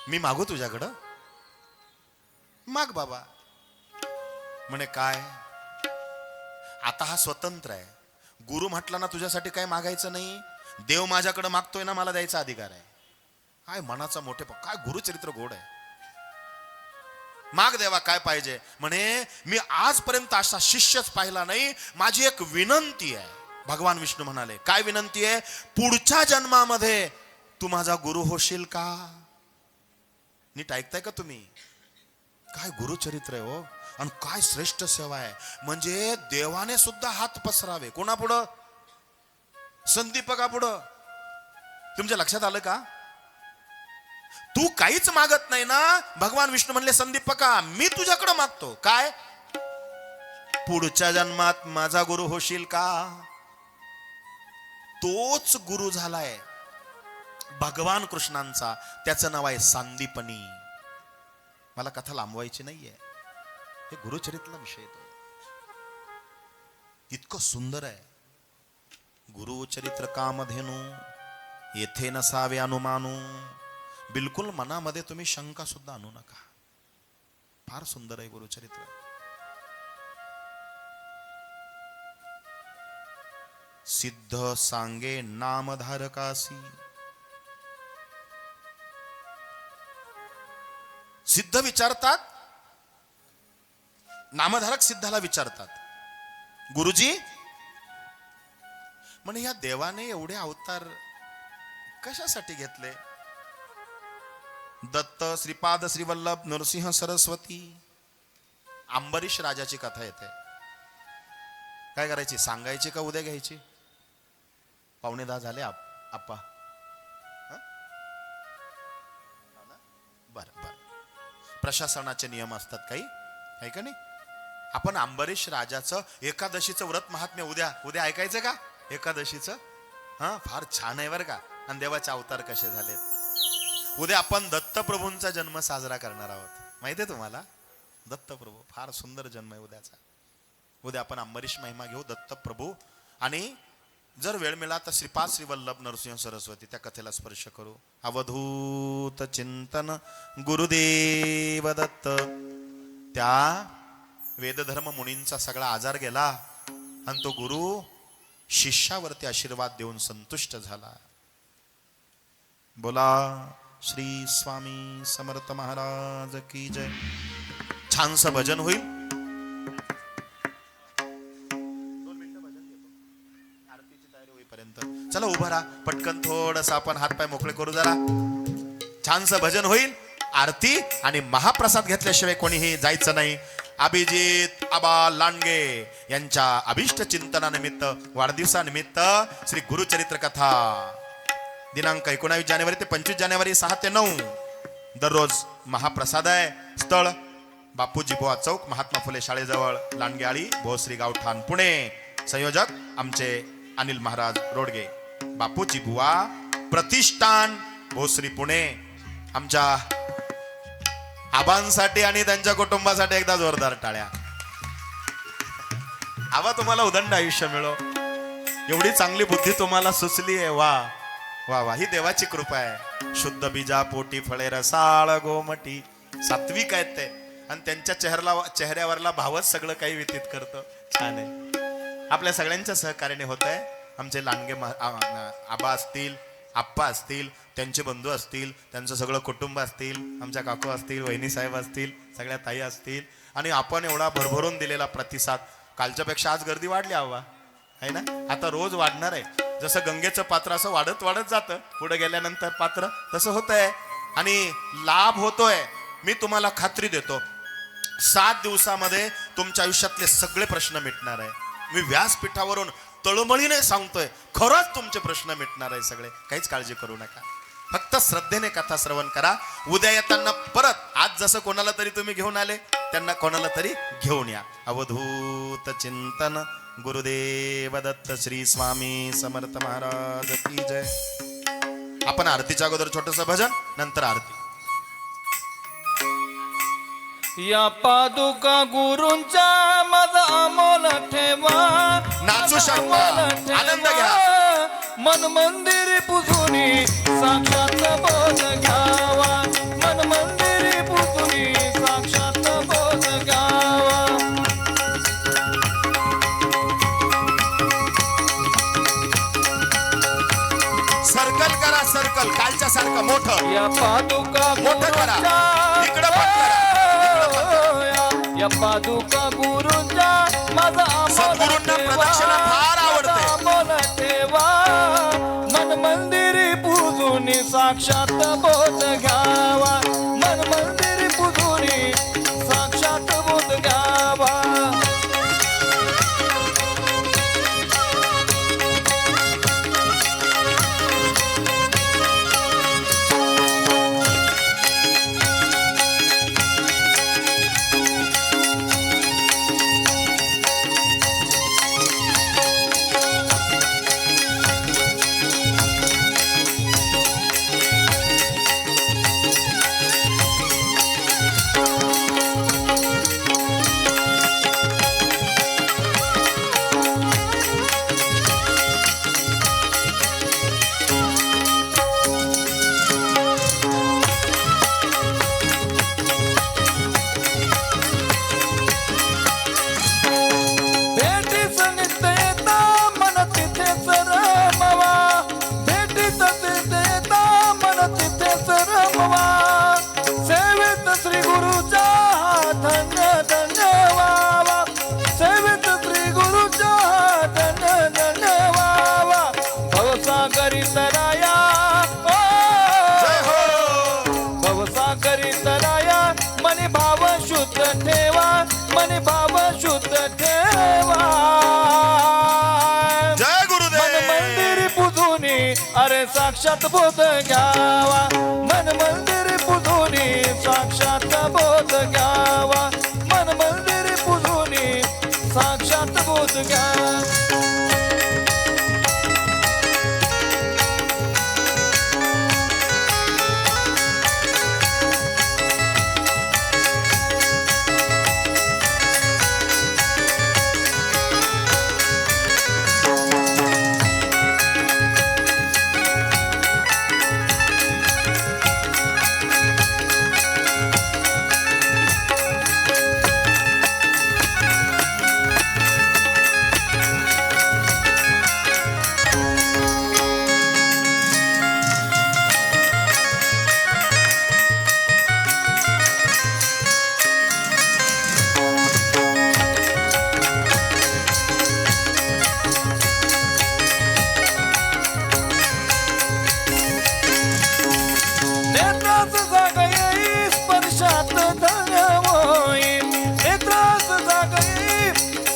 A: मी मागू तुझ्याकडं, माग बाबा. म्हणे काय, आता हा स्वतंत्र आहे. गुरु म्हटला ना तुझ्यासाठी काय मागायचं नाही, देव माझ्याकडे मागतोय ना, मला द्यायचा अधिकार आहे. काय मनाचा मोठेपणा, काय गुरुचरित्र गोड आहे. माग देवा काय पाहिजे. म्हणे मी आजपर्यंत असा शिष्यच पाहिला नाही, माझी एक विनंती आहे. भगवान विष्णू म्हणाले, काय विनंती आहे. पुढच्या जन्मामध्ये तू माझा गुरु होशील का. नीट ऐकताय का तुम्ही. काय गुरुचरित्र आहे हो, आणि काय श्रेष्ठ सेवा आहे. म्हणजे देवाने सुद्धा हात पसरावे. कोणापुढं. संदीपकापुढं. तुमच्या लक्षात आलं का. तू काहीच मागत नाही ना. भगवान विष्णू म्हणले, संदीपका मी तुझ्याकडे मागतो. काय. पुढच्या जन्मात माझा गुरु होशील का. तोच गुरु झालाय भगवान कृष्णांचा. त्याचं नाव आहे सांदीपनी. मला कथा लांबवायची नाहीये, हे गुरुचरित्र विषय तो इतकं सुंदर आहे. गुरुचरित्र कामधेनू येथे नसावे अनुमानू. बिलकुल मनामध्ये तुम्ही शंका सुद्धा आणू नका. फार सुंदर आहे गुरुचरित्र. सिद्ध सांगे नामधारकासी. सिद्ध विचारतात, नामधारक सिद्धाला विचारतात, गुरुजी म्हणे या देवाने एवढे अवतार कशासाठी घेतले. दत्त, श्रीपाद, श्रीवल्लभ, नरसिंह, सरस्वती. अंबरीश राजाची कथा येते. काय करायची, सांगायची का उद्या घ्यायची. 9:15 झाले आप्पा. बर बर. प्रशासनाचे नियम असतात काही, आहे का नाही. आपण अंबरीश राजाचं एकादशीचं व्रत महात्म्य उद्या ऐकायचं का. एकादशीचं फार छान आहे बरं का. आणि देवाचे अवतार कसे झाले. उद्या आपण दत्तप्रभूंचा जन्म साजरा करणार आहोत. माहिती आहे तुम्हाला. दत्तप्रभू फार सुंदर जन्म आहे उद्याचा. उद्या आपण अंबरीश महिमा घेऊ, दत्तप्रभू. आणि जर वेळ मिळाला तर श्रीपाद, श्रीवल्लभ, नरसिंह, सरस्वती त्या कथेला स्पर्श करू. अवधूत चिंतन गुरुदेव दत्त. त्या वेदधर्म मुनींचा सगळा आजार गेला आणि तो गुरु शिष्यावरती आशीर्वाद देऊन संतुष्ट झाला. बोला श्री स्वामी समर्थ महाराज की जय. छानसं भजन होईल. चला उभा राहा पटकन. थोडस आपण हातपाय मोकळे करू जरा. छानसं भजन होईल, आरती आणि महाप्रसाद घेतल्याशिवाय कोणीही जायचं नाही. अभिजित आबा लांडगे यांच्या अभिष्ट चिंतनानिमित्त, वाढदिवसानिमित्त श्री गुरुचरित्र कथा दिनांक 19 जानेवारी ते 25 जानेवारी 6 ते 9 दररोज महाप्रसाद आहे. स्थळ बापूजी बुवा चौक, महात्मा फुले शाळेजवळ, लांडगेआळी, भोसरी गावठाण, पुणे. संयोजक आमचे अनिल महाराज रोडगे. बापूजी बुवा प्रतिष्ठान, भोसरी, पुणे. आमच्या आबांसाठी आणि त्यांच्या कुटुंबासाठी एकदा जोरदार टाळ्या. आबा तुम्हाला उदंड आयुष्य मिळो. एवढी चांगली बुद्धी तुम्हाला सुचली आहे. वा वा वा. ही देवाची कृपा आहे. शुद्ध बीजा पोटी फळे रसाळ गोमटी. सात्विक आहेत ते, आणि त्यांच्या चेहऱ्यावरला भावच सगळं काही व्यतीत करतं. छान आहे. आपल्या सगळ्यांच्या सहकार्याने होत आहे. आमचे लांडगे आबा असतील, आप्पा असतील, त्यांचे बंधू असतील, त्यांचं सगळं कुटुंब असतील, आमच्या काकू असतील, वहिनी साहेब असतील, सगळ्या ताई असतील, आणि आपण एवढा भरभरून दिलेला प्रतिसाद. कालच्यापेक्षा आज गर्दी वाढली आवा, आहे ना. आता रोज वाढणार आहे. जसं गंगेचं पात्र असं वाढत वाढत जातं पुढे गेल्यानंतर पात्र, तसं होत आहे. आणि लाभ होतोय. मी तुम्हाला खात्री देतो 7 दिवसामध्ये तुमच्या आयुष्यातले सगळे प्रश्न मिटणार आहे. मी व्यासपीठावरून तळमळीने सांगतोय, खरंच तुमचे प्रश्न मिटणार आहे सगळे. काहीच काळजी करू नका. फक्त श्रद्धेने कथा श्रवण करा. उद्या येताना परत आज जसं कोणाला तरी तुम्ही घेऊन आले, त्यांना कोणाला तरी घेऊन या. अवधूत चिंतन गुरुदेव दत्त. श्री स्वामी समर्थ महाराज की जय. आपण आरतीच्या अगोदर छोटस भजन, नंतर आरती.
B: या पादुका गुरूंच्या माझा अमोल ठेवा.
A: नाचू शकता, आनंद घ्या.
B: मन मंदिरी पुजुनी साक्षात बोध घ्यावा. मन मंदिरी पुजुनी साक्षात बोध घ्यावा.
A: सर्कल करा, सर्कल कालच्या सारखं मोठं.
B: या पादुका
A: मोठं करा.
B: गुरूंच्या
A: इकडं पण करा.
B: या पादुका गुरूंच्या माझा
A: सद्गुरूंना प्रदक्षिणा फार आवडते.
B: अमोल ठेवा मन मंदिरी पूजून साक्षात बोध घ्यावा मन मंदिरी पूजून साक्षात बोध घ्यावा मन भाव शुद्ध ठेवा
A: जय गुरुदेव.
B: मन मंदिर पुजूनी अरे साक्षात बोध घ्यावा मन मंदिर पुजूनी साक्षात बोध घ्यावा मन मंदिर पुजूनी साक्षात बोध घ्यावा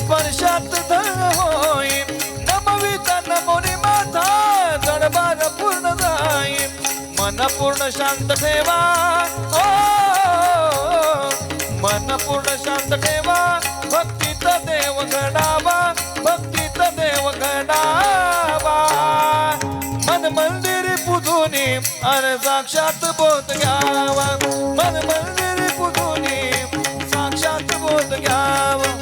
B: स्पर्शात धन होई नमविता नमोनी माथा जडबार पूर्ण जाई मन पूर्ण शांत ठेवा ओ मन पूर्ण शांत ठेवा भक्तीत देव घडावा भक्तीत देव घडावा मन मंदिर पुजूनी अरे साक्षात बोध घ्यावा मन मंदिर पुजूनी साक्षात बोध घ्यावा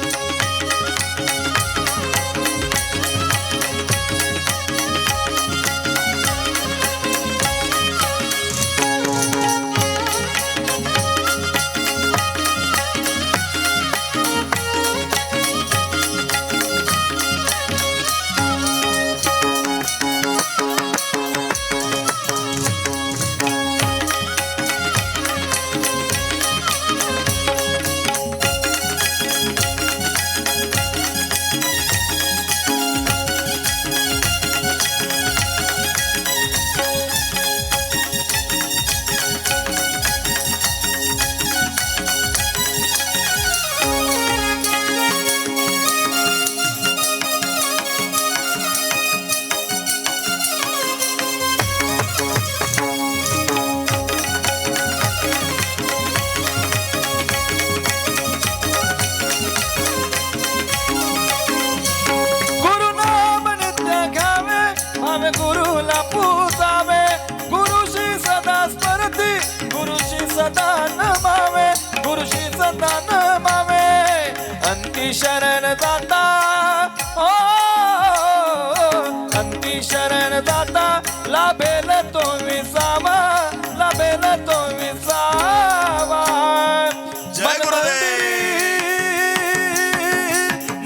B: गुरुला पूजावे गुरुशी सदा स्मरती गुरुशी सदा नमावे गुरुशी सदा नमावे अंती शरण जाता ओ अंती शरण जाता लाभेल तो विसावा लाभेल तो विसावा
A: जय गुरुदेव.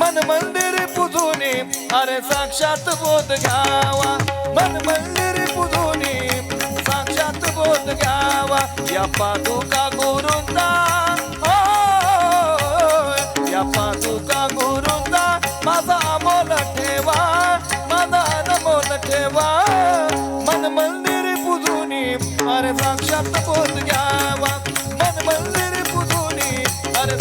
B: मन मंदिर पुजूनी अरे साक्षात बोध घ्यावा मन मंदिर पुजूनी साक्षात बोध घ्यावा या पादुका गुरूंचा माझा अमोल ठेवा, माझा अनमोल ठेवा. मन मंदिर पुजूनी अरे साक्षात बोध घ्यावा. मन मंदिर पुजूनी अरे